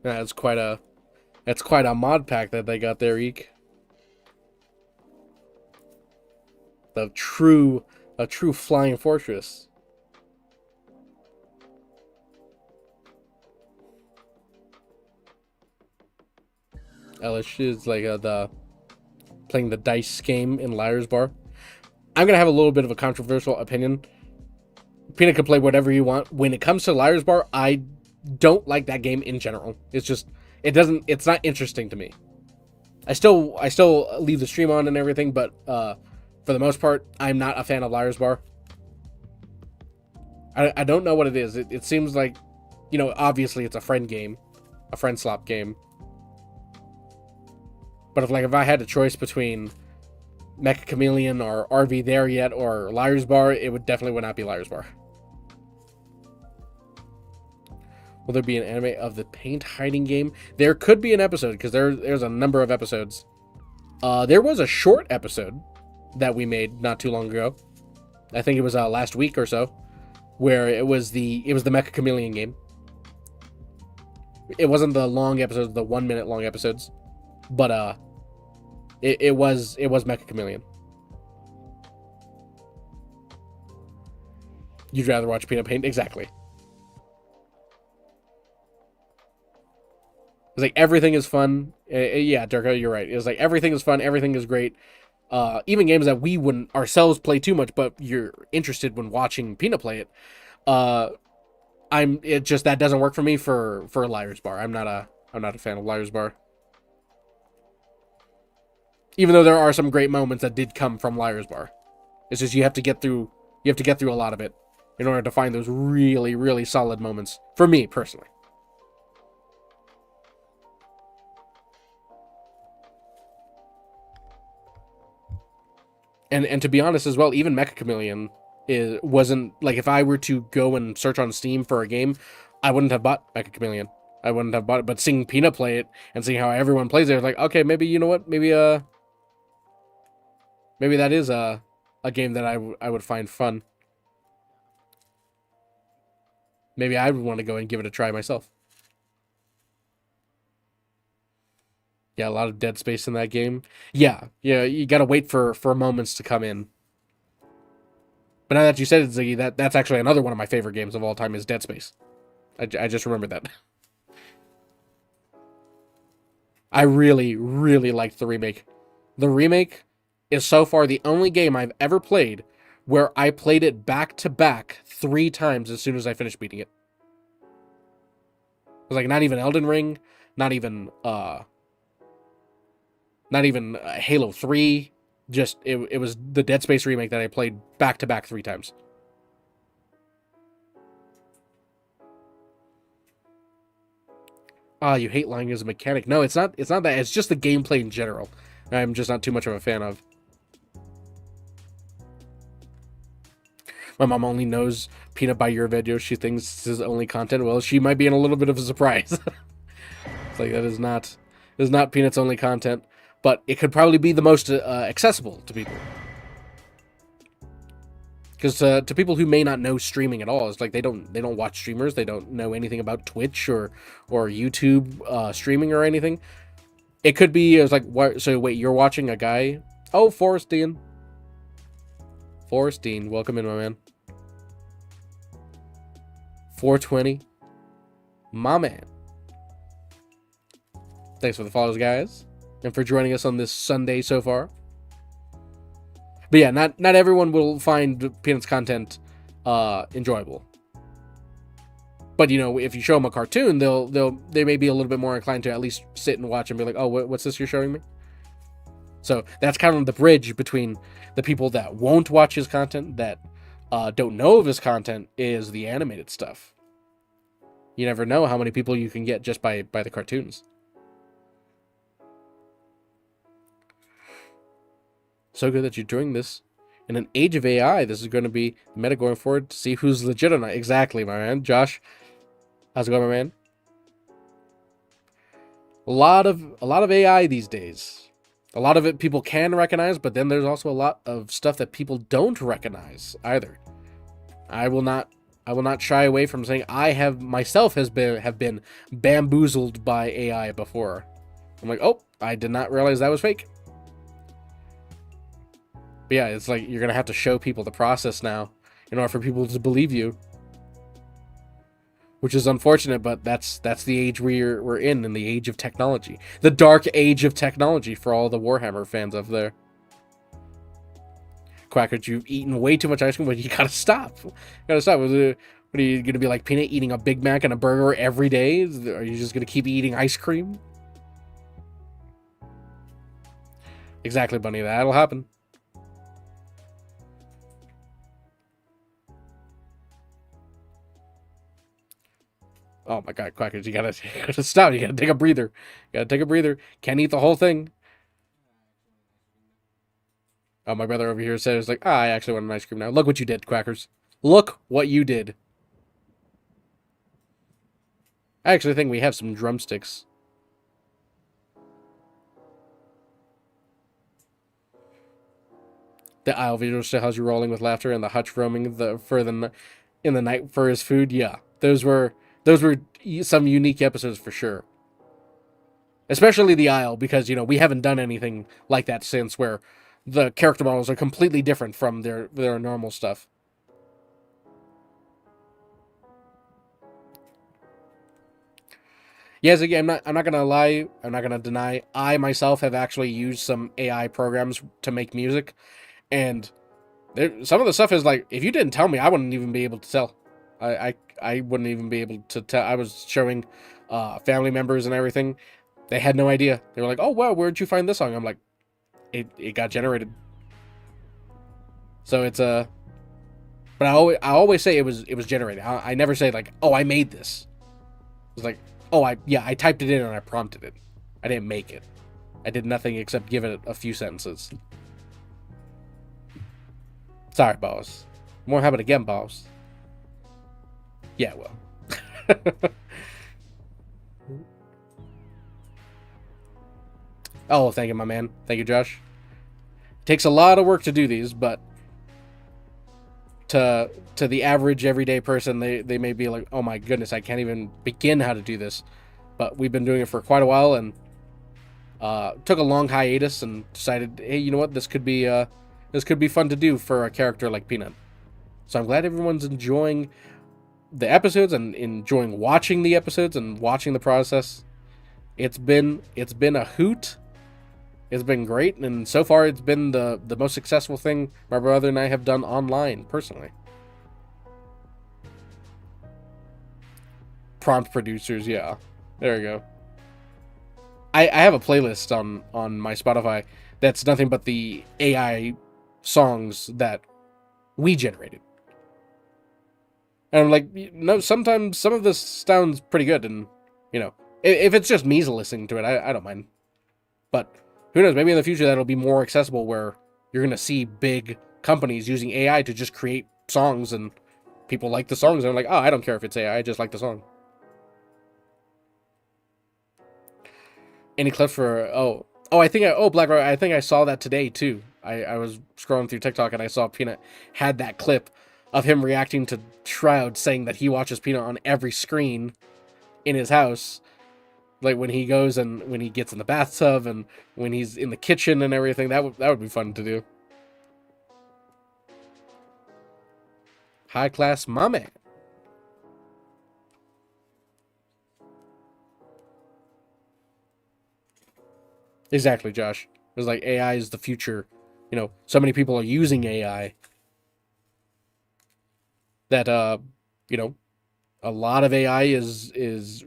That's quite a mod pack that they got there, Eek. A true flying fortress. Elish is like playing the dice game in Liar's Bar. I'm gonna have a little bit of a controversial opinion. Peanut can play whatever you want. When it comes to Liar's Bar, I don't like that game in general. It's not interesting to me. I still leave the stream on and everything, but for the most part, I'm not a fan of Liar's Bar. I don't know what it is. It seems like, obviously it's a friend game, a friend slop game. But if I had a choice between Mecha Chameleon or RV There Yet or Liar's Bar, it would not be Liar's Bar. Will there be an anime of the paint hiding game? There could be an episode, because there's a number of episodes. There was a short episode that we made not too long ago. I think it was last week or so, where it was the Mecha Chameleon game. It wasn't the long episodes, the 1 minute long episodes, but it was Mecha Chameleon. You'd rather watch Peanut paint? Exactly. It's like everything is fun. Yeah, Durko, you're right. It's like everything is fun. Everything is great. Even games that we wouldn't ourselves play too much, but you're interested when watching Peanut play it. That doesn't work for me for Liar's Bar. I'm not a fan of Liar's Bar. Even though there are some great moments that did come from Liar's Bar. It's just you have to get through a lot of it in order to find those really, really solid moments. For me personally. And to be honest as well, even Mecha Chameleon wasn't like, if I were to go and search on Steam for a game, I wouldn't have bought Mecha Chameleon. I wouldn't have bought it. But seeing Peanut play it and seeing how everyone plays it, I was like, okay, maybe you know what? Maybe that is a game that I would find fun. Maybe I would want to go and give it a try myself. Yeah, a lot of dead space in that game. Yeah, you gotta wait for moments to come in. But now that you said it, Ziggy, that's actually another one of my favorite games of all time is Dead Space. I just remembered that. I really, really liked the remake. The remake is so far the only game I've ever played where I played it back to back 3 times as soon as I finished beating it. It was like not even Elden Ring, not even Halo 3. Just it was the Dead Space remake that I played back to back 3 times. Ah, you hate lying as a mechanic. No, it's not that. It's just the gameplay in general. I'm just not too much of a fan of. My mom only knows Peanut by your videos. She thinks this is only content. Well, she might be in a little bit of a surprise. It's like that is not Peanut's only content, but it could probably be the most accessible to people. Because to people who may not know streaming at all, it's like they don't watch streamers. They don't know anything about Twitch or YouTube streaming or anything. It could be it's like what? So wait, you're watching a guy? Oh, Forrest Dean, welcome in, my man. 420, my man. Thanks for the follows, guys, and for joining us on this Sunday so far. But yeah, not everyone will find Peanut's content enjoyable. But you know, if you show them a cartoon, they may be a little bit more inclined to at least sit and watch and be like, oh, what's this you're showing me? So that's kind of the bridge between the people that won't watch his content, that don't know of his content, is the animated stuff. You never know how many people you can get just by the cartoons. So good that you're doing this. In an age of AI, this is going to be the meta going forward to see who's legit or not. Exactly, my man. Josh, how's it going, my man? A lot of AI these days. A lot of it people can recognize, but then there's also a lot of stuff that people don't recognize either. I will not shy away from saying I have myself have been bamboozled by AI before. I'm like, oh, I did not realize that was fake. But yeah, it's like you're gonna have to show people the process now in order for people to believe you, which is unfortunate. But that's the age we're in the age of technology, the dark age of technology for all the Warhammer fans up there. Quacker, you've eaten way too much ice cream, but you gotta stop. You gotta stop. What are you gonna be like, Peanut, eating a Big Mac and a burger every day? Are you just gonna keep eating ice cream? Exactly, Bunny. That'll happen. Oh my god, Quackers, you gotta stop. You gotta take a breather. You gotta take a breather. Can't eat the whole thing. Oh, my brother over here said, it's like, I actually want an ice cream now. Look what you did, Quackers. Look what you did. I actually think we have some drumsticks. The aisle video still has you rolling with laughter, and the hutch roaming in the night for his food. Yeah, those were some unique episodes for sure. Especially the aisle, because you know we haven't done anything like that since, where the character models are completely different from their normal stuff. Yes, again, I'm not gonna lie, I'm not gonna deny. I myself have actually used some AI programs to make music, and some of the stuff is like, if you didn't tell me, I wouldn't even be able to tell. I wouldn't even be able to tell. I was showing family members and everything. They had no idea. They were like, "Oh wow, where'd you find this song?" I'm like, "It got generated." So it's a. But I always say it was generated. I never say like, "Oh, I made this." It's like, "Oh, I typed it in and I prompted it. I didn't make it. I did nothing except give it a few sentences." Sorry, boss. Won't happen again, boss. Yeah, well. Oh, thank you, my man. Thank you, Josh. Takes a lot of work to do these, but to the average everyday person, they may be like, oh my goodness, I can't even begin how to do this. But we've been doing it for quite a while, and took a long hiatus and decided, hey, you know what, this could be fun to do for a character like Peanut. So I'm glad everyone's enjoying the episodes and enjoying watching the episodes and watching the process. It's been a hoot. It's been great, and so far it's been the most successful thing my brother and I have done online, personally. Prompt producers, yeah. There we go. I have a playlist on my Spotify that's nothing but the AI songs that we generated. And I'm like, sometimes some of this sounds pretty good, and, if it's just me listening to it, I don't mind. But who knows, maybe in the future that'll be more accessible, where you're going to see big companies using AI to just create songs, and people like the songs, and they're like, oh, I don't care if it's AI, I just like the song. Any clips for Black Rock? I think I saw that today too. I was scrolling through TikTok and I saw Peanut had that clip of him reacting to Shroud saying that he watches Peanut on every screen in his house, like when he goes and when he gets in the bathtub and when he's in the kitchen and everything. That would be fun to do. High class mommy. Exactly, Josh. It was like AI is the future. So many people are using AI that a lot of AI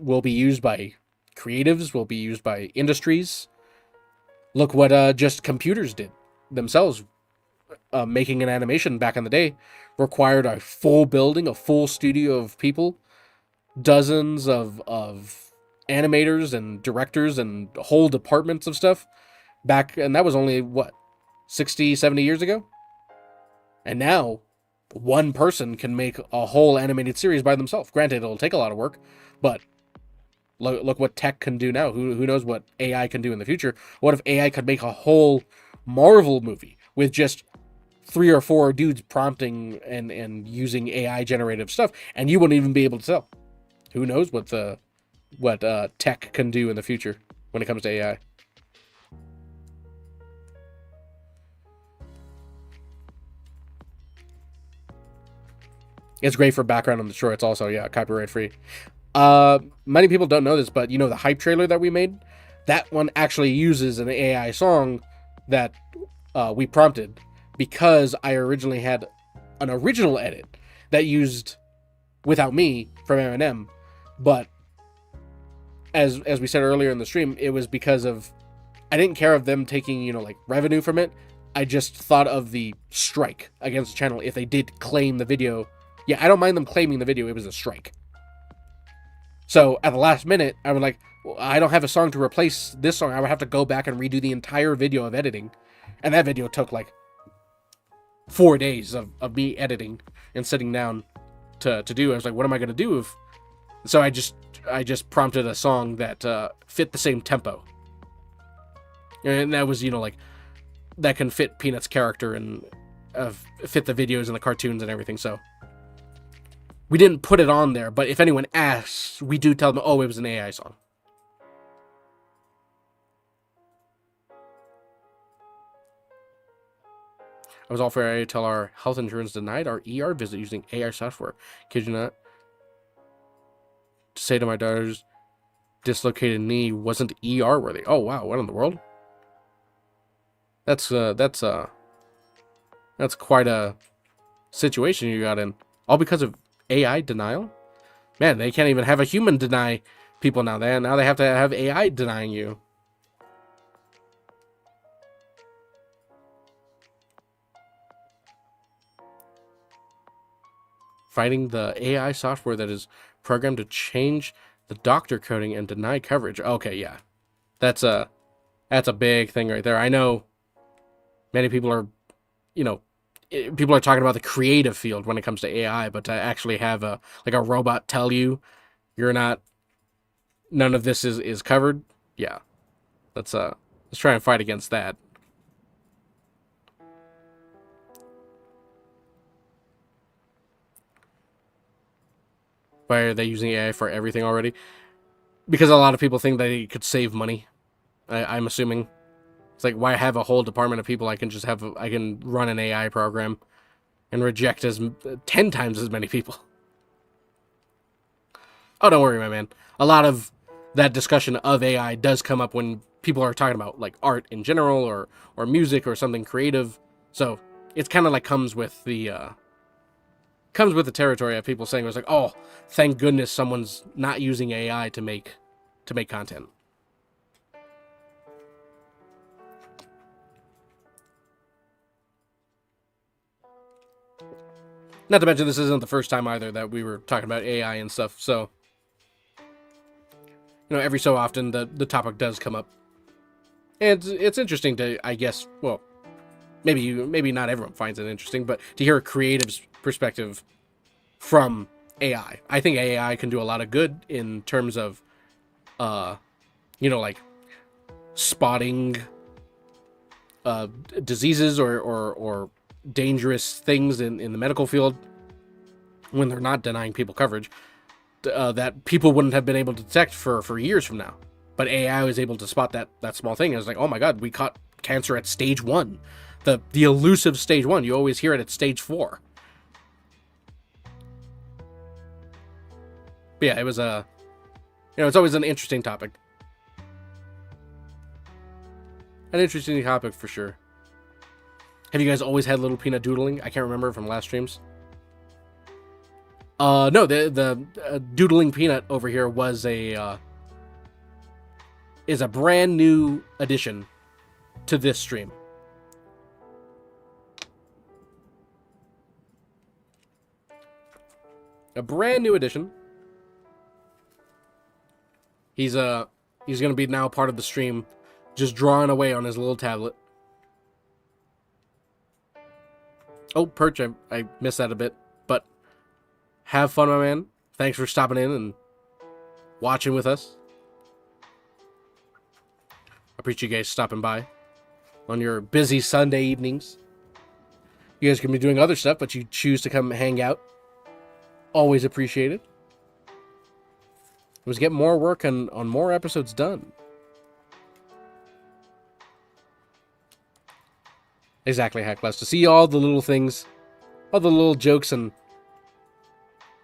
will be used by creatives, will be used by industries. Look what just computers did themselves. Making an animation back in the day required a full building, a full studio of people, dozens of animators and directors and whole departments of stuff back, and that was only what, 60, 70 years ago. And now one person can make a whole animated series by themselves. Granted, it'll take a lot of work, but look what tech can do now. Who knows what AI can do in the future? What if AI could make a whole Marvel movie with just 3 or 4 dudes prompting and using AI generative stuff, and you wouldn't even be able to tell? Who knows what tech can do in the future when it comes to AI? It's great for background on the show. It's also, yeah, copyright free. Many people don't know this, but the hype trailer that we made, that one actually uses an AI song that we prompted, because I originally had an original edit that used Without Me from Eminem, but as we said earlier in the stream, it was because of, I didn't care of them taking like revenue from it. I just thought of the strike against the channel if they did claim the video. Yeah, I don't mind them claiming the video. It was a strike. So at the last minute, I was like, well, I don't have a song to replace this song. I would have to go back and redo the entire video of editing. And that video took like 4 days of me editing and sitting down to do. I was like, what am I going to do? So I just prompted a song that fit the same tempo. And that was, like, that can fit Peanut's character and fit the videos and the cartoons and everything. So we didn't put it on there, but if anyone asks, we do tell them, oh, it was an AI song. I was all for AI till our health insurance denied our ER visit using AI software. Kid you not. To say to my daughter's dislocated knee wasn't ER worthy. Oh wow, what in the world? That's quite a situation you got in. All because of AI denial? Man, they can't even have a human deny people now. Now they have to have AI denying you. Fighting the AI software that is programmed to change the doctor coding and deny coverage. Okay, yeah. That's a big thing right there. I know many people are, people are talking about the creative field when it comes to AI, but to actually have a robot tell you you're not, none of this is covered. Yeah. That's Let's try and fight against that. Why are they using AI for everything already? Because a lot of people think they could save money. I'm assuming. It's like, why have a whole department of people? I can just have, I can run an AI program and reject 10 times as many people. Oh, don't worry, my man. A lot of that discussion of AI does come up when people are talking about like art in general or music or something creative. So it's kind of like comes with the territory of people saying, it's like, oh, thank goodness someone's not using AI to make content. Not to mention, this isn't the first time either that we were talking about AI and stuff. So, you know, every so often the topic does come up, and it's interesting to, I guess, well, maybe not everyone finds it interesting, but to hear a creative's perspective from AI. I think AI can do a lot of good in terms of, you know, like spotting diseases or dangerous things in the medical field when they're not denying people coverage that people wouldn't have been able to detect for years from now. But AI was able to spot that small thing. It was like, oh my god, we caught cancer at stage 1. The elusive stage 1. You always hear it at stage 4. But yeah, it was a, you know, it's always an interesting topic. An interesting topic for sure. Have you guys always had Little Peanut doodling? I can't remember from last streams. No, the doodling peanut over here was is a brand new addition to this stream. A brand new addition. He's gonna be now part of the stream, just drawing away on his little tablet. Oh, Perch, I missed that a bit, but have fun, my man. Thanks for stopping in and watching with us. I appreciate you guys stopping by on your busy Sunday evenings. You guys can be doing other stuff, but you choose to come hang out. Always appreciated. Let's get more work on more episodes done. Exactly, Hackless. To see all the little things, all the little jokes and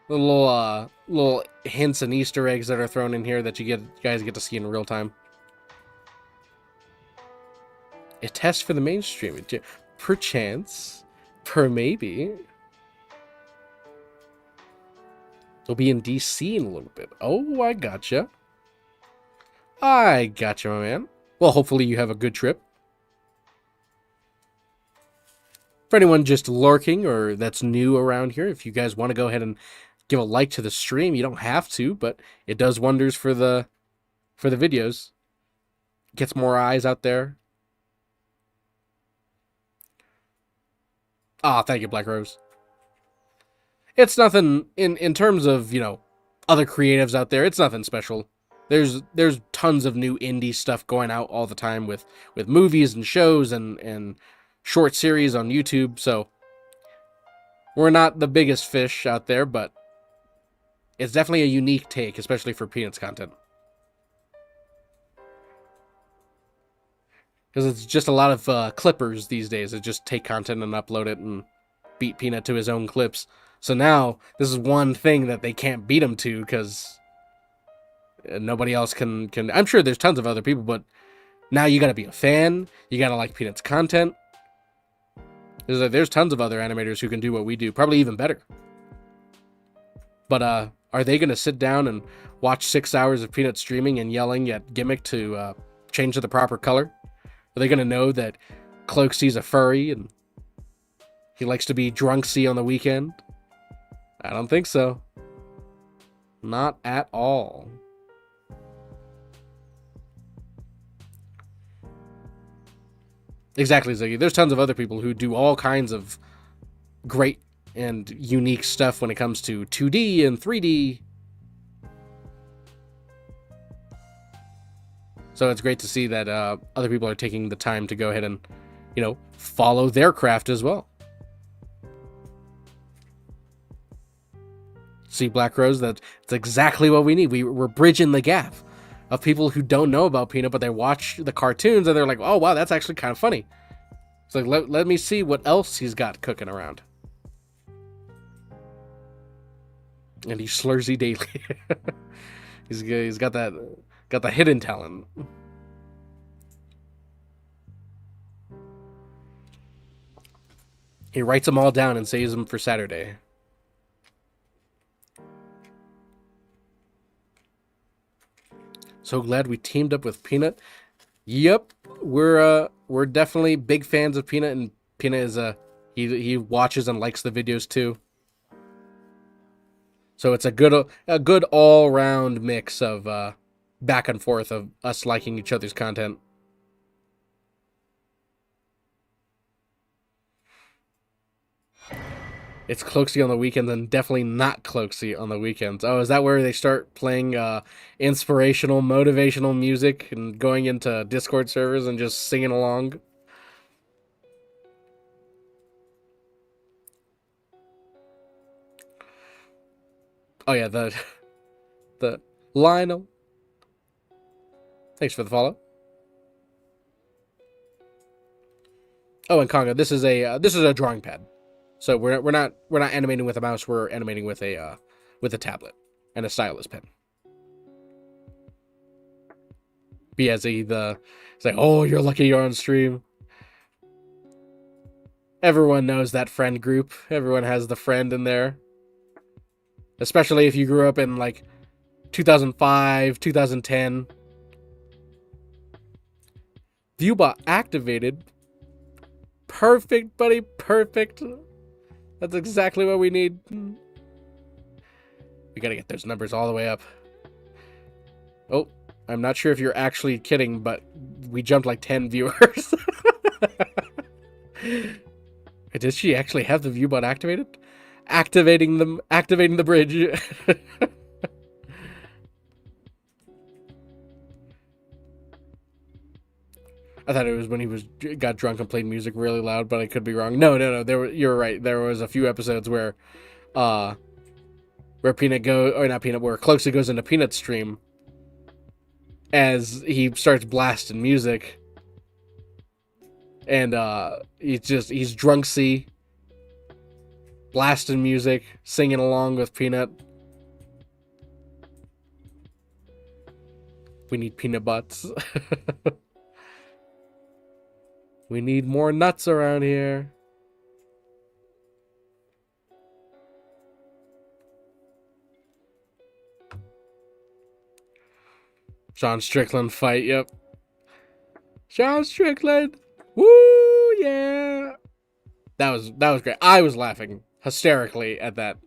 the little hints and Easter eggs that are thrown in here that you guys get to see in real time. A test for the mainstream, perchance, maybe. They'll be in DC in a little bit. Oh, I gotcha. I gotcha, my man. Well, hopefully you have a good trip. For anyone just lurking or that's new around here, if you guys want to go ahead and give a like to the stream, you don't have to, but it does wonders for the videos. Gets more eyes out there. Ah, thank you, Black Rose. It's nothing in terms of, you know, other creatives out there. It's nothing special. There's tons of new indie stuff going out all the time with movies and shows and short series on YouTube. So we're not the biggest fish out there, but it's definitely a unique take, especially for Peanut's content. Because it's just a lot of clippers these days that just take content and upload it and beat Peanut to his own clips. So now, this is one thing that they can't beat him to, because nobody else can... I'm sure there's tons of other people, but now you gotta be a fan, you gotta like Peanut's content. There's tons of other animators who can do what we do, probably even better. But are they gonna sit down and watch 6 hours of Peanut streaming and yelling at Gimmick to change to the proper color? Are they gonna know that Cloaksy's a furry and he likes to be drunksy on the weekend? I don't think so. Not at all. Exactly, Ziggy. There's tons of other people who do all kinds of great and unique stuff when it comes to 2D and 3D. So it's great to see that other people are taking the time to go ahead and, follow their craft as well. See, Black Rose, that's exactly what we need. We're bridging the gap of people who don't know about Peanut, but they watch the cartoons and they're like, oh, wow, that's actually kind of funny. It's like, let me see what else he's got cooking around. And he's Slursy Daily. He's got the hidden talent. He writes them all down and saves them for Saturday. So glad we teamed up with Peanut. Yep, we're definitely big fans of Peanut, and Peanut is he watches and likes the videos too. So it's a good all round mix of back and forth of us liking each other's content. It's Cloaksy on the weekends and definitely not Cloaksy on the weekends. Oh, is that where they start playing inspirational, motivational music and going into Discord servers and just singing along? Oh yeah, the Lionel. Thanks for the follow. Oh, and Conga, this is a drawing pad. So we're not animating with a mouse. We're animating with a tablet and a stylus pen. It's like, oh, you're lucky you're on stream. Everyone knows that friend group. Everyone has the friend in there. Especially if you grew up in like 2005, 2010. Viewbot activated. Perfect, buddy. Perfect. That's exactly what we need. We gotta get those numbers all the way up. Oh, I'm not sure if you're actually kidding, but we jumped like 10 viewers. Did she actually have the viewbot activated? Activating the bridge. I thought it was when he got drunk and played music really loud, but I could be wrong. No. You're right. There was a few episodes where Peanut where Cloaksy goes into Peanut's stream as he starts blasting music, and he's drunksy, blasting music, singing along with Peanut. We need peanut butts. We need more nuts around here. Sean Strickland fight, yep. Sean Strickland! Woo, yeah! That was great. I was laughing hysterically at that.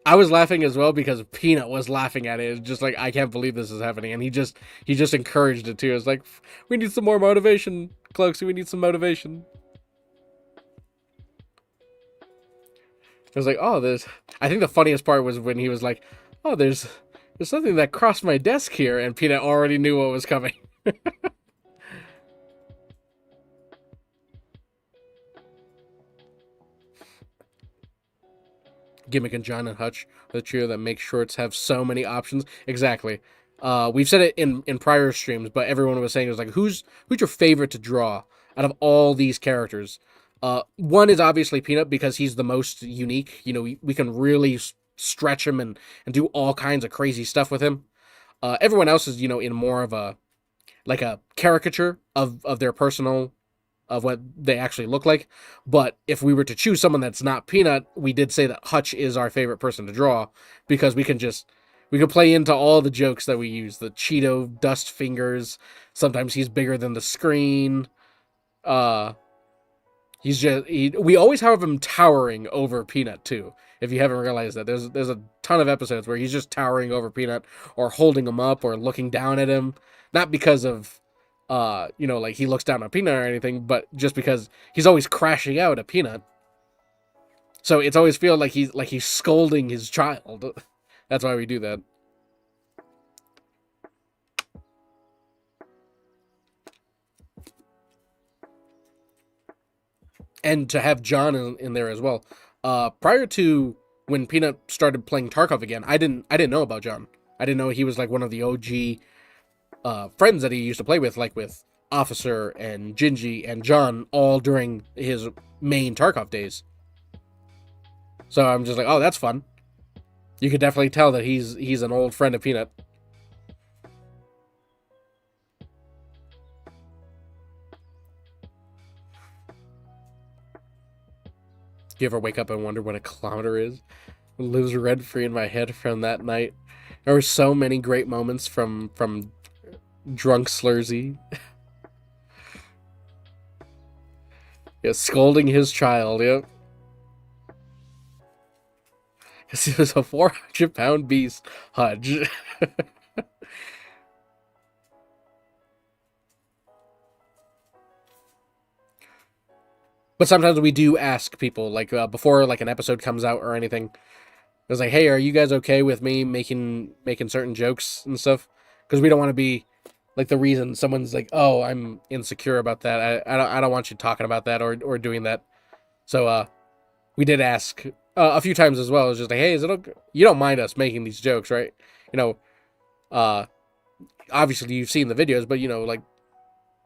I was laughing as well because Peanut was laughing at it. It's just like, I can't believe this is happening. And he just encouraged it too. It's like, we need some more motivation, Cloaksy. We need some motivation. I was like, oh, I think the funniest part was when he was like, oh, there's something that crossed my desk here, and Peanut already knew what was coming. Gimmick and John and Hutch, the trio that makes shorts have so many options. Exactly. We've said it in prior streams, but everyone was saying it was like, who's your favorite to draw out of all these characters? One is obviously Peanut because he's the most unique. We can really stretch him and do all kinds of crazy stuff with him. Everyone else is in more of a caricature of their personal, of what they actually look like. But if we were to choose someone that's not Peanut, we did say that Hutch is our favorite person to draw because we can play into all the jokes that we use. The Cheeto dust fingers. Sometimes he's bigger than the screen. We always have him towering over Peanut too. If you haven't realized that, there's a ton of episodes where he's just towering over Peanut or holding him up or looking down at him. Not because of like he looks down on Peanut or anything, but just because he's always crashing out at Peanut. So it's always feel like he's scolding his child. That's why we do that. and to have John in there as well. Prior to when Peanut started playing Tarkov again, I didn't know about John. I didn't know he was like one of the OG friends that he used to play with, like with Officer and Gingy and John, all during his main Tarkov days. So I'm just like, oh, that's fun. You could definitely tell that he's an old friend of Peanut. Do you ever wake up and wonder what a kilometer is? It lives rent free in my head from that night. There were so many great moments from drunk Slurzy. Yeah, scolding his child, yeah. Because he was a 400-pound beast, Hudge. But sometimes we do ask people, like, before like an episode comes out or anything. It's like, hey, are you guys okay with me making certain jokes and stuff? Because we don't want to be like the reason someone's like, oh, I'm insecure about that. I don't want you talking about that or doing that. So we did ask a few times as well. It's just like, hey, is it okay? You don't mind us making these jokes, right? You know, uh, obviously you've seen the videos, but you know, like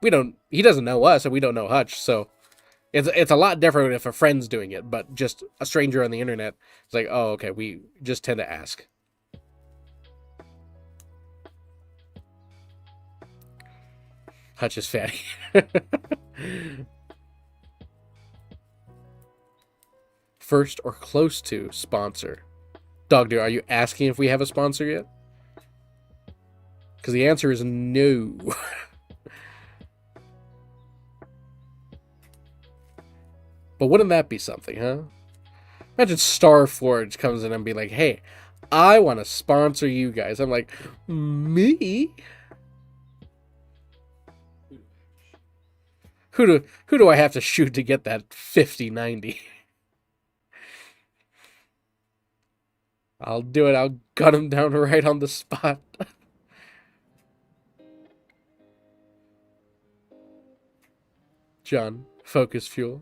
we don't. He doesn't know us, and we don't know Hutch, so it's a lot different if a friend's doing it, but just a stranger on the internet. It's like, oh, okay, we just tend to ask. Hutch is fatty. First or close to sponsor. Dog dude, are you asking if we have a sponsor yet? Because the answer is no. But wouldn't that be something, huh? Imagine Starforge comes in and be like, hey, I want to sponsor you guys. I'm like, me? Who do I have to shoot to get that 50-90? I'll do it. I'll gun him down right on the spot. John, focus fuel.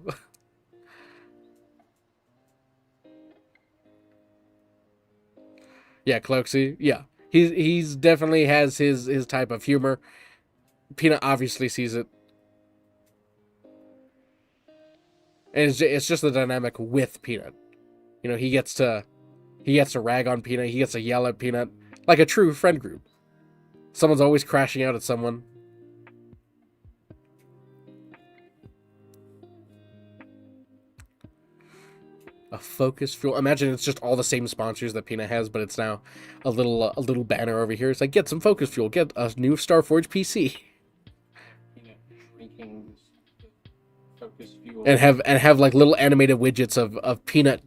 Yeah, Cloaksy. Yeah, he's definitely has his type of humor. Peanut obviously sees it, and it's just the dynamic with Peanut. You know, he gets to rag on Peanut. He gets to yell at Peanut like a true friend group. Someone's always crashing out at someone. A focus fuel. Imagine it's just all the same sponsors that Peanut has, but it's now a little banner over here. It's like, get some focus fuel. Get a new Starforge PC. Peanut drinking focus fuel. And have like little animated widgets of Peanut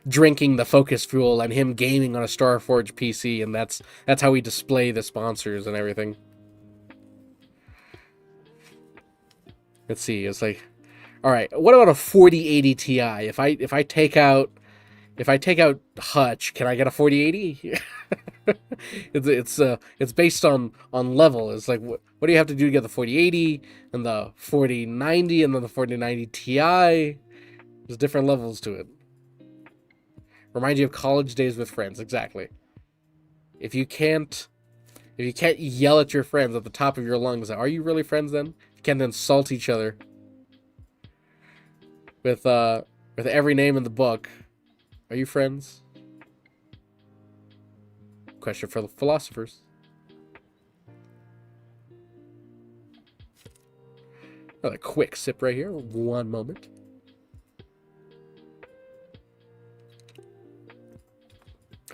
drinking the focus fuel and him gaming on a Starforge PC, and that's how we display the sponsors and everything. Let's see. It's like, all right, what about a 4080 Ti? If I take out Hutch, can I get a 4080? It's based on level. It's like what do you have to do to get the 4080 and the 4090 and then the 4090 Ti? There's different levels to it. Remind you of college days with friends. Exactly. If you can't yell at your friends at the top of your lungs, are you really friends then? You can't insult each other with every name in the book. Are you friends? Question for the philosophers. Another quick sip right here. One moment.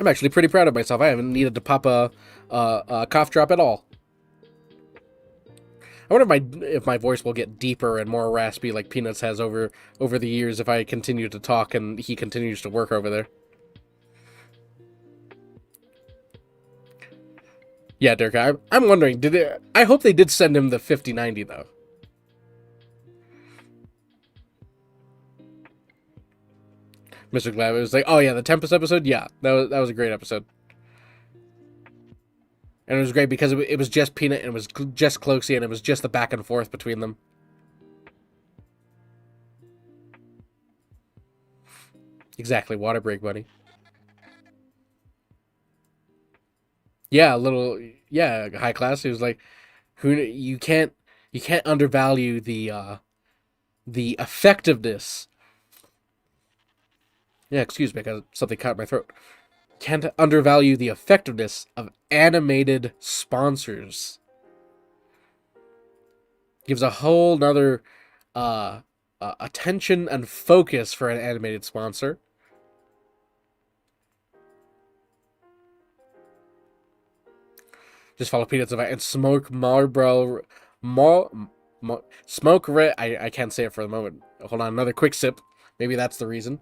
I'm actually pretty proud of myself. I haven't needed to pop a cough drop at all. I wonder if my voice will get deeper and more raspy like Peanuts has over the years if I continue to talk and he continues to work over there. Yeah, Dirk, I'm wondering, I hope they did send him the 5090 though. Mr. Glad was like, oh yeah, the Tempest episode, yeah, that was a great episode. And it was great because it was just Peanut and it was just Cloaksy and it was just the back and forth between them. Exactly, water break, buddy. Yeah, a little. Yeah, high class. He was like, "Who you can't undervalue the effectiveness." Yeah, excuse me, I got something caught in my throat. Can't undervalue the effectiveness of animated sponsors. Gives a whole nother uh, attention and focus for an animated sponsor. Just follow Peanuts and smoke Marlboro. Mar, smoke red. I can't say it for the moment. Hold on, another quick sip. Maybe that's the reason.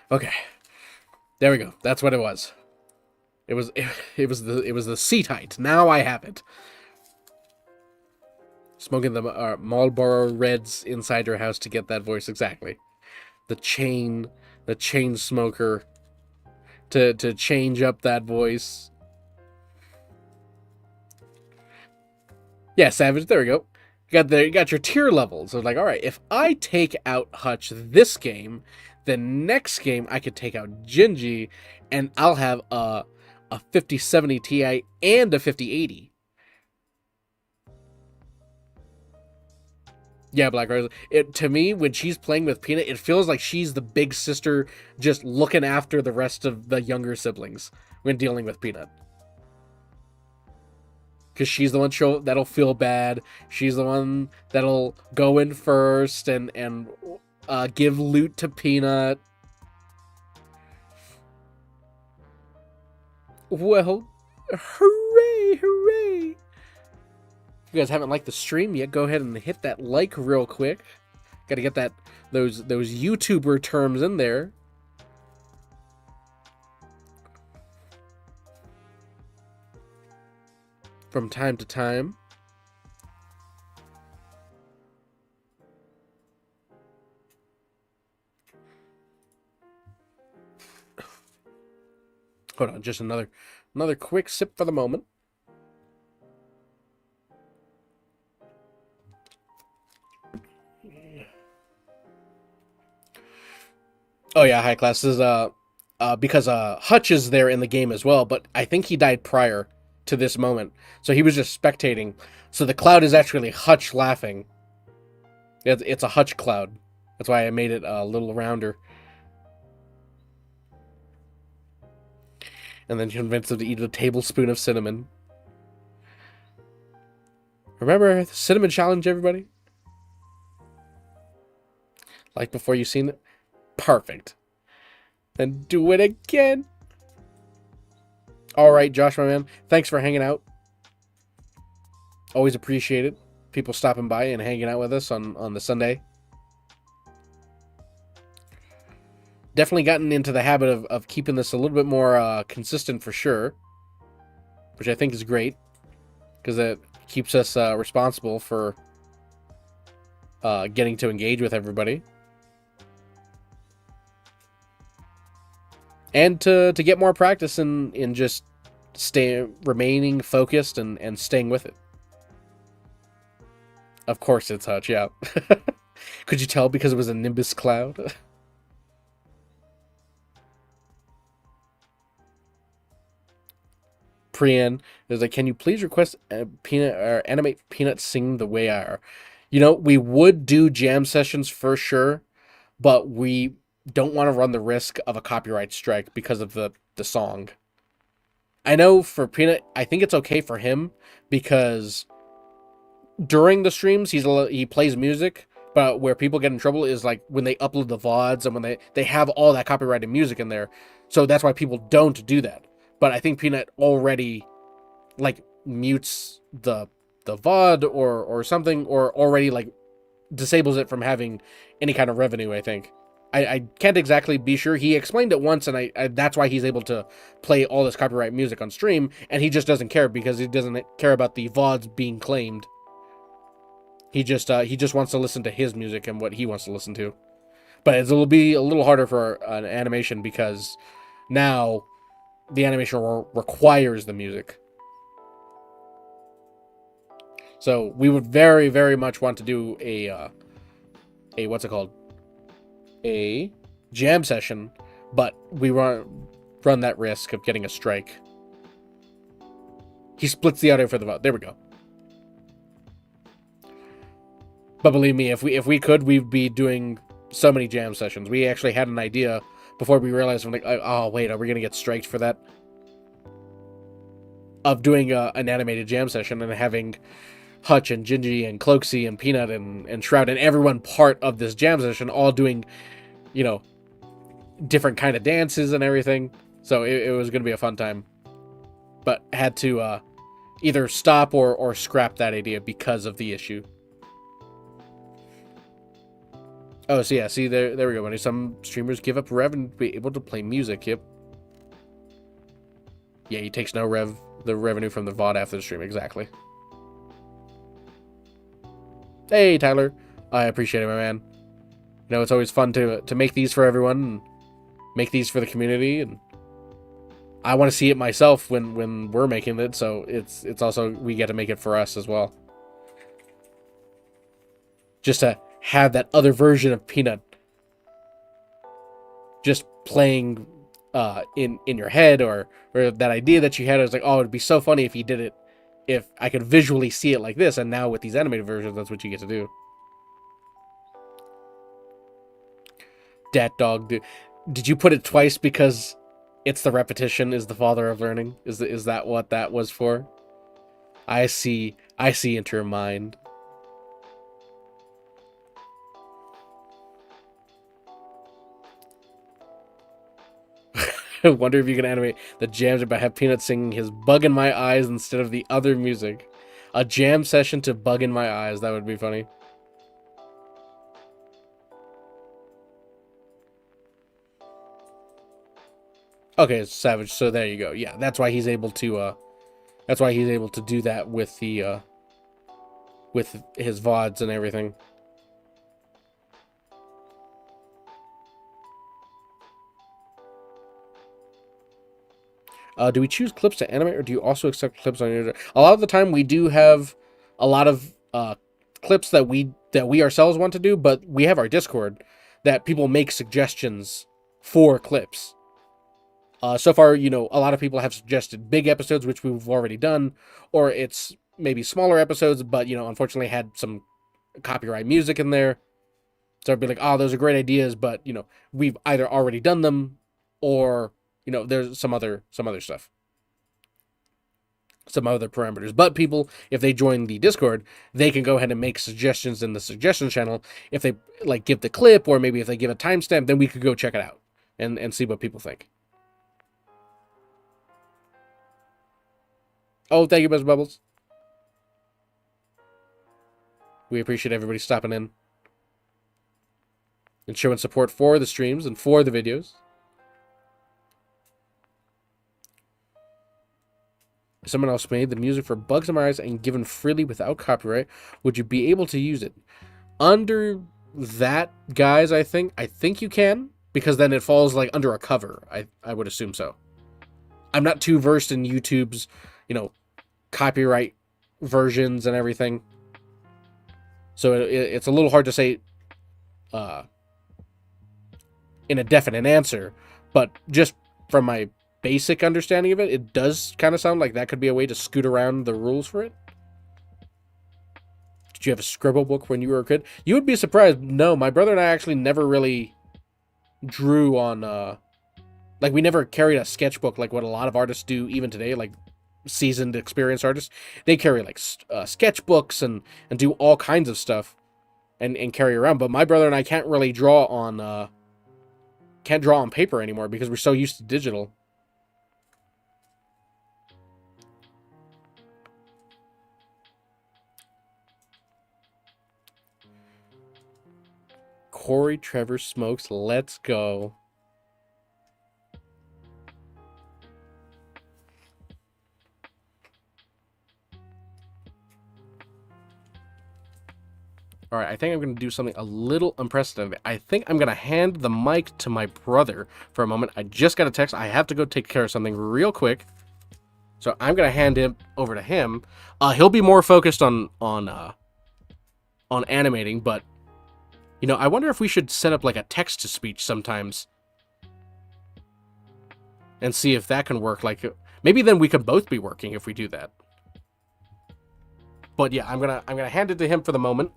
Okay, there we go. That's what it was. It was the seat height. Now I have it. Smoking the Marlboro Reds inside your house to get that voice exactly. The chain, the chain smoker to change up that voice. Yeah, Savage. There we go. You got your tier levels. So like, all right, if I take out Hutch this game, the next game I could take out Gingy, and I'll have a 5070 Ti and a 5080. Yeah, Black Rose. It to me, when she's playing with Peanut, it feels like she's the big sister, just looking after the rest of the younger siblings when dealing with Peanut. Because she's the one that'll feel bad. She's the one that'll go in first and give loot to Peanut. Well, hooray, hooray! If you guys haven't liked the stream yet, go ahead and hit that like real quick. Got to get those YouTuber terms in there. From time to time. Hold on, just another quick sip for the moment. Oh yeah, high class is because Hutch is there in the game as well, but I think he died prior to this moment, so he was just spectating. So the cloud is actually Hutch laughing. It's a Hutch cloud. That's why I made it a little rounder. And then convinced him to eat a tablespoon of cinnamon. Remember the cinnamon challenge, everybody? Like before you seen it? Perfect. Then do it again. All right, Josh, my man. Thanks for hanging out. Always appreciate it. People stopping by and hanging out with us on the Sunday. Definitely gotten into the habit of keeping this a little bit more consistent for sure. Which I think is great. Because it keeps us responsible for getting to engage with everybody. And to get more practice in just remaining focused and staying with it. Of course it's Hutch, yeah. Could you tell because it was a Nimbus cloud? Priyan is like, can you please request Peanut or animate Peanut sing the way I are? You know, we would do jam sessions for sure, but we don't want to run the risk of a copyright strike because of the song. I know for Peanut, I think it's okay for him because during the streams he plays music, but where people get in trouble is like when they upload the VODs and when they have all that copyrighted music in there. So that's why people don't do that. But I think Peanut already like mutes the VOD or something, or already like disables it from having any kind of revenue, I think. I can't exactly be sure. He explained it once, and I that's why he's able to play all this copyright music on stream, and he just doesn't care because he doesn't care about the VODs being claimed. He just wants to listen to his music and what he wants to listen to. But it'll be a little harder for an animation because now the animation requires the music. So we would very, very much want to do what's it called? A jam session, but we run that risk of getting a strike. He splits the audio for the vote. There we go. But believe me, if we could, we'd be doing so many jam sessions. We actually had an idea before we realized, I'm like, oh wait, are we gonna get striked for that? Of doing an animated jam session and having Hutch and Gingy and Cloaksy and Peanut and Shroud and everyone part of this jam session, all doing, you know, different kind of dances and everything. So it was gonna be a fun time, but had to either stop or scrap that idea because of the issue. Oh, so yeah, see, there we go. When some streamers give up revenue to be able to play music, yep. Yeah, he takes no the revenue from the VOD after the stream, exactly. Hey, Tyler. I appreciate it, my man. You know, it's always fun to make these for everyone, and make these for the community, and I want to see it myself when we're making it, so it's also, we get to make it for us as well. Just to have that other version of Peanut just playing in your head, or that idea that you had. I was like, oh, it'd be so funny if he did it, if I could visually see it like this. And now with these animated versions, that's what you get to do. Dat dog, did you put it twice because it's the repetition is the father of learning? Is that what that was for? I see into your mind. I wonder if you can animate the jams about have Peanut singing his Bug in My Eyes instead of the other music. A jam session to Bug in My Eyes. That would be funny. Okay, it's Savage. So there you go. Yeah, that's why he's able to do that with the with his VODs and everything. Do we choose clips to animate, or do you also accept clips on your... A lot of the time we do have a lot of clips that we ourselves want to do, but we have our Discord that people make suggestions for clips. So far, you know, a lot of people have suggested big episodes, which we've already done, or it's maybe smaller episodes, but, you know, unfortunately had some copyright music in there. So I'd be like, oh, those are great ideas, but, you know, we've either already done them, or, you know, there's some other stuff. Some other parameters. But people, if they join the Discord, they can go ahead and make suggestions in the suggestion channel. If they, like, give the clip, or maybe if they give a timestamp, then we could go check it out and see what people think. Oh, thank you, Buzz Bubbles. We appreciate everybody stopping in and showing support for the streams and for the videos. If someone else made the music for Bugs in My Eyes and given freely without copyright, would you be able to use it? Under that, guys, I think you can, because then it falls like under a cover. I would assume so. I'm not too versed in YouTube's, you know, copyright versions and everything, so it's a little hard to say in a definite answer, but just from my basic understanding of it, it does kind of sound like that could be a way to scoot around the rules for it. Did you have a scribble book when you were a kid? You would be surprised. No, my brother and I actually never really drew on like, we never carried a sketchbook like what a lot of artists do even today, like seasoned, experienced artists. They carry like sketchbooks and do all kinds of stuff and carry around. But my brother and I can't really draw on paper anymore because we're so used to digital. Corey Trevor Smokes, let's go. All right, I think I'm going to do something a little unprecedented. I think I'm going to hand the mic to my brother for a moment. I just got a text. I have to go take care of something real quick. So I'm going to hand him over to him. He'll be more focused on animating, but You know, I wonder if we should set up like a text-to-speech sometimes and see if that can work. Like, maybe then we could both be working if we do that. But yeah, I'm gonna hand it to him for the moment.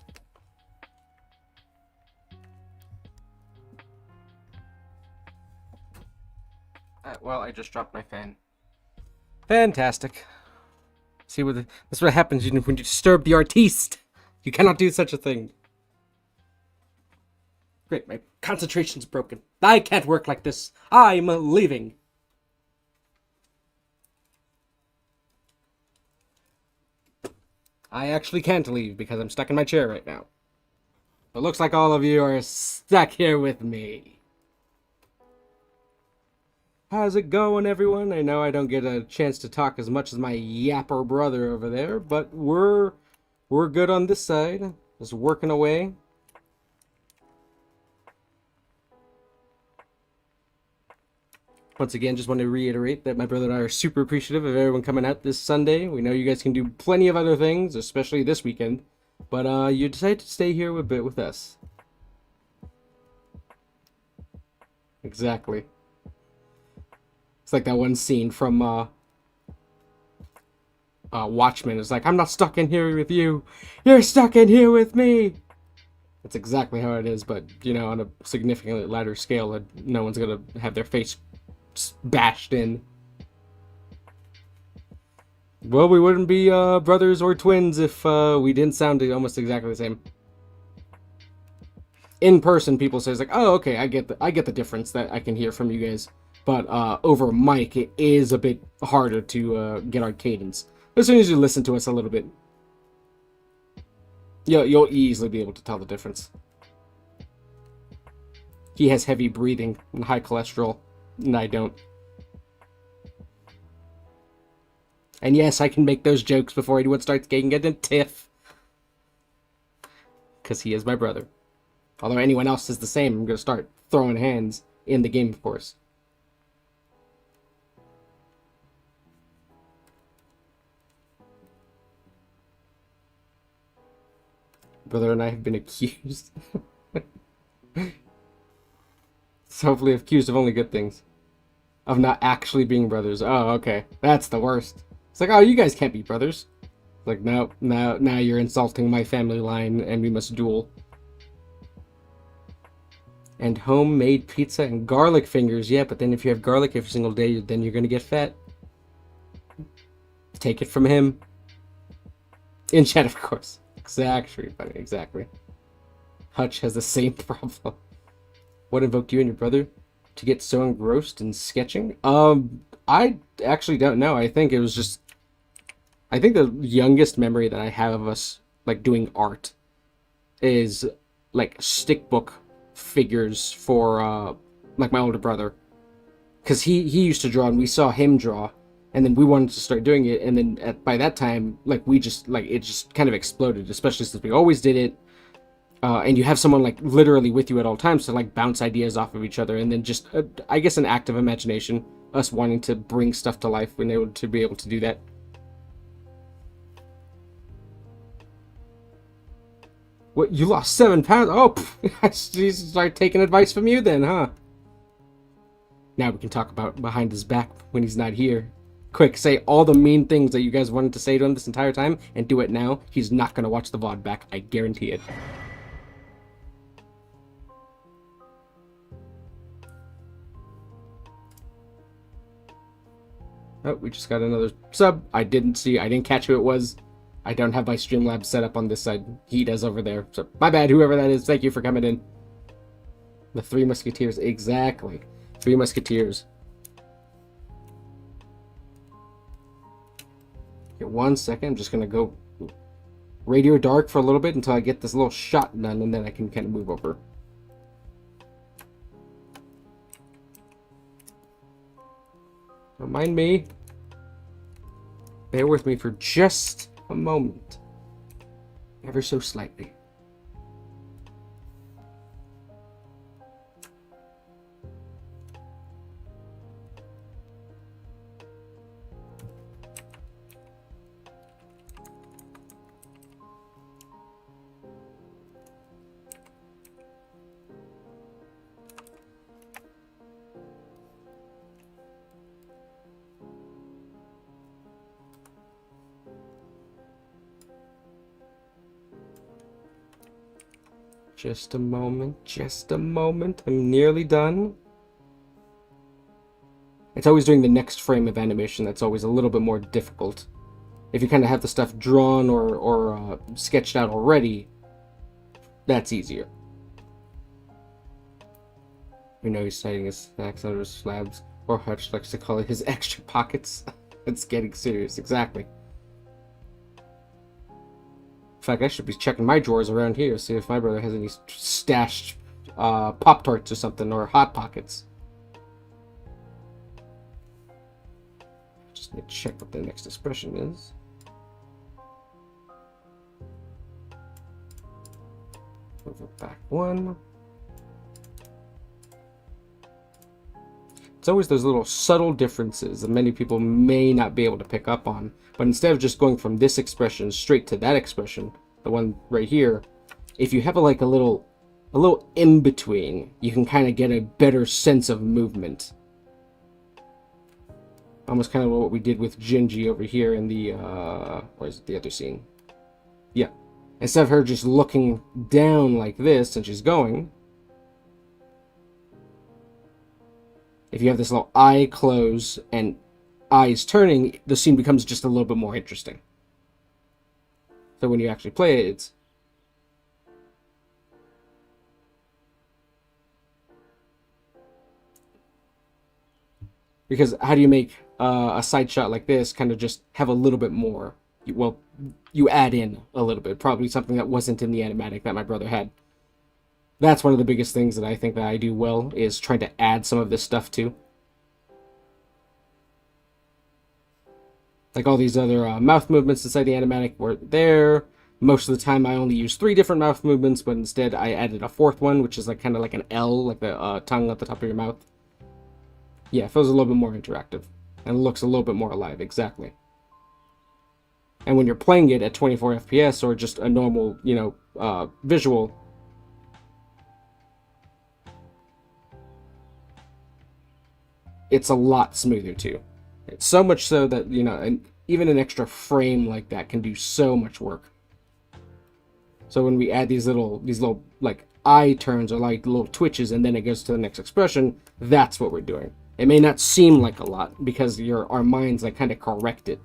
Well, I just dropped my fan. Fantastic. See what that's what happens when you disturb the artiste. You cannot do such a thing. Great, my concentration's broken. I can't work like this. I'm leaving. I actually can't leave because I'm stuck in my chair right now. It looks like all of you are stuck here with me. How's it going, everyone? I know I don't get a chance to talk as much as my yapper brother over there, but we're good on this side. Just working away. Once again, just want to reiterate that my brother and I are super appreciative of everyone coming out this Sunday. We know you guys can do plenty of other things, especially this weekend, but you decided to stay here a bit with us. Exactly. It's like that one scene from Watchmen. It's like, I'm not stuck in here with you. You're stuck in here with me. That's exactly how it is, but, you know, on a significantly lighter scale, no one's gonna have their face bashed in. Well, we wouldn't be brothers or twins if we didn't sound almost exactly the same. In person, people say, it's like, oh, okay, I get the difference that I can hear from you guys. But over mic, it is a bit harder to get our cadence. As soon as you listen to us a little bit, you'll easily be able to tell the difference. He has heavy breathing and high cholesterol, and I don't. And yes, I can make those jokes before anyone starts getting a tiff. Because he is my brother. Although anyone else is the same, I'm going to start throwing hands in the game, of course. Brother and I have been accused. So hopefully accused of only good things. Of not actually being brothers. Oh, okay. That's the worst. It's like, oh, you guys can't be brothers. It's like, no, now you're insulting my family line and we must duel. And homemade pizza and garlic fingers. Yeah, but then if you have garlic every single day, then you're gonna get fat. Take it from him. In chat, of course. Exactly, buddy. Exactly. Hutch has the same problem. What invoked you and your brother to get so engrossed in sketching? I actually don't know. I think it was just... I think the youngest memory that I have of us, like, doing art is, like, stickbook figures for, like, my older brother. Because he used to draw, and we saw him draw, and then we wanted to start doing it, and then by that time, like, we just, like, it just kind of exploded, especially since we always did it. And you have someone, like, literally with you at all times to, like, bounce ideas off of each other, and then just, I guess, an act of imagination, us wanting to bring stuff to life when they were to be able to do that. What, you lost 7 pounds? Oh, I just start taking advice from you then, huh? Now we can talk about behind his back when he's not here. Quick, say all the mean things that you guys wanted to say to him this entire time, and do it now. He's not gonna watch the VOD back, I guarantee it. Oh, we just got another sub. I didn't catch who it was. I don't have my Streamlabs set up on this side. He does over there. So, my bad, whoever that is. Thank you for coming in. The Three Musketeers. Exactly. Three Musketeers. Okay, 1 second. I'm just going to go radio dark for a little bit until I get this little shot done, and then I can kind of move over. Don't mind me. Bear with me for just a moment. Ever so slightly. Just a moment, just a moment. I'm nearly done. It's always during the next frame of animation that's always a little bit more difficult. If you kind of have the stuff drawn or sketched out already, that's easier. We know he's citing his snacks under his slabs, or Hutch likes to call it his extra pockets. It's getting serious, exactly. In fact, I should be checking my drawers around here, see if my brother has any stashed Pop-Tarts or something, or Hot Pockets. Just need to check what the next expression is. Over back one. It's always those little subtle differences that many people may not be able to pick up on. But instead of just going from this expression straight to that expression, the one right here, if you have a little in between, you can kind of get a better sense of movement. Almost kind of what we did with Gingy over here in the or is it the other scene? Yeah. Instead of her just looking down like this and she's going, if you have this little eye close and eyes turning, the scene becomes just a little bit more interesting. So when you actually play it, it's... Because how do you make a side shot like this kind of just have a little bit more? Well, you add in a little bit. Probably something that wasn't in the animatic that my brother had. That's one of the biggest things that I think that I do well, is trying to add some of this stuff too. Like all these other mouth movements inside the animatic were there. Most of the time I only use 3 different mouth movements, but instead I added a 4th one, which is like kind of like an L, like the tongue at the top of your mouth. Yeah, it feels a little bit more interactive. And looks a little bit more alive, exactly. And when you're playing it at 24 FPS or just a normal, visual, it's a lot smoother too. It's so much so that, even an extra frame like that can do so much work. So when we add these little like eye turns or like little twitches and then it goes to the next expression, that's what we're doing. It may not seem like a lot because our minds like kind of correct it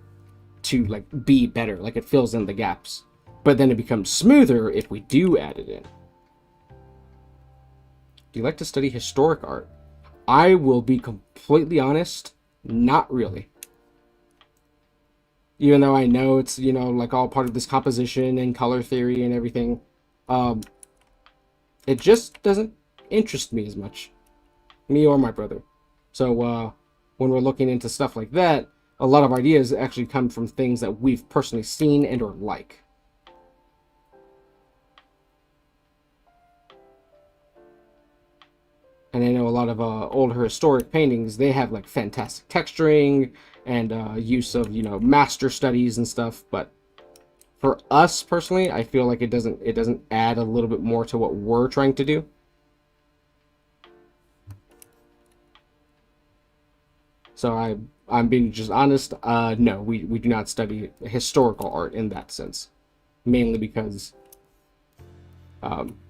to like be better, like it fills in the gaps. But then it becomes smoother if we do add it in. Do you like to study historic art? I will be completely honest, not really. Even though I know it's, like all part of this composition and color theory and everything, it just doesn't interest me as much. Me or my brother. So, when we're looking into stuff like that, a lot of ideas actually come from things that we've personally seen and or like. And I know a lot of older historic paintings, they have like fantastic texturing and use of, master studies and stuff. But for us personally, I feel like it doesn't add a little bit more to what we're trying to do. So I'm being just honest. No, we do not study historical art in that sense, mainly because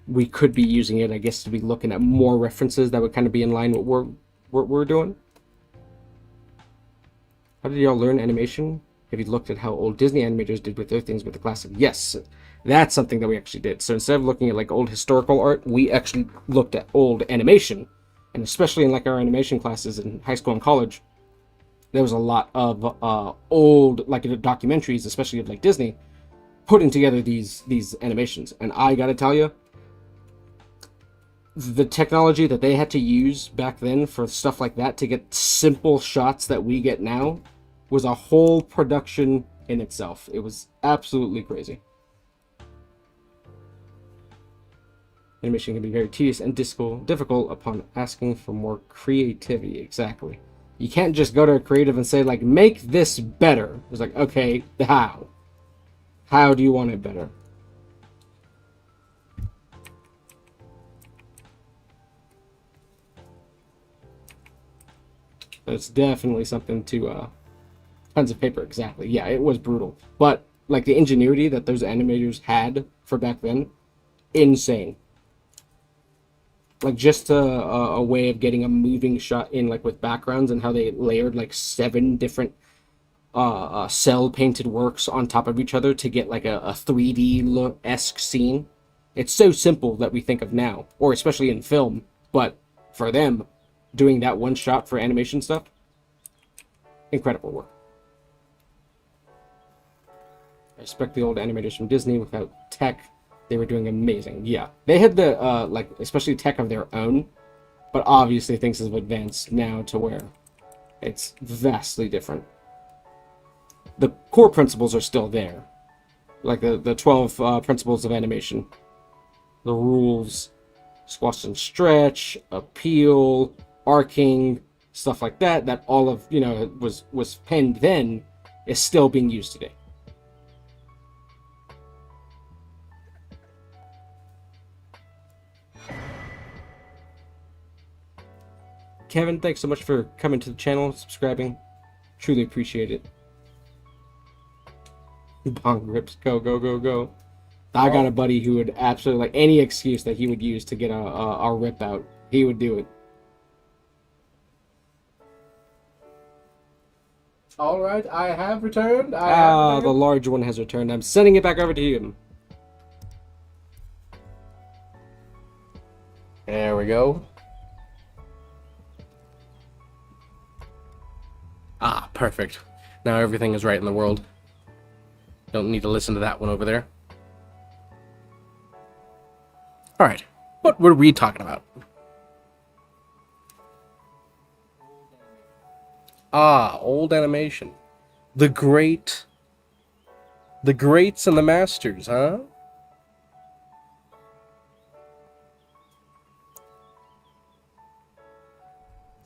we could be using it, I guess, to be looking at more references that would kind of be in line with what we're doing. How did y'all learn animation? Have you looked at how old Disney animators did with their things with the classic? Yes, that's something that we actually did. So instead of looking at like old historical art, we actually looked at old animation, and especially in like our animation classes in high school and college, there was a lot of old like documentaries, especially of like Disney, putting together these animations. And I gotta tell you, the technology that they had to use back then for stuff like that to get simple shots that we get now was a whole production in itself. It was absolutely crazy. Animation can be very tedious and difficult upon asking for more creativity. Exactly. You can't just go to a creative and say, like, make this better. It's like, okay, how? How do you want it better? It's definitely something to, tons of paper, exactly. Yeah, it was brutal. But, like, the ingenuity that those animators had for back then, insane. like just a way of getting a moving shot in, like with backgrounds, and how they layered like 7 different cell painted works on top of each other to get like a 3D esque scene. It's so simple that we think of now, or especially in film, but for them, doing that one shot for animation stuff, incredible work. I respect the old animators from Disney. Without tech, they were doing amazing. Yeah, they had the like especially tech of their own, but obviously things have advanced now to where it's vastly different. The core principles are still there, like the 12 principles of animation, the rules, squash and stretch, appeal, arcing, stuff like that. That all of was penned then is still being used today. Kevin, thanks so much for coming to the channel, subscribing. Truly appreciate it. Bong rips, go, go, go, go. I got a buddy who would absolutely, like, any excuse that he would use to get a rip out, he would do it. All right, I have returned. The large one has returned. I'm sending it back over to you. There we go. Ah, perfect. Now everything is right in the world. Don't need to listen to that one over there. Alright, what were we talking about? Ah, old animation. The greats and the masters, huh?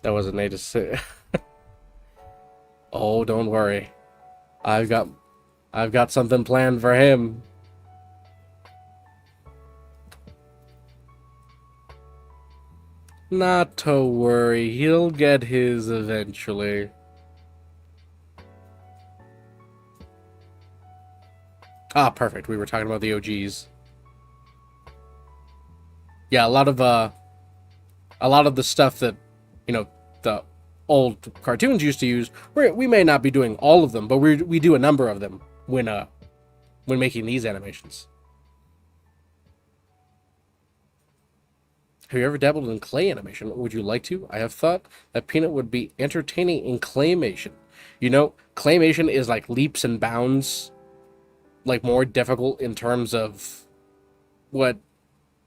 That wasn't a to say. Oh, don't worry. I've got something planned for him. Not to worry, he'll get his eventually. Ah, perfect. We were talking about the OGs. Yeah, a lot of the stuff that, the old cartoons used to use, we may not be doing all of them, but we do a number of them when making these animations. Have you ever dabbled in clay animation? Would you like to? I have thought that Peanut would be entertaining in claymation. Claymation is like leaps and bounds, like more difficult in terms of what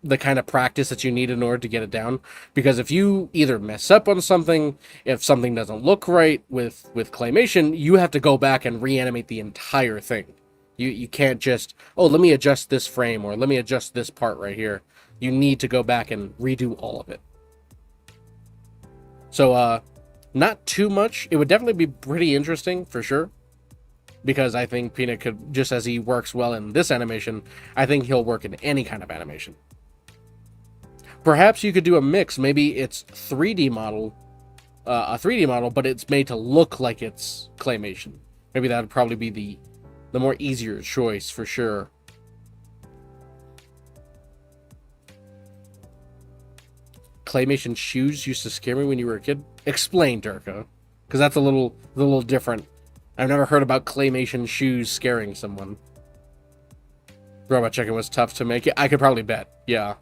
the kind of practice that you need in order to get it down. Because if you either mess up on something, if something doesn't look right with claymation, you have to go back and reanimate the entire thing. You can't just, oh, let me adjust this frame, or let me adjust this part right here. You need to go back and redo all of it. So, not too much. It would definitely be pretty interesting, for sure. Because I think Peanut could, just as he works well in this animation, I think he'll work in any kind of animation. Perhaps you could do a mix. Maybe it's 3D model, a 3D model, but it's made to look like it's claymation. Maybe that would probably be the more easier choice, for sure. Claymation shoes used to scare me when you were a kid? Explain, Durka. Because that's a little different. I've never heard about claymation shoes scaring someone. Robot Chicken was tough to make. I could probably bet. Yeah.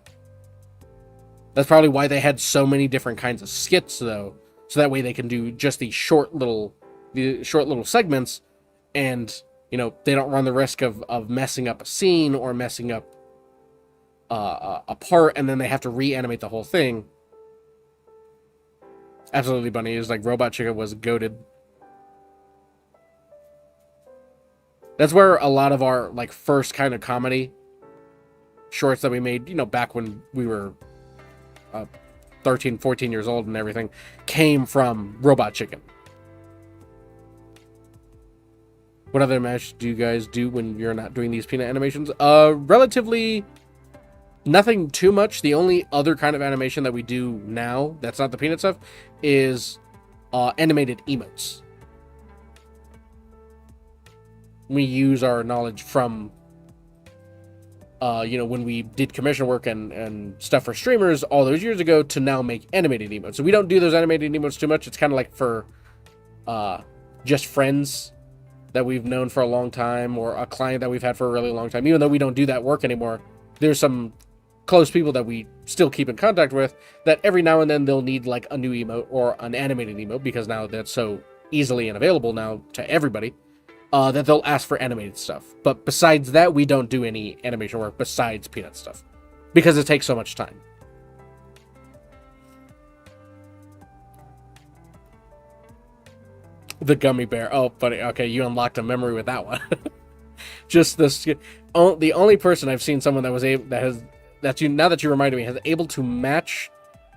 That's probably why they had so many different kinds of skits, though. So that way they can do just these short little segments, and, they don't run the risk of messing up a scene or messing up a part, and then they have to reanimate the whole thing. Absolutely, Bunny. It was like Robot Chicken was goated. That's where a lot of our, like, first kind of comedy shorts that we made, back when we were 13, 14 years old and everything, came from Robot Chicken. What other match do you guys do when you're not doing these Peanut animations? Relatively nothing too much. The only other kind of animation that we do now that's not the Peanut stuff is animated emotes. We use our knowledge from when we did commission work and stuff for streamers all those years ago, to now make animated emotes. So we don't do those animated emotes too much. It's kind of like for just friends that we've known for a long time, or a client that we've had for a really long time. Even though we don't do that work anymore, there's some close people that we still keep in contact with that every now and then they'll need like a new emote or an animated emote, because now that's so easily and available now to everybody, that they'll ask for animated stuff. But besides that, we don't do any animation work besides Peanut stuff, because it takes so much time. The gummy bear. Oh, buddy. Okay, you unlocked a memory with that one. Just this. The only person I've seen someone that was able now that you reminded me, has able to match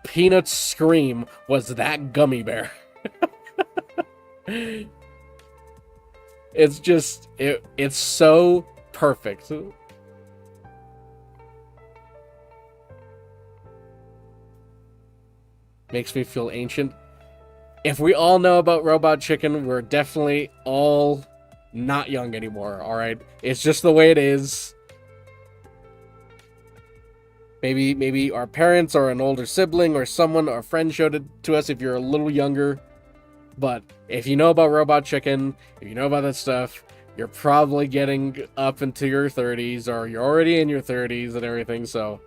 Peanut's scream was that gummy bear. It's just it's so perfect. Makes me feel ancient. If we all know about Robot Chicken, we're definitely all not young anymore, alright? It's just the way it is. Maybe our parents or an older sibling or someone or friend showed it to us if you're a little younger. But if you know about Robot Chicken, if you know about that stuff, you're probably getting up into your 30s, or you're already in your 30s and everything, so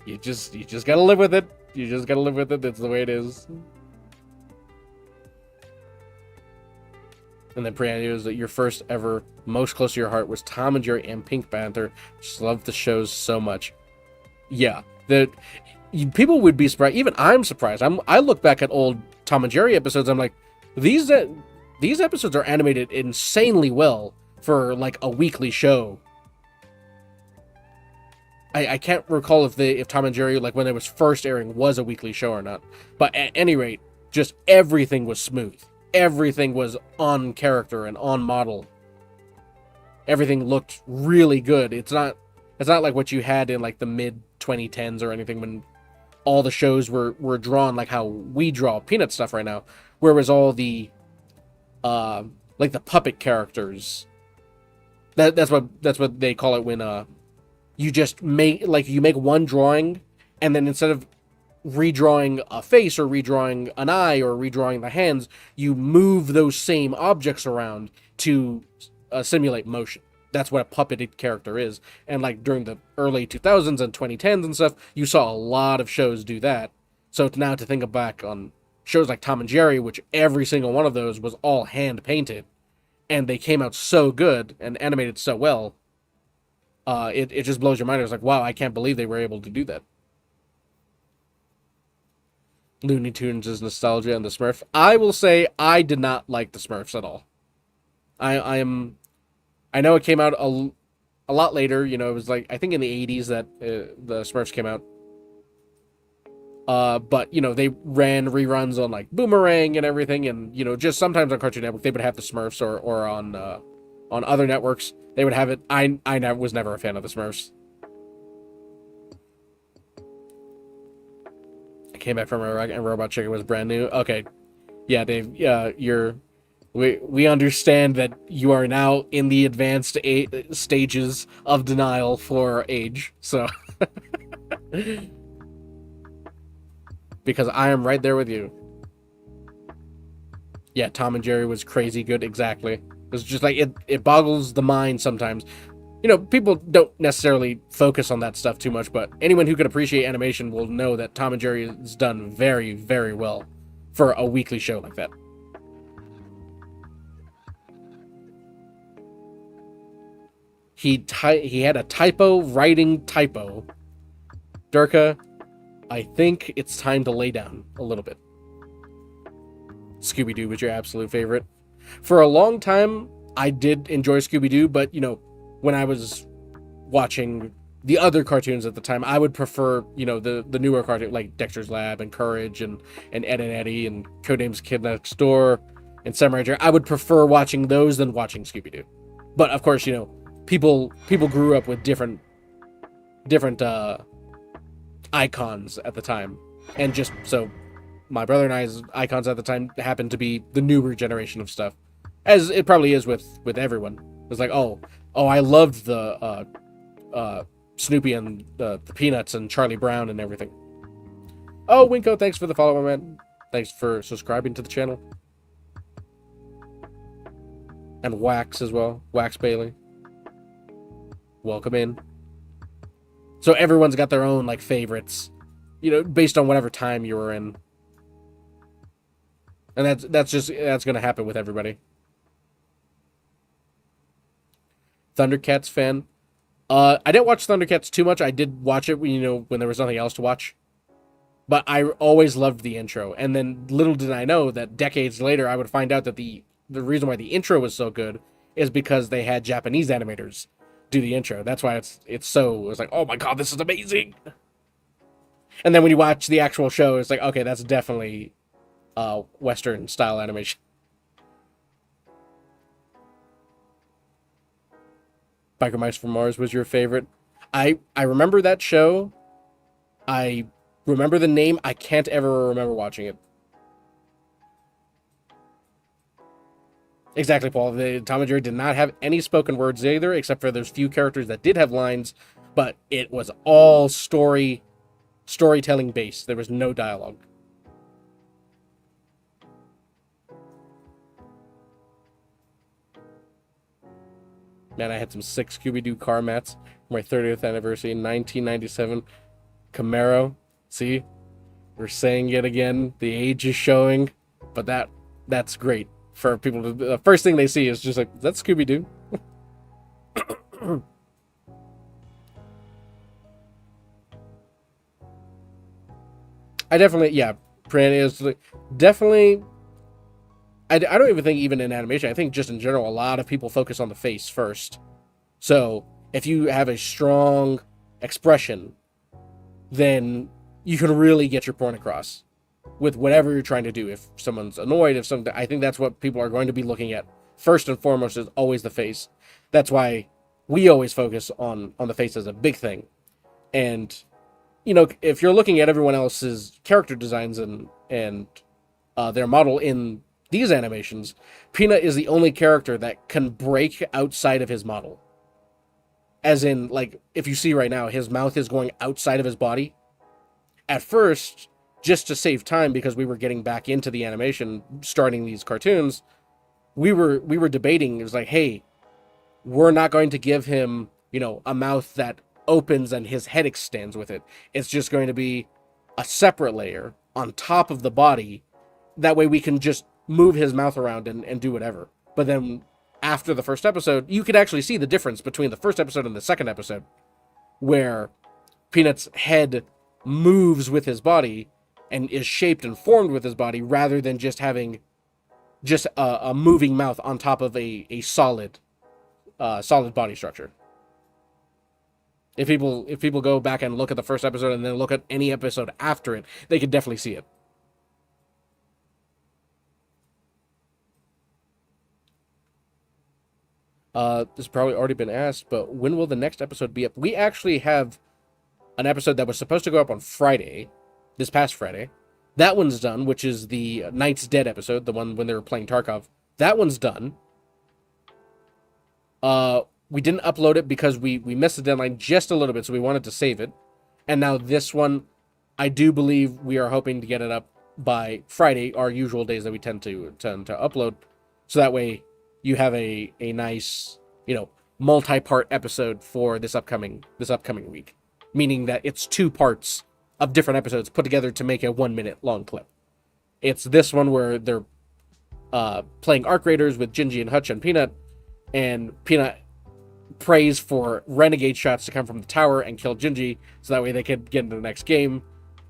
you just gotta live with it. You just gotta live with it. That's the way it is. And then Brianna, was that your first ever most close to your heart was Tom and Jerry and Pink Panther. Just love the shows so much. Yeah, people would be surprised. Even I'm surprised. I look back at old Tom and Jerry episodes. I'm like, these episodes are animated insanely well for like a weekly show. I can't recall if Tom and Jerry, like when it was first airing, was a weekly show or not. But at any rate, just everything was smooth. Everything was on character and on model. Everything looked really good. It's not like what you had in like the mid 2010s or anything, when all the shows were drawn like how we draw Peanut stuff right now, where it was all the like the puppet characters. That's what they call it when you just make one drawing, and then instead of redrawing a face or redrawing an eye or redrawing the hands, you move those same objects around to simulate motion. That's what a puppeted character is. And like during the early 2000s and 2010s and stuff, you saw a lot of shows do that. So now to think back on shows like Tom and Jerry, which every single one of those was all hand painted, and they came out so good and animated so well, it just blows your mind. It's like, wow, I can't believe they were able to do that. Looney Tunes is nostalgia and the Smurf. I will say I did not like the Smurfs at all. I know it came out a lot later. You know, it was like I think in the 80s that the Smurfs came out. But you know, they ran reruns on like Boomerang and everything, and you know, just sometimes on Cartoon Network they would have the Smurfs, or on other networks they would have it. I was never a fan of the Smurfs. I came back from Iraq and Robot Chicken was brand new. Okay, yeah, Dave. Yeah, we understand that you are now in the advanced stages of denial for age. So. Because I am right there with you. Yeah, Tom and Jerry was crazy good, exactly. It's just like, it boggles the mind sometimes. You know, people don't necessarily focus on that stuff too much, but anyone who can appreciate animation will know that Tom and Jerry is done very, very well for a weekly show like that. He had a writing typo. Durka, I think it's time to lay down a little bit. Scooby-Doo was your absolute favorite. For a long time, I did enjoy Scooby-Doo, but, you know, when I was watching the other cartoons at the time, I would prefer, you know, the newer cartoons, like Dexter's Lab and Courage and Ed and Eddie and Codenames Kid Next Door and Samurai Jack. I would prefer watching those than watching Scooby-Doo. But, of course, you know, people grew up with different icons at the time, and just so my brother and I's icons at the time happened to be the newer generation of stuff, as it probably is with everyone. It's like, oh, I loved the Snoopy and the Peanuts and Charlie Brown and everything. Oh, Winko, thanks for the follow, my man. Thanks for subscribing to the channel. And Wax as well. Wax Bailey. Welcome in. So everyone's got their own like favorites, based on whatever time you were in. And that's gonna happen with everybody. Thundercats fan. I didn't watch Thundercats too much. I did watch it when there was nothing else to watch. But I always loved the intro. And then little did I know that decades later I would find out that the reason why the intro was so good is because they had Japanese animators do the intro. That's why it was like, oh my god, this is amazing. And then when you watch the actual show, it's like, okay, that's definitely Western style animation. Biker Mice from Mars was your favorite. I remember that show. I remember the name. I can't ever remember watching it. Exactly, Paul. The Tom and Jerry did not have any spoken words either, except for there's few characters that did have lines, but it was all storytelling based. There was no dialogue. Man, I had some sick Scooby-Doo car mats for my 30th anniversary in 1997. Camaro. See? We're saying it again. The age is showing. But that's great for people to... The first thing they see is just like, that's Scooby-Doo. I definitely... Yeah, Pran is... Definitely... I don't even think even in animation. I think just in general, a lot of people focus on the face first. So if you have a strong expression, then you can really get your point across with whatever you're trying to do. If someone's annoyed, I think that's what people are going to be looking at first and foremost is always the face. That's why we always focus on the face as a big thing. And if you're looking at everyone else's character designs and their model in these animations, Peanut is the only character that can break outside of his model. As in, like, if you see right now, his mouth is going outside of his body. At first, just to save time, because we were getting back into the animation, starting these cartoons, we were debating. It was like, hey, we're not going to give him, a mouth that opens and his head extends with it. It's just going to be a separate layer on top of the body. That way we can just move his mouth around and do whatever. But then after the first episode, you could actually see the difference between the first episode and the second episode, where Peanut's head moves with his body and is shaped and formed with his body, rather than just having just a moving mouth on top of a solid body structure. If people go back and look at the first episode and then look at any episode after it, they could definitely see it. This has probably already been asked, but when will the next episode be up? We actually have an episode that was supposed to go up on Friday, this past Friday. That one's done, which is the Knight's Dead episode, the one when they were playing Tarkov. That one's done. We didn't upload it because we missed the deadline just a little bit, so we wanted to save it. And now this one, I do believe we are hoping to get it up by Friday, our usual days that we tend to upload. So that way you have a nice, multi-part episode for this upcoming week. Meaning that it's 2 parts of different episodes put together to make a 1-minute long clip. It's this one where they're playing Arc Raiders with Gingy and Hutch and Peanut Peanut prays for renegade shots to come from the tower and kill Gingy, so that way they could get into the next game.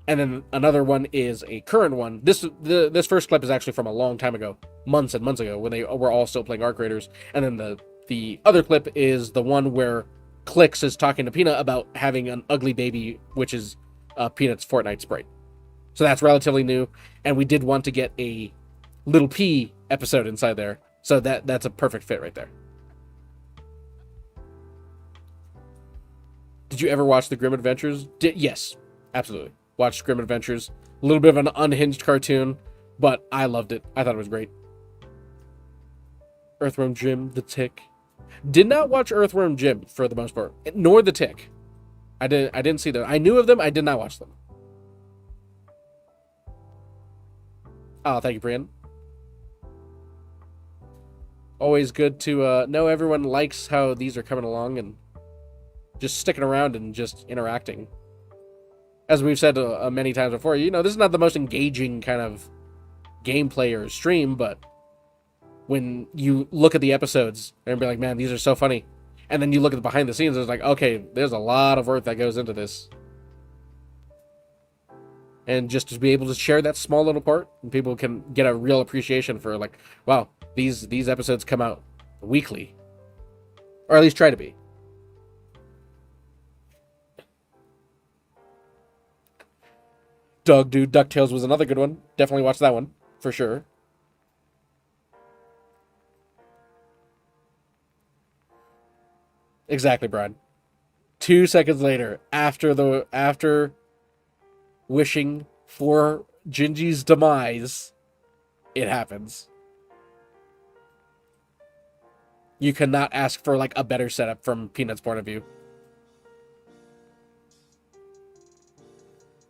And then another one is a current one. This first clip is actually from a long time ago, months and months ago, when they were all still playing Arc Raiders. And then the other clip is the one where Clicks is talking to Peanut about having an ugly baby, which is Peanut's Fortnite sprite. So that's relatively new, and we did want to get a Little P episode inside there, so that's a perfect fit right there. Did you ever watch the Grim Adventures? Yes, absolutely. Watched Grim Adventures. A little bit of an unhinged cartoon, but I loved it. I thought it was great. Earthworm Jim, The Tick. Did not watch Earthworm Jim for the most part, nor The Tick. I didn't see them. I knew of them. I did not watch them. Oh, thank you, Brian. Always good to know everyone likes how these are coming along and just sticking around and just interacting. As we've said many times before, you know, this is not the most engaging kind of gameplay or stream, but when you look at the episodes and be like, man, these are so funny. And then you look at the behind the scenes, it's like, okay, there's a lot of work that goes into this. And just to be able to share that small little part, and people can get a real appreciation for, like, wow, these episodes come out weekly. Or at least try to be. Dude, DuckTales was another good one. Definitely watch that one, for sure. Exactly, Brian. 2 seconds later, after wishing for Gingy's demise, it happens. You cannot ask for like a better setup from Peanut's point of view.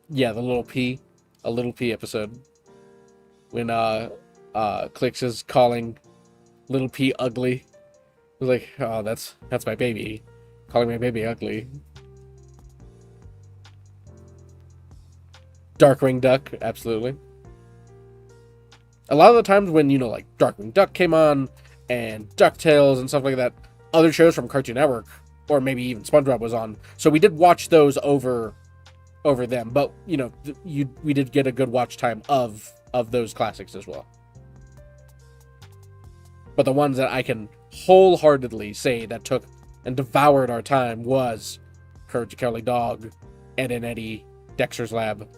Yeah, the little P, a little P episode. When Clicks is calling little P ugly. It was like, oh, that's my baby. Calling my baby ugly. Darkwing Duck, absolutely. A lot of the times when, you know, like Darkwing Duck came on and DuckTales and stuff like that, other shows from Cartoon Network or maybe even SpongeBob was on. So we did watch those over them, but you know, we did get a good watch time of those classics as well. But the ones that I can wholeheartedly say that took and devoured our time was Courage the Cowardly Dog, Ed and Eddie, Dexter's Lab.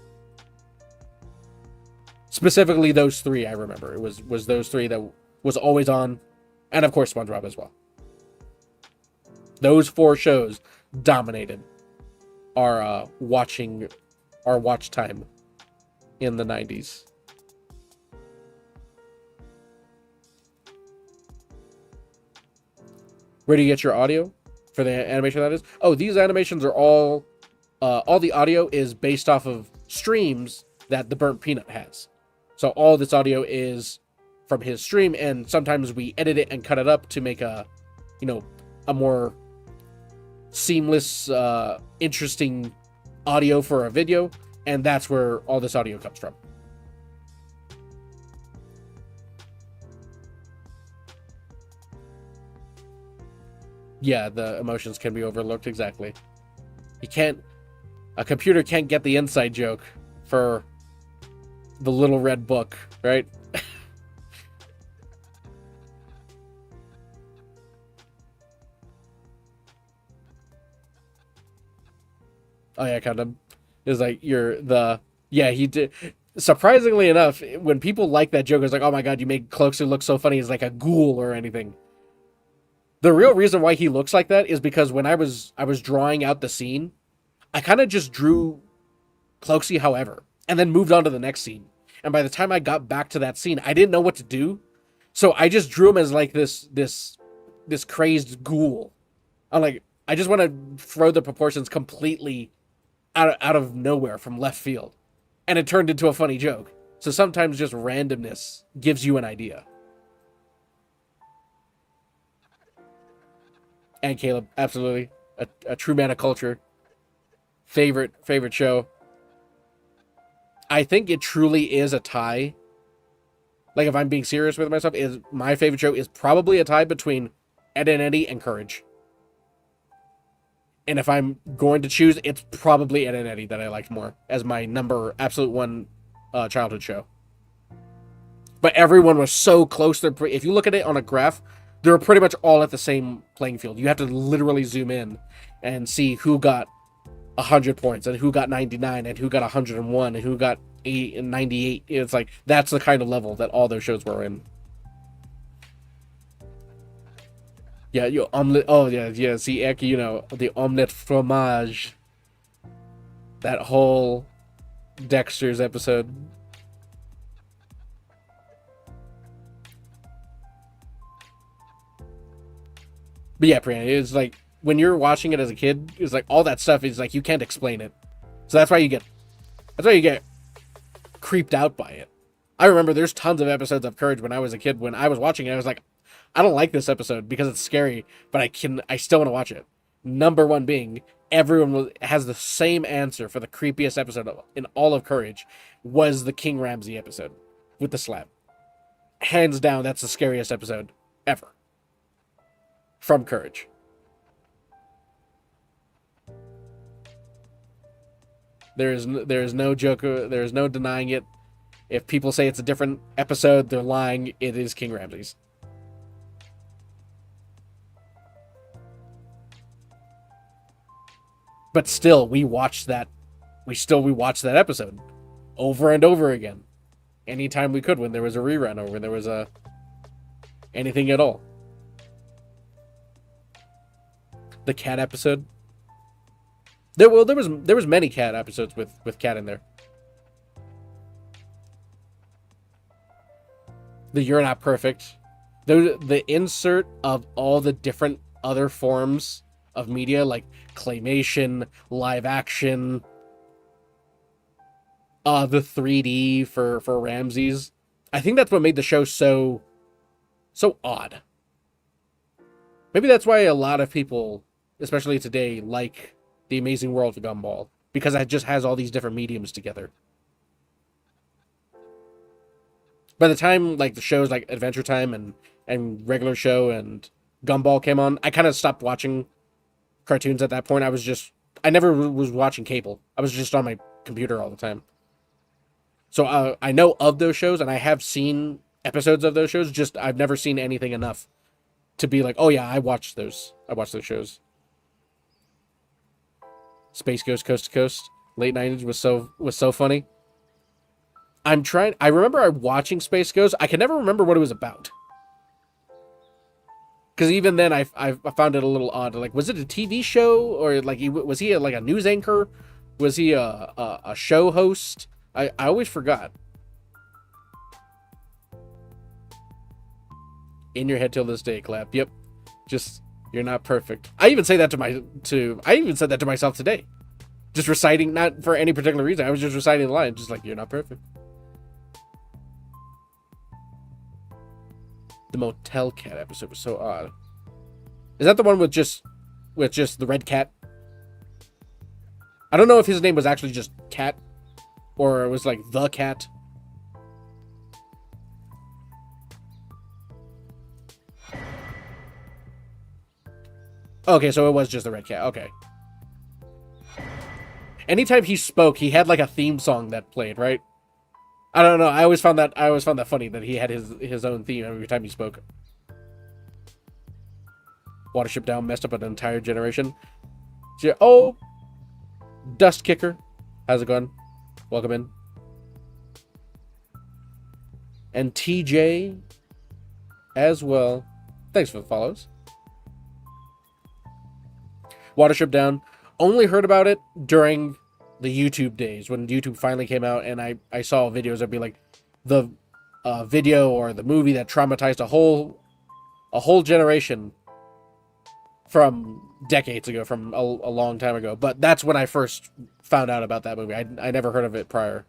Specifically those three, I remember. It was those three that was always on, and of course SpongeBob as well. Those four shows dominated our watch time in the 90s. Where do you get your audio for the animation, that is? Oh, these animations are all the audio is based off of streams that the Burnt Peanut has. So all this audio is from his stream, and sometimes we edit it and cut it up to make a more seamless, interesting audio for a video, and that's where all this audio comes from. Yeah, the emotions can be overlooked, exactly. A computer can't get the inside joke for the little red book, right? Oh yeah, kind of. It's like he did. Surprisingly enough, when people like that joke, it's like, oh my god, you made Cloakster look so funny. He's like a ghoul or anything. The real reason why he looks like that is because when I was drawing out the scene, I kind of just drew Cloaksy however, and then moved on to the next scene. And by the time I got back to that scene, I didn't know what to do. So I just drew him as like this crazed ghoul. I'm like, I just want to throw the proportions completely out of nowhere from left field. And it turned into a funny joke. So sometimes just randomness gives you an idea. And Caleb, absolutely. A true man of culture. Favorite show. I think it truly is a tie. Like, if I'm being serious with myself, is my favorite show is probably a tie between Ed and Eddie and Courage. And if I'm going to choose, it's probably Ed and Eddie that I liked more as my absolute one childhood show. But everyone was so close. If you look at it on a graph, they're pretty much all at the same playing field. You have to literally zoom in and see who got 100 points and who got 99 and who got 101 and who got 98. It's like, that's the kind of level that all those shows were in. Yeah, omelet. Oh yeah. See, the omelette fromage. That whole Dexter's episode. But yeah, Priya, it's like when you're watching it as a kid, it's like all that stuff is like you can't explain it. So that's why you get creeped out by it. I remember there's tons of episodes of Courage when I was a kid. When I was watching it, I was like, I don't like this episode because it's scary, but I still want to watch it. Number one being has the same answer for the creepiest episode in all of Courage was the King Ramsey episode with the slap. Hands down, that's the scariest episode ever from Courage. There is no joke. There is no denying it. If people say it's a different episode, they're lying. It is King Ramsey's. But still, we watch that episode over and over again, anytime we could, when there was a rerun or when there was a anything at all. The cat episode. There was many cat episodes with cat in there. The You're Not Perfect. The insert of all the different other forms of media, like claymation, live action, the 3D for Ramses. I think that's what made the show so odd. Maybe that's why a lot of people, especially today, like The Amazing World of Gumball, because it just has all these different mediums together. By the time like the shows like Adventure Time and Regular Show and Gumball came on, I kind of stopped watching cartoons at that point. I never was watching cable. I was just on my computer all the time. So I know of those shows, and I have seen episodes of those shows. Just I've never seen anything enough to be like, oh yeah, I watched those shows. Space Ghost Coast to Coast, late 90s was so funny. I remember watching Space Ghost. I can never remember what it was about. Because even then, I found it a little odd. Like, was it a TV show, or like was he like a news anchor? Was he a show host? I always forgot. In your head till this day, clap. Yep, just you're not perfect. I even say that I even said that to myself today. Just reciting, not for any particular reason. I was just reciting the line, just like you're not perfect. The Motel Cat episode was so odd. Is that the one with just the red cat? I don't know if his name was actually just Cat, or it was like the cat. Okay, so it was just the red cat. Okay. Anytime he spoke, he had like a theme song that played, right? I don't know. I always found that funny that he had his own theme every time he spoke. Watership Down messed up an entire generation. Oh, Dust Kicker, how's it going? Welcome in. And TJ as well. Thanks for the follows. Watership Down. Only heard about it during the YouTube days when YouTube finally came out, and I saw videos that'd be like the video or the movie that traumatized a whole generation from decades ago, from a long time ago. But that's when I first found out about that movie. I never heard of it prior.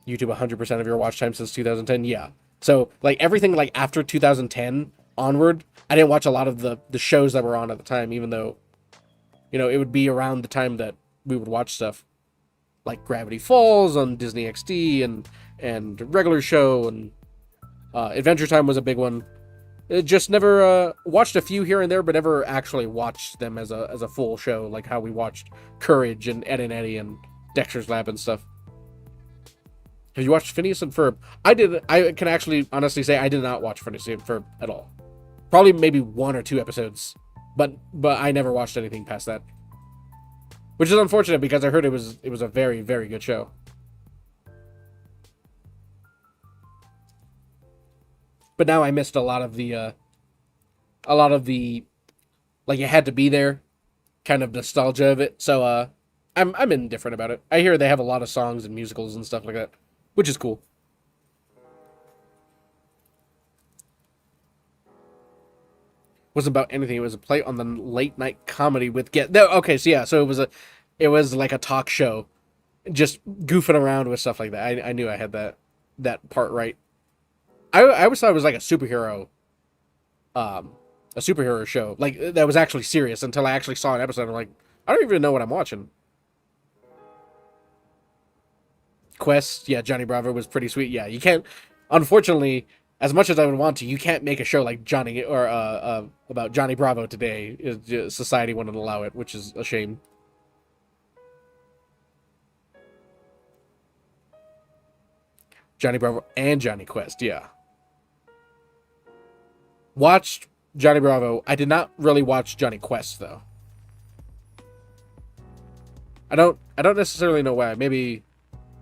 YouTube 100% of your watch time since 2010. Yeah. So like everything like after 2010 onward, I didn't watch a lot of the shows that were on at the time, even though, you know, it would be around the time that we would watch stuff like Gravity Falls on Disney XD and Regular Show, and Adventure Time was a big one. It just never watched a few here and there, but never actually watched them as a full show, like how we watched Courage and Ed and Eddie and Dexter's Lab and stuff. Have you watched Phineas and Ferb? I did. I can actually honestly say I did not watch Phineas and Ferb at all. Probably maybe 1 or 2 episodes, but I never watched anything past that. Which is unfortunate because I heard it was a very, very good show. But now I missed a lot of the like you had to be there kind of nostalgia of it. So I'm indifferent about it. I hear they have a lot of songs and musicals and stuff like that, which is cool. wasn't about anything. It was a play on the late night comedy with get. No, okay, so yeah, so it was like a talk show, just goofing around with stuff like that. I knew I had that part right. I always thought it was like um, a superhero show, like that was actually serious until I actually saw an episode. I'm like, I don't even know what I'm watching. Quest, yeah, Johnny Bravo was pretty sweet. Yeah, you can't. Unfortunately, as much as I would want to, you can't make a show like Johnny or about Johnny Bravo today. Society wouldn't allow it, which is a shame. Johnny Bravo and Johnny Quest, yeah. Watched Johnny Bravo. I did not really watch Johnny Quest though. I don't necessarily know why. Maybe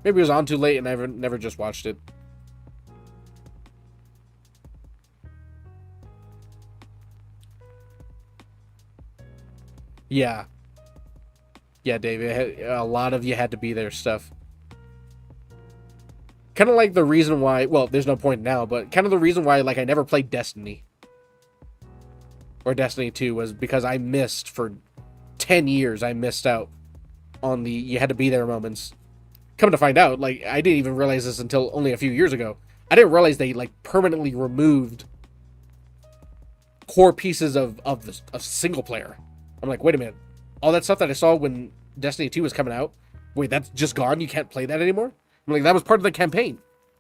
it was on too late and I never just watched it. Yeah. Yeah, Dave. A lot of you had to be there stuff. Kind of like the reason why, well, there's no point now, but kind of the reason why like I never played Destiny or Destiny 2 was because I missed for 10 years. I missed out on the you had to be there moments. Come to find out, like I didn't even realize this until only a few years ago. I didn't realize they like permanently removed core pieces of single player. I'm like, wait a minute, all that stuff that I saw when Destiny 2 was coming out, wait, that's just gone. You can't play that anymore. I'm like, that was part of the campaign.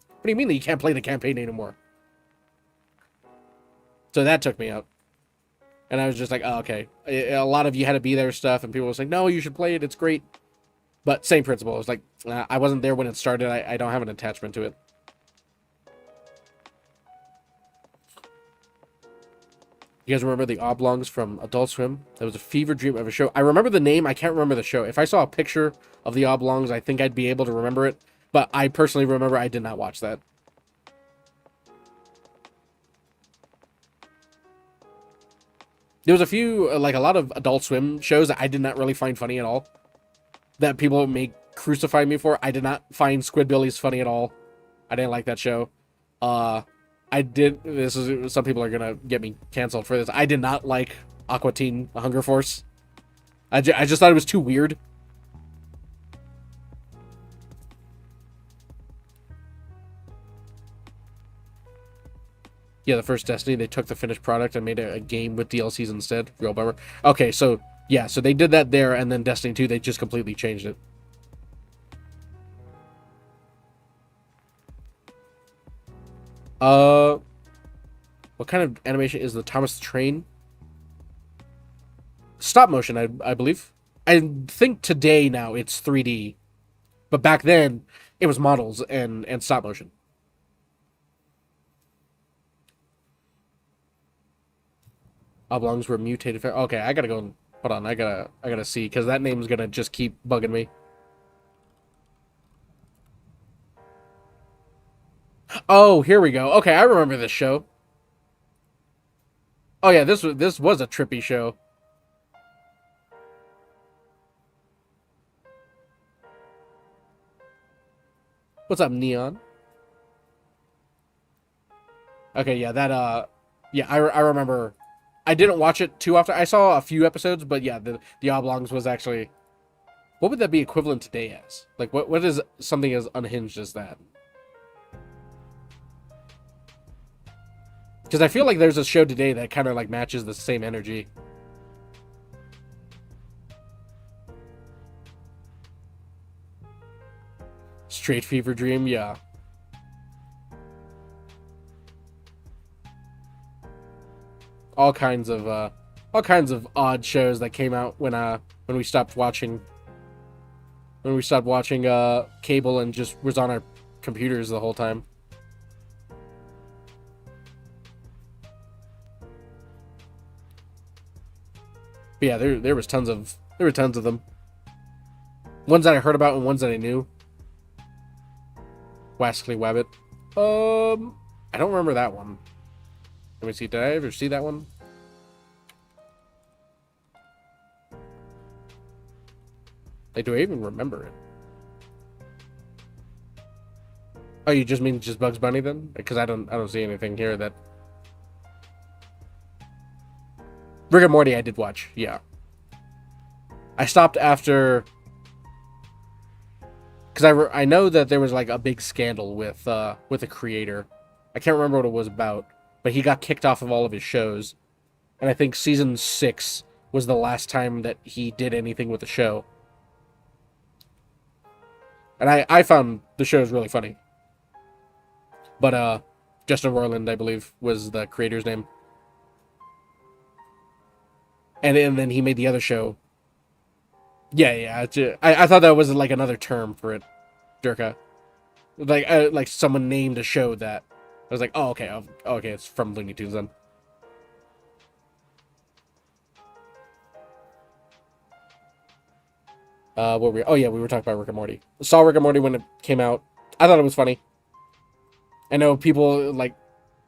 What do you mean that you can't play the campaign anymore? So that took me out, and I was just like, oh, okay. A lot of you had to be there stuff, and people were saying, no, you should play it. It's great. But same principle. It was like, I wasn't there when it started. I don't have an attachment to it. You guys remember the Oblongs from Adult Swim? That was a fever dream of a show. I remember the name. I can't remember the show. If I saw a picture of the Oblongs, I think I'd be able to remember it. But I personally remember I did not watch that. There was a few, like a lot of Adult Swim shows that I did not really find funny at all. That people may crucify me for. I did not find Squidbillies funny at all. I didn't like that show. I did. This is some people are gonna get me canceled for this. I did not like Aqua Teen Hunger Force. I just thought it was too weird. Yeah, the first Destiny, they took the finished product and made a game with DLCs instead. Real bummer. Okay, so yeah, so they did that there, and then Destiny 2, they just completely changed it. What kind of animation is the Thomas the Train? Stop motion, I believe. I think today now it's 3D, but back then it was models and stop motion. Oblongs were mutated. Okay, I gotta go. Hold on, I gotta see because that name's gonna just keep bugging me. Oh, here we go. Okay, I remember this show. Oh yeah, this was a trippy show. What's up, Neon? Okay, yeah, yeah, I remember. I didn't watch it too often. I saw a few episodes, but yeah, the Oblongs was actually. What would that be equivalent today as? Like, what is something as unhinged as that? Because I feel like there's a show today that kind of like matches the same energy. Straight Fever Dream, yeah. All kinds of odd shows that came out when we stopped watching cable and just was on our computers the whole time. But yeah, there was tons of them. Ones that I heard about and ones that I knew. Wascally Wabbit. I don't remember that one. Let me see. Did I ever see that one? Like, do I even remember it? Oh, you just mean just Bugs Bunny then? Because I don't see anything here that. Rick and Morty I did watch. Yeah. I stopped after because I know that there was like a big scandal with a creator. I can't remember what it was about, but he got kicked off of all of his shows, and I think season 6 was the last time that he did anything with the show. And I found the shows really funny. But Justin Roiland, I believe, was the creator's name. And then he made the other show. Yeah. I thought that was like another term for it, Durka. Like someone named a show that. I was like, oh, okay. Okay, it's from Looney Tunes then. What were we? Oh, yeah, we were talking about Rick and Morty. I saw Rick and Morty when it came out. I thought it was funny. I know people, like,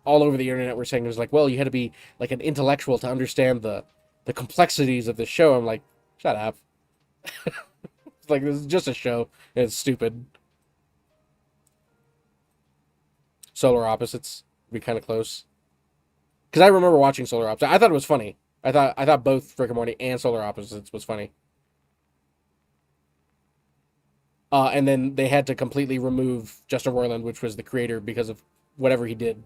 all over the internet were saying it was like, well, you had to be, like, an intellectual to understand the complexities of the show. I'm like, shut up. It's like, this is just a show. It's stupid. Solar Opposites would be kind of close. Because I remember watching Solar Opposites. I thought it was funny. I thought both Rick and Morty and Solar Opposites was funny. And then they had to completely remove Justin Roiland, which was the creator, because of whatever he did,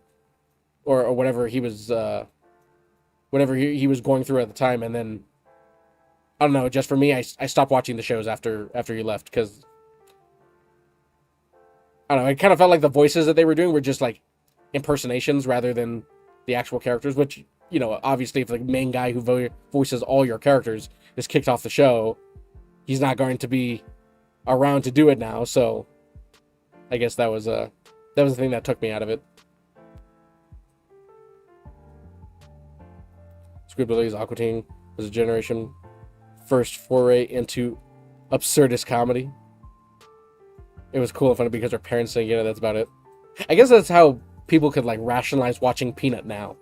or whatever he was, whatever he was going through at the time. And then I don't know. Just for me, I stopped watching the shows after he left because I don't know. It kind of felt like the voices that they were doing were just like impersonations rather than the actual characters. Which, you know, obviously, if the main guy who voices all your characters is kicked off the show, he's not going to be around to do it now. So I guess that was the thing that took me out of it. Squidbillies Aqua Teen was a generation first foray into absurdist comedy. It was cool and funny because our parents saying, you know, that's about it. I guess that's how people could like rationalize watching Peanut now.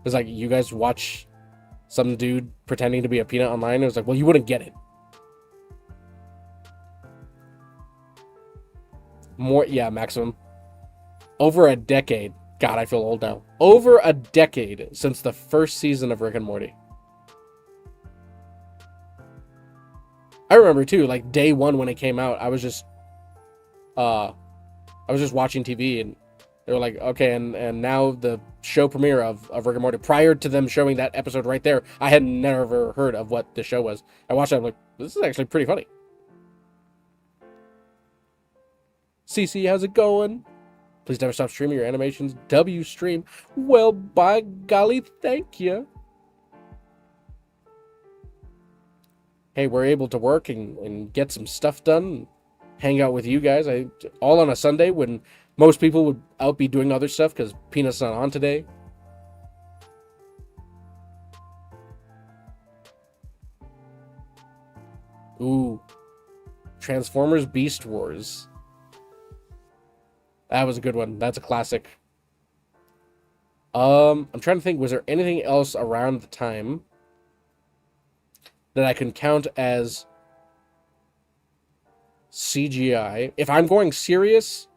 It's like, you guys watch some dude pretending to be a peanut online. It was like, well, you wouldn't get it. More, yeah, maximum. Over a decade. God, I feel old now. Over a decade since the first season of Rick and Morty. I remember too, like day one when it came out, I was just watching TV and they were like, okay, and now the show premiere of Rick and Morty. Prior to them showing that episode right there, I had never heard of what the show was. I watched it, I'm like, this is actually pretty funny. CC, how's it going? Please never stop streaming your animations. W stream. Well, by golly, thank you. Hey, we're able to work and get some stuff done. Hang out with you guys. All on a Sunday when most people would out be doing other stuff because Peanut's not on today. Ooh. Transformers Beast Wars. That was a good one. That's a classic. I'm trying to think, was there anything else around the time that I can count as CGI? If I'm going serious,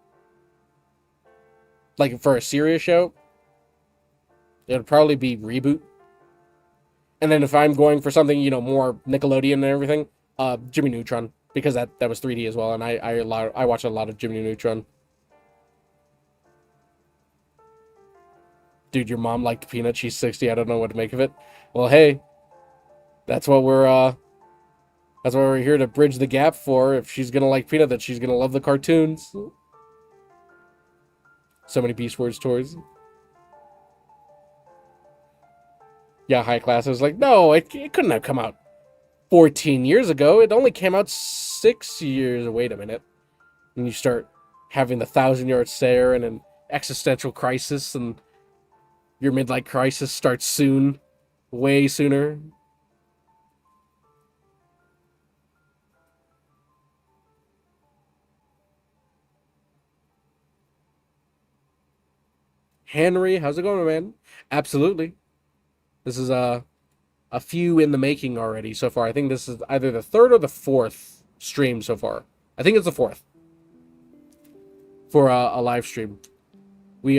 like for a serious show, it would probably be Reboot. And then if I'm going for something, you know, more Nickelodeon and everything, Jimmy Neutron, because that was 3D as well, and I watch a lot of Jimmy Neutron. Dude, your mom liked Peanut. She's 60. I don't know what to make of it. Well, hey, that's what we're here to bridge the gap for. If she's gonna like Peanut, that she's gonna love the cartoons. So many Beast Wars toys. Yeah, high class. I was like, no, it couldn't have come out 14 years ago. It only came out 6 years. Wait a minute. And you start having the 1,000-yard stare and an existential crisis, and your midlife crisis starts soon. Way sooner. Henry, how's it going, man? Absolutely. This is a few in the making already so far. I think this is either the third or the fourth stream so far. I think it's the fourth for a live stream. We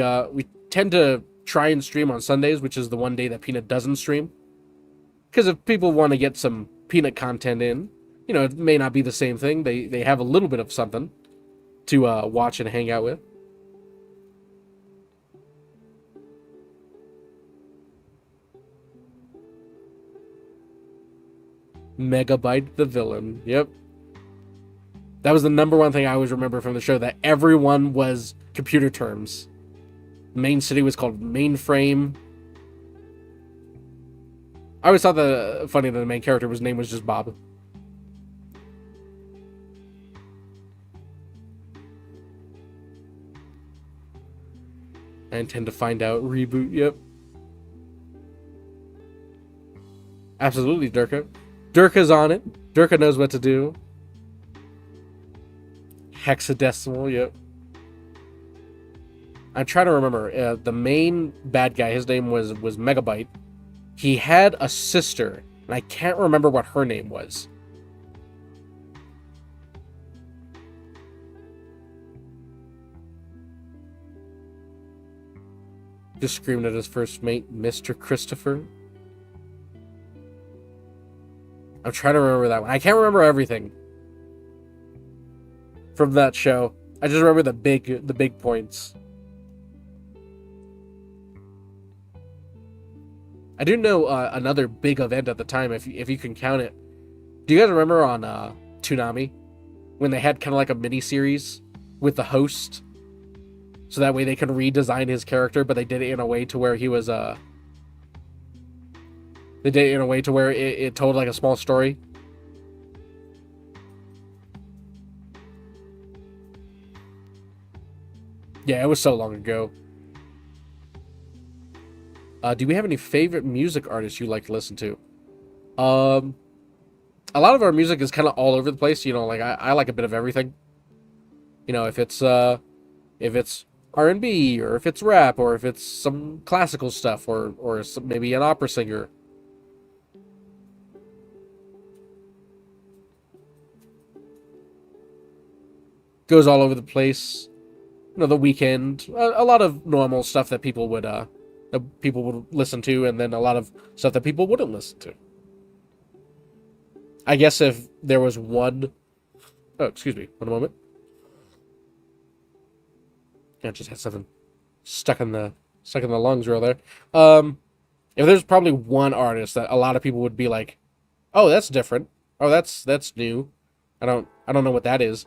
tend to try and stream on Sundays, which is the one day that Peanut doesn't stream. Because if people want to get some peanut content in, it may not be the same thing. They have a little bit of something to watch and hang out with. Megabyte the villain. Yep. That was the number one thing I always remember from the show, that everyone was computer terms. Main city was called Mainframe. I always thought that funny that the main character, his name was just Bob. I intend to find out. Reboot, yep. Absolutely, Durka. Durka's on it. Durka knows what to do. Hexadecimal, yep. I'm trying to remember. The main bad guy, his name was Megabyte. He had a sister, and I can't remember what her name was. Just screaming at his first mate, Mr. Christopher. I'm trying to remember that one. I can't remember everything from that show. I just remember the big points. I do know another big event at the time, if you can count it. Do you guys remember on Toonami when they had kind of like a mini series with the host, so that way they could redesign his character, but they did it in a way to where he was they did it in a way to where it told like a small story. Yeah, it was so long ago. Do we have any favorite music artists you like to listen to? A lot of our music is kind of all over the place. Like I like a bit of everything. If it's R&B, or if it's rap, or if it's some classical stuff, or maybe an opera singer. Goes all over the place. The Weeknd, a lot of normal stuff that people would listen to, and then a lot of stuff that people wouldn't listen to. I guess if there was one... Oh, excuse me. 1 moment. I just had something stuck in the lungs real there. If there's probably one artist that a lot of people would be like, "Oh, that's different. Oh, that's new. I don't know what that is."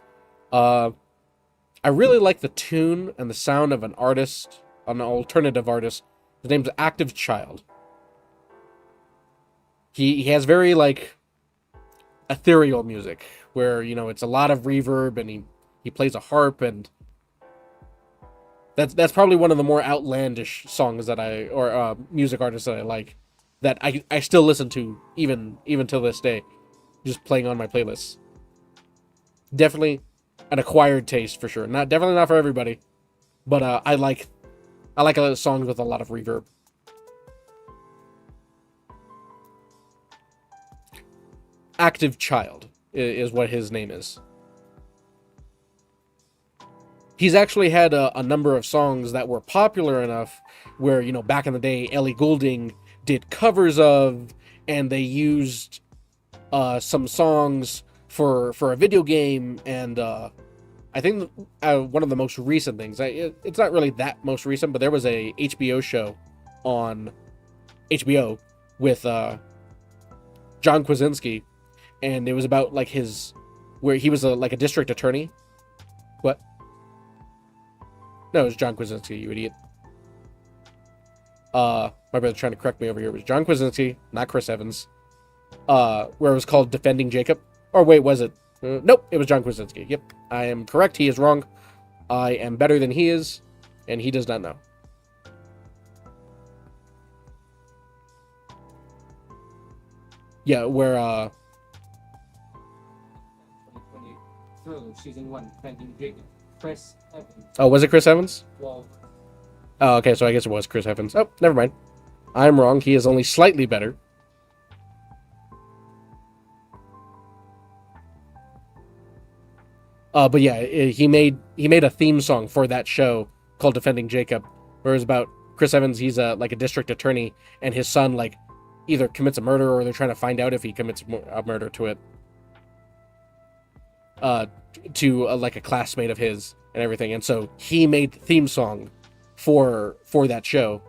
I really like the tune and the sound of an alternative artist. His name's Active Child. He has very like ethereal music where it's a lot of reverb, and he plays a harp, and that's probably one of the more outlandish songs that music artists that I like, that I still listen to even till this day, just playing on my playlists. Definitely an acquired taste for sure. Definitely not for everybody, but I like songs with a lot of reverb. Active Child is what his name is. He's actually had a number of songs that were popular enough where, back in the day, Ellie Goulding did covers of, and they used some songs for a video game, and I think one of the most recent things, it's not really that most recent, but there was a HBO show on HBO with John Krasinski, and it was about like where he was like a district attorney. What? No, it was John Krasinski, you idiot. My brother's trying to correct me over here. It was John Krasinski, not Chris Evans. Where it was called Defending Jacob. Or wait, was it? Nope, it was John Krasinski. Yep, I am correct. He is wrong. I am better than he is, and he does not know. Yeah, where Season 1, Defending Jacob. Chris Evans. Oh, was it Chris Evans? Well, Oh, okay, so I guess it was Chris Evans. Oh, never mind. I'm wrong. He is only slightly better. But yeah, he made a theme song for that show called Defending Jacob, where it was about Chris Evans. He's like a district attorney, and his son like either commits a murder or they're trying to find out if he commits a murder to it. To like a classmate of his and everything, and so he made the theme song for that show,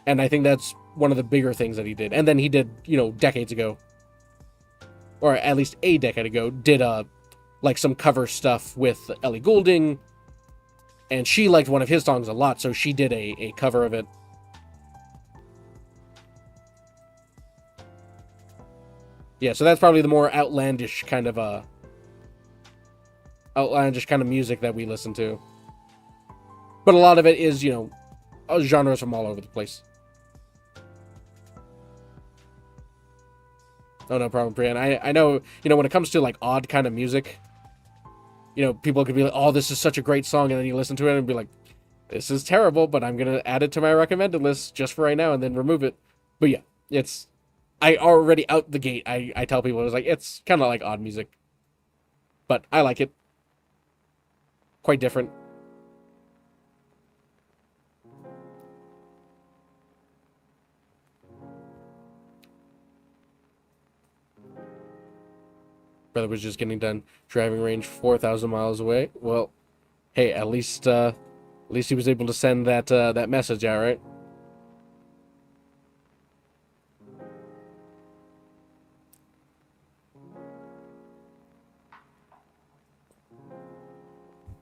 and I think that's one of the bigger things that he did. And then he did, decades ago, or at least a decade ago, did like some cover stuff with Ellie Goulding, and she liked one of his songs a lot, so she did a cover of it. Yeah, so that's probably the more outlandish kind of music that we listen to. But a lot of it is, genres from all over the place. Oh, no problem, Brian. I know, when it comes to like odd kind of music, people could be like, oh, this is such a great song, and then you listen to it and be like, this is terrible, but I'm going to add it to my recommended list just for right now and then remove it. But yeah, I already out the gate, I tell people, it's kind of like odd music. But I like it. Quite different. Brother was just getting done driving range 4,000 miles away. Well, hey, at least he was able to send that message out, right?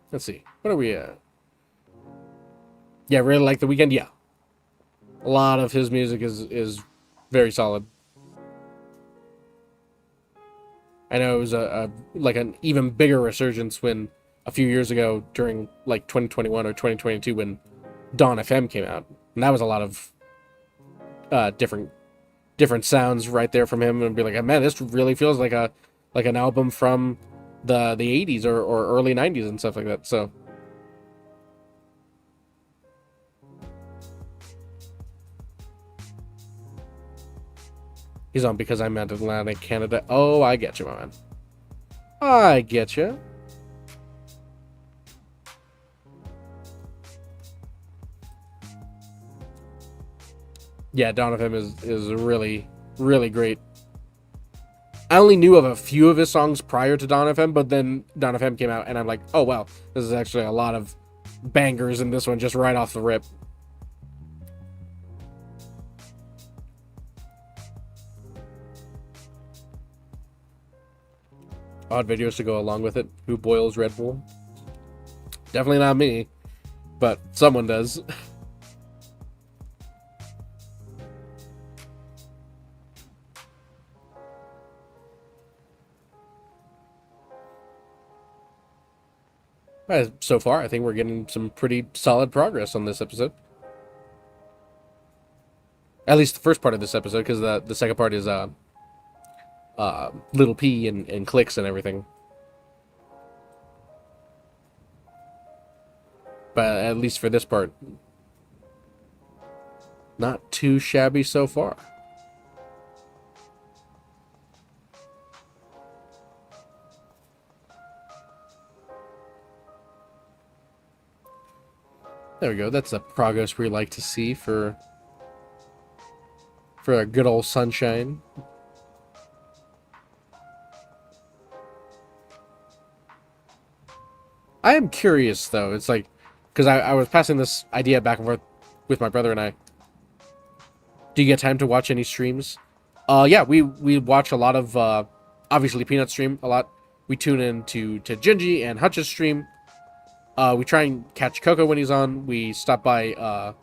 Let's see. What are we at? Yeah, really like The Weeknd. Yeah, a lot of his music is very solid. I know it was like an even bigger resurgence when a few years ago during like 2021 or 2022 when Dawn FM came out, and that was a lot of different sounds right there from him, and be like, man, this really feels like an album from the 80s or early 90s and stuff like that. So he's on Because I'm at Atlantic Canada. Oh, I get you, my man. I get you. Yeah, Dawn of Him is really, really great. I only knew of a few of his songs prior to Dawn of Him, but then Dawn of Him came out, and I'm like, oh, wow, this is actually a lot of bangers in this one just right off the rip. Odd videos to go along with it. Who boils Red Bull? Definitely not me, but someone does. So far, I think we're getting some pretty solid progress on this episode. At least the first part of this episode, because the second part is Little P and clicks and everything. But at least for this part, not too shabby so far. There we go. That's the progress we like to see for a good old sunshine. I am curious though. It's like, because I was passing this idea back and forth with my brother and I. Do you get time to watch any streams? Yeah, we watch a lot of obviously Peanut stream a lot. We tune in to Gingy and Hutch's stream. We try and catch Coco when he's on. We stop by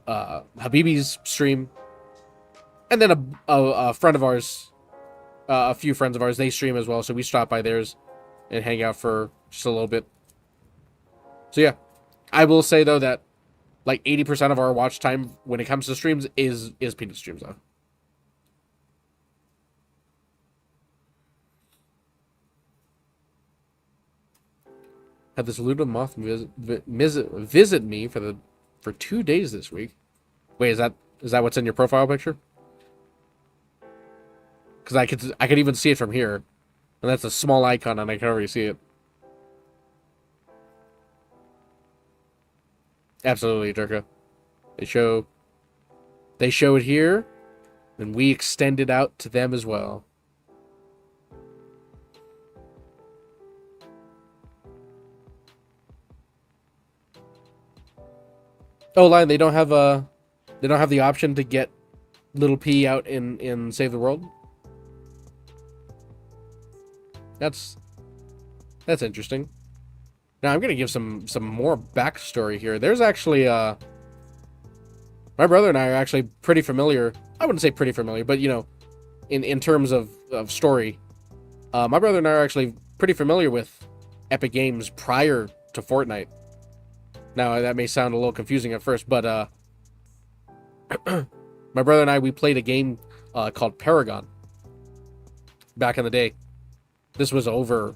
Habibi's stream, and then a friend of ours, a few friends of ours, they stream as well. So we stop by theirs and hang out for just a little bit. So yeah, I will say though that like 80% of our watch time when it comes to streams is Peanut streams though. Had this Luda moth visit me for 2 days this week. Wait, is that what's in your profile picture? Because I could even see it from here, and that's a small icon, and I can already see it. Absolutely, Durka. They show They show it here, and we extend it out to them as well. Oh, Lion, they don't have the option to get Little P out in Save the World. That's interesting. Now I'm gonna give some more backstory here. There's actually my brother and I are actually pretty familiar. I wouldn't say pretty familiar, but you know, in terms of story, my brother and I are actually pretty familiar with Epic Games prior to Fortnite. Now that may sound a little confusing at first, but my brother and I, we played a game called Paragon back in the day. This was over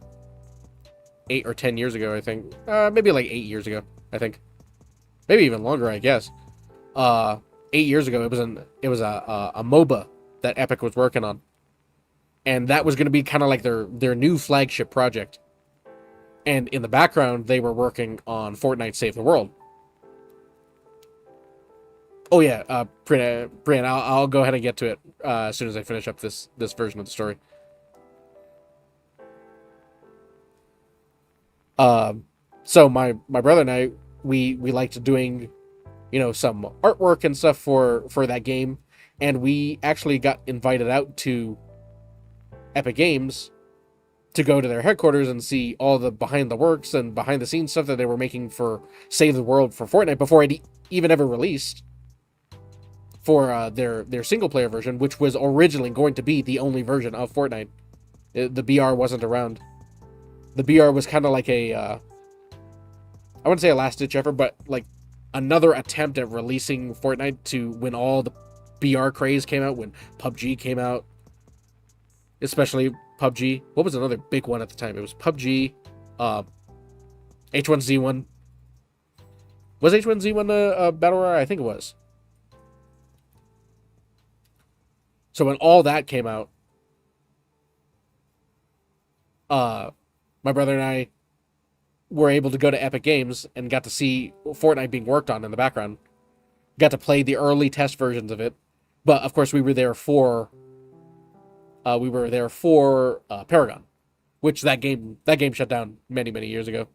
8 or 10 years ago, I think. Maybe like 8 years ago, I think. Maybe even longer, I guess. 8 years ago, it was a MOBA that Epic was working on, and that was going to be kind of like their new flagship project. And in the background, they were working on Fortnite Save the World. Oh yeah, Brian, I'll go ahead and get to it as soon as I finish up this version of the story. So my brother and I, we liked doing, you know, some artwork and stuff for that game, and we actually got invited out to Epic Games to go to their headquarters and see all the behind the works and behind the scenes stuff that they were making for Save the World for Fortnite before it even ever released for their single player version, which was originally going to be the only version of Fortnite. The BR wasn't around. The BR was kind of like I wouldn't say a last ditch effort, but like another attempt at releasing Fortnite to when all the BR craze came out, when PUBG came out, especially PUBG. What was another big one at the time? It was PUBG, H1Z1. Was H1Z1 a battle royale? I think it was. So when all that came out, my brother and I were able to go to Epic Games and got to see Fortnite being worked on in the background. Got to play the early test versions of it, but of course we were there for Paragon, which that game shut down many years ago.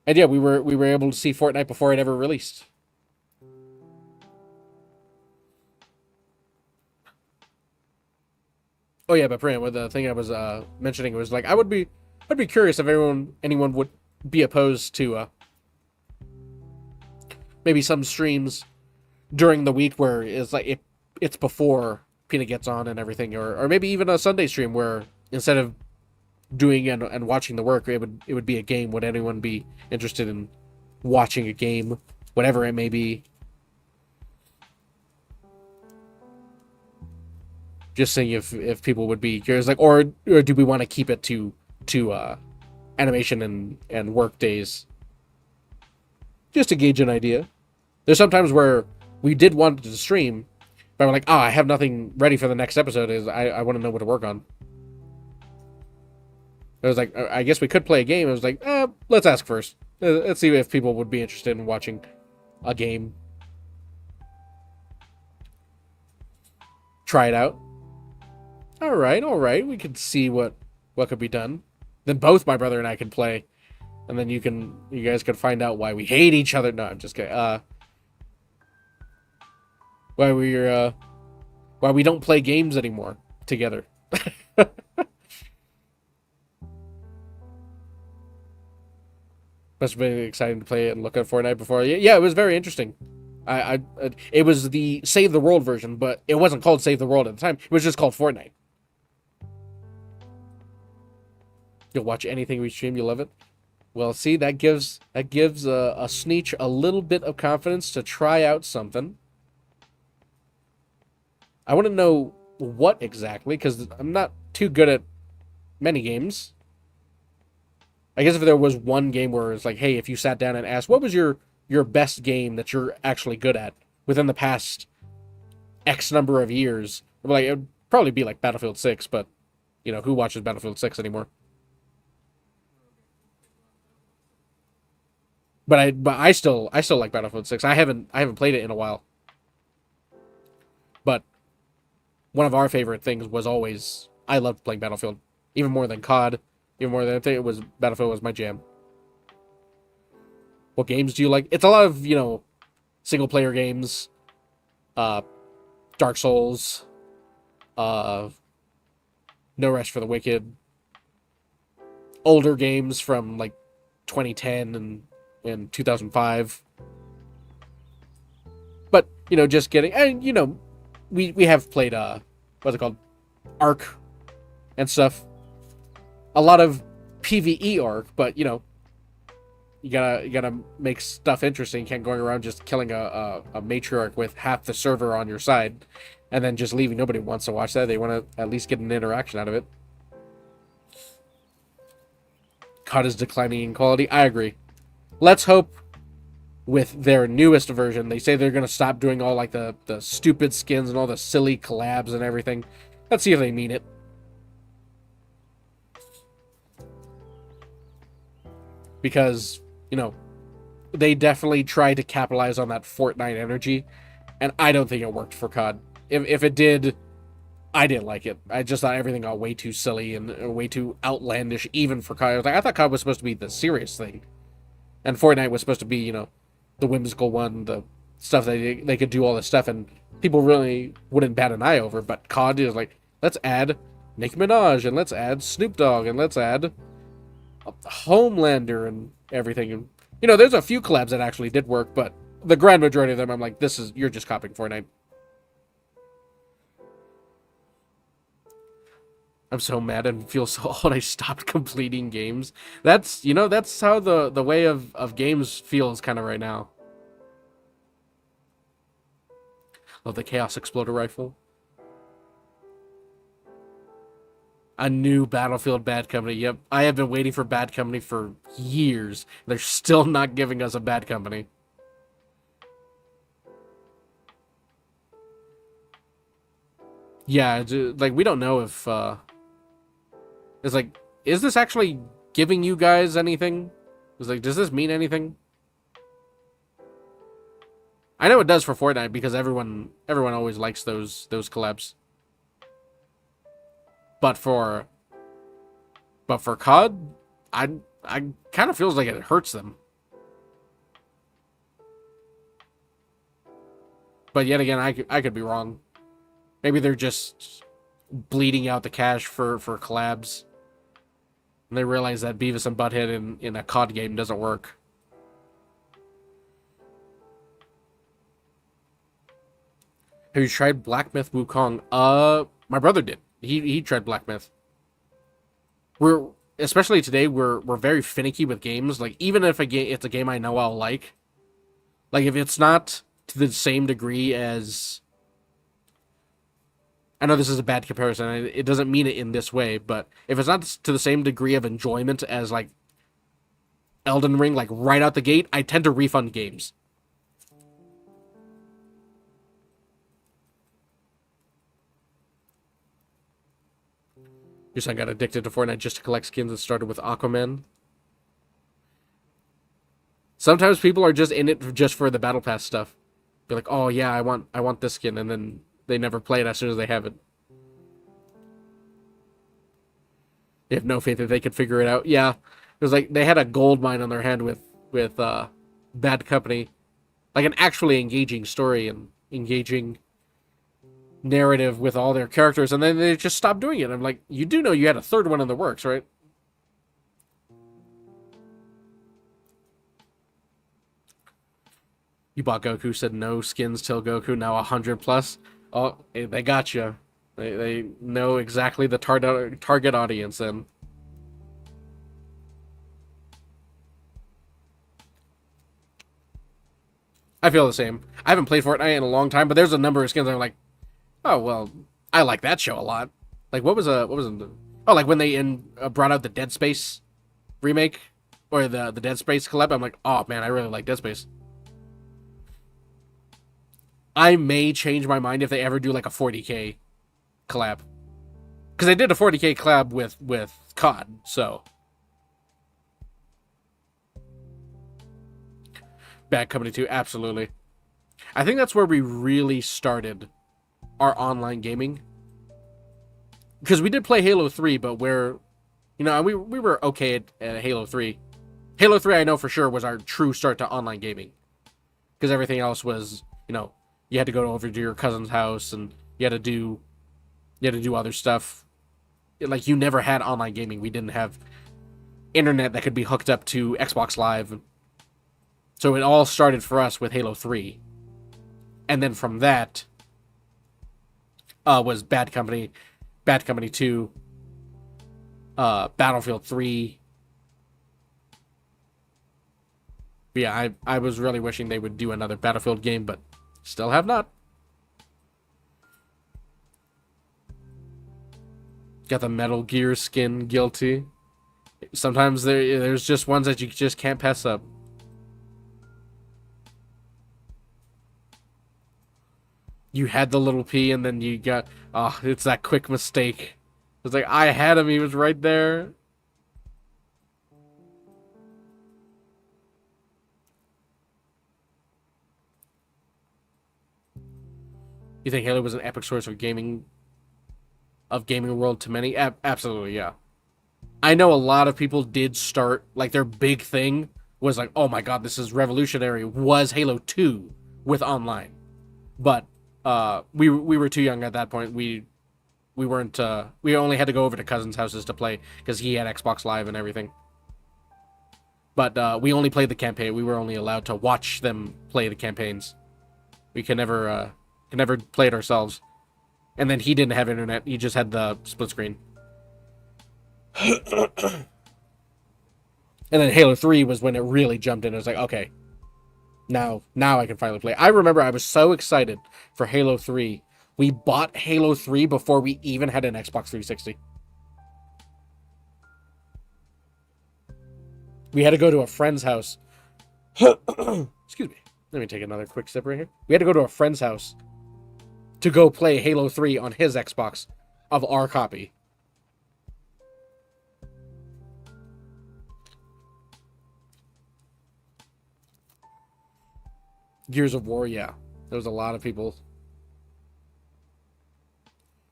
And yeah, we were able to see Fortnite before it ever released. Oh yeah, but Pran, with the thing I was mentioning was like I'd be curious if anyone would be opposed to maybe some streams during the week where it's like it's before Peanut gets on and everything, or maybe even a Sunday stream where instead of doing and watching the work, it would be a game. Would anyone be interested in watching a game, whatever it may be? Just seeing if people would be curious, like, or do we want to keep it to animation and work days, just to gauge an idea. There's sometimes where we did want to stream, but we're like, I have nothing ready for the next episode. I want to know what to work on. It was like, I guess we could play a game. It was like, let's ask first. Let's see if people would be interested in watching a game. Try it out. All right. We could see what could be done. Then both my brother and I could play, and then you guys could find out why we hate each other. No, I'm just kidding. Why we don't play games anymore together. Must have been exciting to play it and look at Fortnite before. Yeah, it was very interesting. It was the Save the World version, but it wasn't called Save the World at the time. It was just called Fortnite. You'll watch anything we stream. You love it. Well, see, that gives a Sneech a little bit of confidence to try out something. I want to know what exactly, because I'm not too good at many games. I guess if there was one game where it's like, hey, if you sat down and asked, what was your best game that you're actually good at within the past X number of years, like it would probably be like Battlefield 6, but you know, who watches Battlefield 6 anymore? But I still like Battlefield 6. I haven't played it in a while. But one of our favorite things was always I loved playing Battlefield, even more than COD, even more than I think it was Battlefield was my jam. What games do you like? It's a lot of single player games, uh, Dark Souls, uh, No Rest for the Wicked, older games from like 2010 and 2005. But just getting and we have played what's it called, Arc and stuff. A lot of PVE Arc, but you gotta make stuff interesting. You can't go around just killing a matriarch with half the server on your side, and then just leaving. Nobody wants to watch that. They want to at least get an interaction out of it. COD is declining in quality. I agree. Let's hope with their newest version, they say they're gonna stop doing all like the stupid skins and all the silly collabs and everything. Let's see if they mean it. Because they definitely tried to capitalize on that Fortnite energy, and I don't think it worked for COD. If it did, I didn't like it. I just thought everything got way too silly and way too outlandish, even for COD. I thought COD was supposed to be the serious thing, and Fortnite was supposed to be, the whimsical one, the stuff that they could do all this stuff, and people really wouldn't bat an eye over. But COD is like, let's add Nicki Minaj, and let's add Snoop Dogg, and let's add Homelander and everything. And there's a few collabs that actually did work, but the grand majority of them, I'm like, you're just copying Fortnite. I'm so mad and feel so old. I stopped completing games. That's how the way of games feels kind of right now. Love the Chaos Exploder rifle. A new Battlefield Bad Company. Yep, I have been waiting for Bad Company for years. They're still not giving us a Bad Company. Yeah, like we don't know if it's like, is this actually giving you guys anything? It's like, does this mean anything? I know it does for Fortnite because everyone always likes those collabs. But for COD, I kind of feels like it hurts them. But yet again, I could be wrong. Maybe they're just bleeding out the cash for collabs. And they realize that Beavis and Butthead in a COD game doesn't work. Have you tried Black Myth Wukong? My brother did. He tried Black Myth. Especially today, we're very finicky with games. Like, even if it's a game I know I'll like if it's not to the same degree as, I know this is a bad comparison, it doesn't mean it in this way, but if it's not to the same degree of enjoyment as like Elden Ring, like right out the gate, I tend to refund games. Your son got addicted to Fortnite just to collect skins and started with Aquaman. Sometimes people are just in it just for the Battle Pass stuff. Be like, oh yeah, I want this skin, and then they never play it as soon as they have it. They have no faith that they could figure it out. Yeah, it was like they had a gold mine on their hand with Bad Company, like an actually engaging story and engaging narrative with all their characters, and then they just stopped doing it. I'm like, you do know you had a third one in the works, right? You bought Goku, said no skins till Goku, now 100 plus. Oh, they got you. They know exactly the target audience, and I feel the same. I haven't played Fortnite in a long time, but there's a number of skins that are like, oh well, I like that show a lot. Like what was oh, like when they brought out the Dead Space remake or the Dead Space collab. I'm like, oh man, I really like Dead Space. I may change my mind if they ever do like a 40k collab, because they did a 40k collab with COD. So Bad Company 2, absolutely. I think that's where we really started our online gaming. Because we did play Halo 3, but we were okay at Halo 3. Halo 3, I know for sure, was our true start to online gaming. Because everything else was, you had to go over to your cousin's house and you had to do other stuff. Like, you never had online gaming. We didn't have internet that could be hooked up to Xbox Live. So it all started for us with Halo 3. And then from that was Bad Company 2, Battlefield 3. But yeah, I was really wishing they would do another Battlefield game, but still have not. Got the Metal Gear skin, guilty. Sometimes there's just ones that you just can't pass up. You had the little P, and then you got, oh, it's that quick mistake. It's like, I had him, he was right there. You think Halo was an epic source of gaming world to many? Absolutely, yeah. I know a lot of people did start, like, their big thing was like, oh my god, this is revolutionary, was Halo 2 with online. But we were too young at that point. We weren't we only had to go over to cousins' houses to play because he had Xbox Live and everything. But we only played the campaign. We were only allowed to watch them play the campaigns. We could never play it ourselves. And then he didn't have internet. He just had the split screen. And then Halo 3 was when it really jumped in. It was like, okay, now I can finally play. I remember I was so excited for Halo 3. We bought Halo 3 before we even had an Xbox 360. We had to go to a friend's house. Excuse me. Let me take another quick sip right here. We had to go to a friend's house to go play Halo 3 on his Xbox of our copy. Gears of War, yeah. There was a lot of people.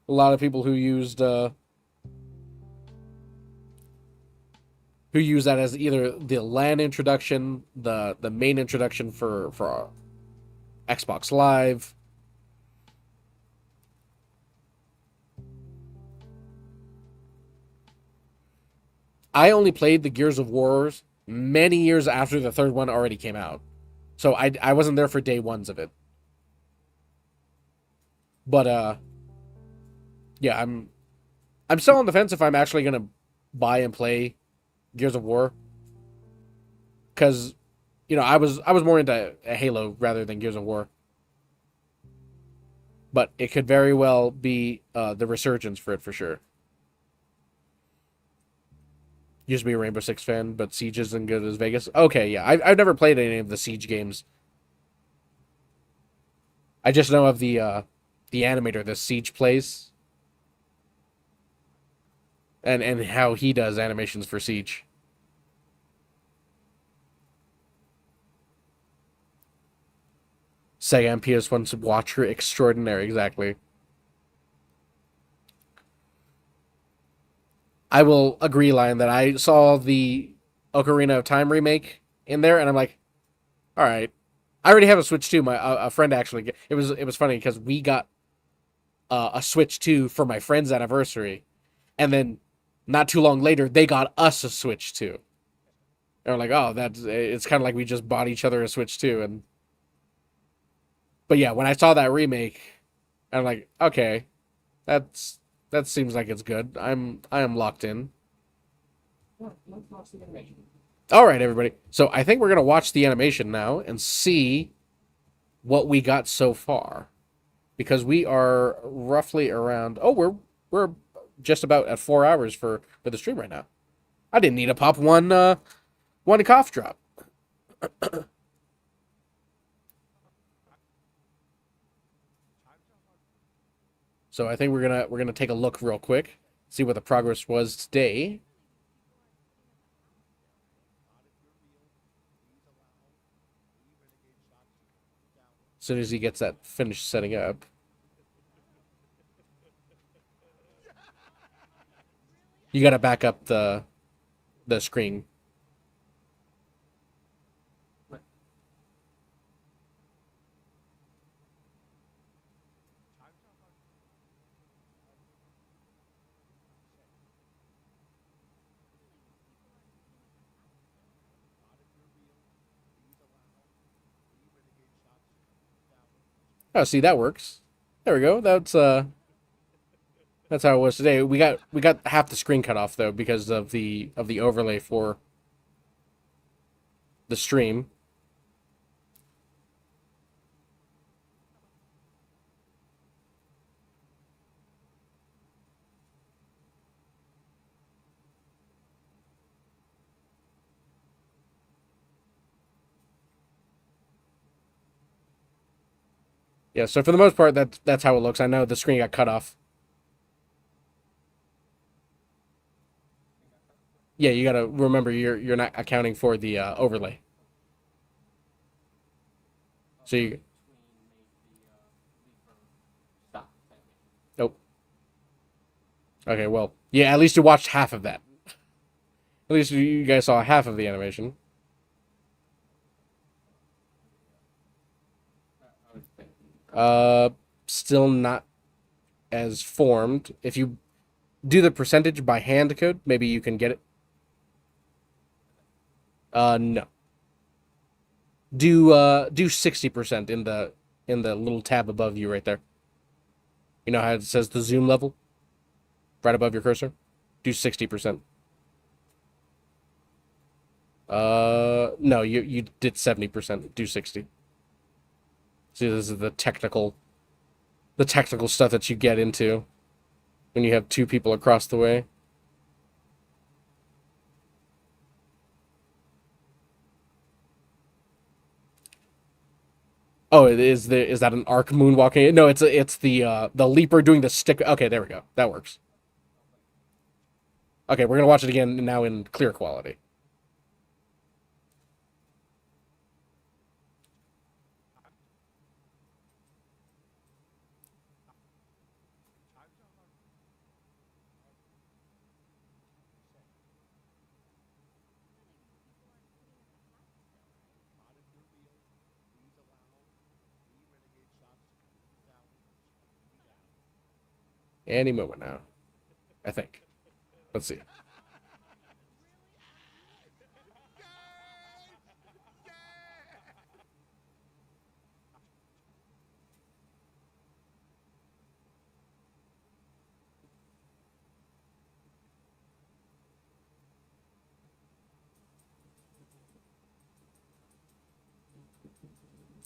A lot of people who used that as either the LAN introduction, the main introduction for Xbox Live. I only played the Gears of Wars many years after the third one already came out. So I wasn't there for day ones of it. But yeah, I'm still on the fence if I'm actually gonna buy and play Gears of War. Cause, I was more into Halo rather than Gears of War. But it could very well be the resurgence for it for sure. Used to be a Rainbow Six fan, but Siege isn't good as Vegas. Okay, yeah. I've never played any of the Siege games. I just know of the animator, the Siege plays, and how he does animations for Siege. Sega and PS1's watcher extraordinaire, exactly. I will agree, Lion, that I saw the Ocarina of Time remake in there, and I'm like, all right. I already have a Switch 2. My a friend actually, it was funny because we got a Switch 2 for my friend's anniversary, and then not too long later they got us a Switch 2. And we're like, oh, it's kind of like we just bought each other a Switch 2, and but yeah, when I saw that remake, I'm like, okay, that seems like it's good. I am locked in. All right, everybody. So I think we're gonna watch the animation now and see what we got so far, because we are roughly around. Oh, we're just about at 4 hours for the stream right now. I didn't need to pop one cough drop. So I think we're gonna take a look real quick, see what the progress was today. As soon as he gets that finished setting up. You gotta back up the screen. Oh, see, that works. There we go. That's how it was today. We got half the screen cut off though because of the overlay for the stream. Yeah, so for the most part, that's how it looks. I know the screen got cut off. Yeah, you gotta remember you're not accounting for the overlay. So you nope. Okay, well, yeah, at least you watched half of that. At least you guys saw half of the animation. Uh, Still not as formed. If you do the percentage by hand code, maybe you can get it. No. Do 60% in the little tab above you right there. You know how it says the zoom level right above your cursor? Do 60%. No, you did 70%. Do 60. See, this is the technical stuff that you get into when you have two people across the way. Oh, is that an arc moonwalking? No, it's the leaper doing the stick. Okay, there we go. That works. Okay, we're gonna watch it again now in clear quality. Any moment now, I think. Let's see.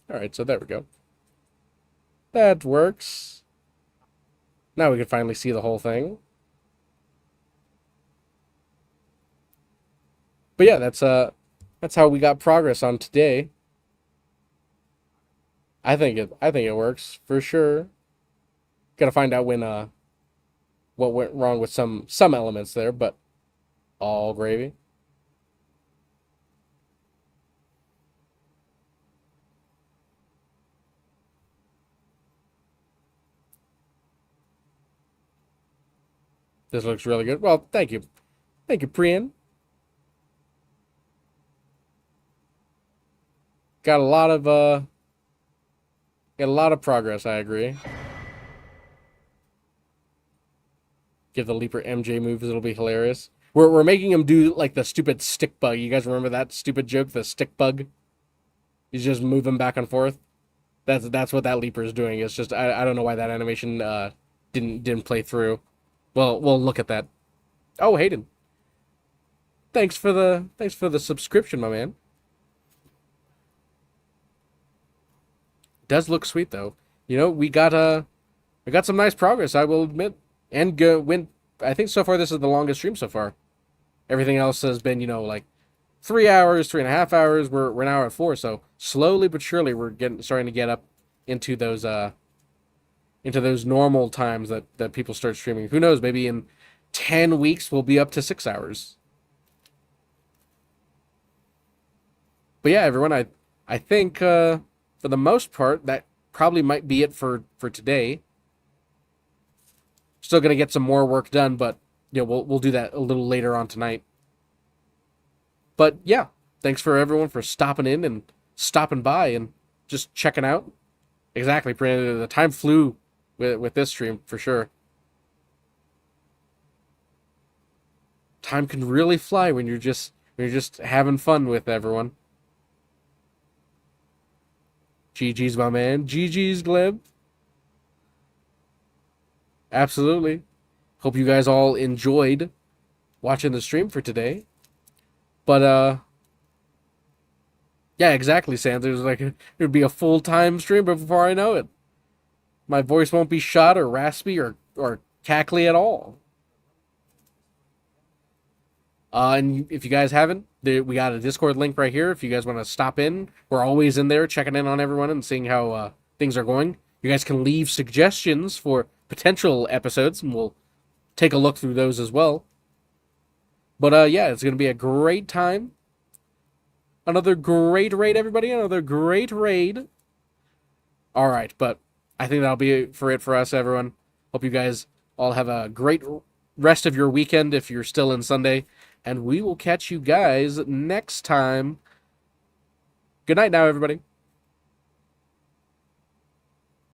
All right, so there we go. That works. Now we can finally see the whole thing. But yeah, that's how we got progress on today. I think it works for sure. Gotta find out when what went wrong with some elements there, but all gravy. This looks really good. Well, thank you. Thank you, Priyan. Got a lot of got a lot of progress, I agree. Give the leaper MJ moves, it'll be hilarious. We're making him do like the stupid stick bug. You guys remember that stupid joke, the stick bug? He's just moving back and forth. That's what that leaper is doing. It's just I don't know why that animation didn't play through. Well, we'll look at that. Oh, Hayden. Thanks for the subscription, my man. Does look sweet though. You know, we got some nice progress, I will admit. And went I think so far this is the longest stream so far. Everything else has been, you know, like 3 hours, 3.5 hours. We're now at 4, so slowly but surely we're starting to get up into those normal times that people start streaming. Who knows? Maybe in 10 weeks we'll be up to 6 hours. But yeah, everyone, I think for the most part probably might be it for today. Still gonna get some more work done, but we'll do that a little later on tonight. But yeah, thanks for everyone for stopping in and stopping by and just checking out. Exactly, Brandon. The time flew with this stream for sure. Time can really fly when you're just having fun with everyone. GG's, my man. GG's, Gleb. Absolutely. Hope you guys all enjoyed watching the stream for today. But yeah, exactly, Sanders. Like it'd be a full-time stream before I know it. My voice won't be shot or raspy or cackly at all. And if you guys haven't, we got a Discord link right here. If you guys want to stop in, we're always in there checking in on everyone and seeing how things are going. You guys can leave suggestions for potential episodes, and we'll take a look through those as well. But yeah, it's going to be a great time. Another great raid, everybody. Another great raid. All right, but I think that'll be it for us, everyone. Hope you guys all have a great rest of your weekend if you're still in Sunday. And we will catch you guys next time. Good night now, everybody.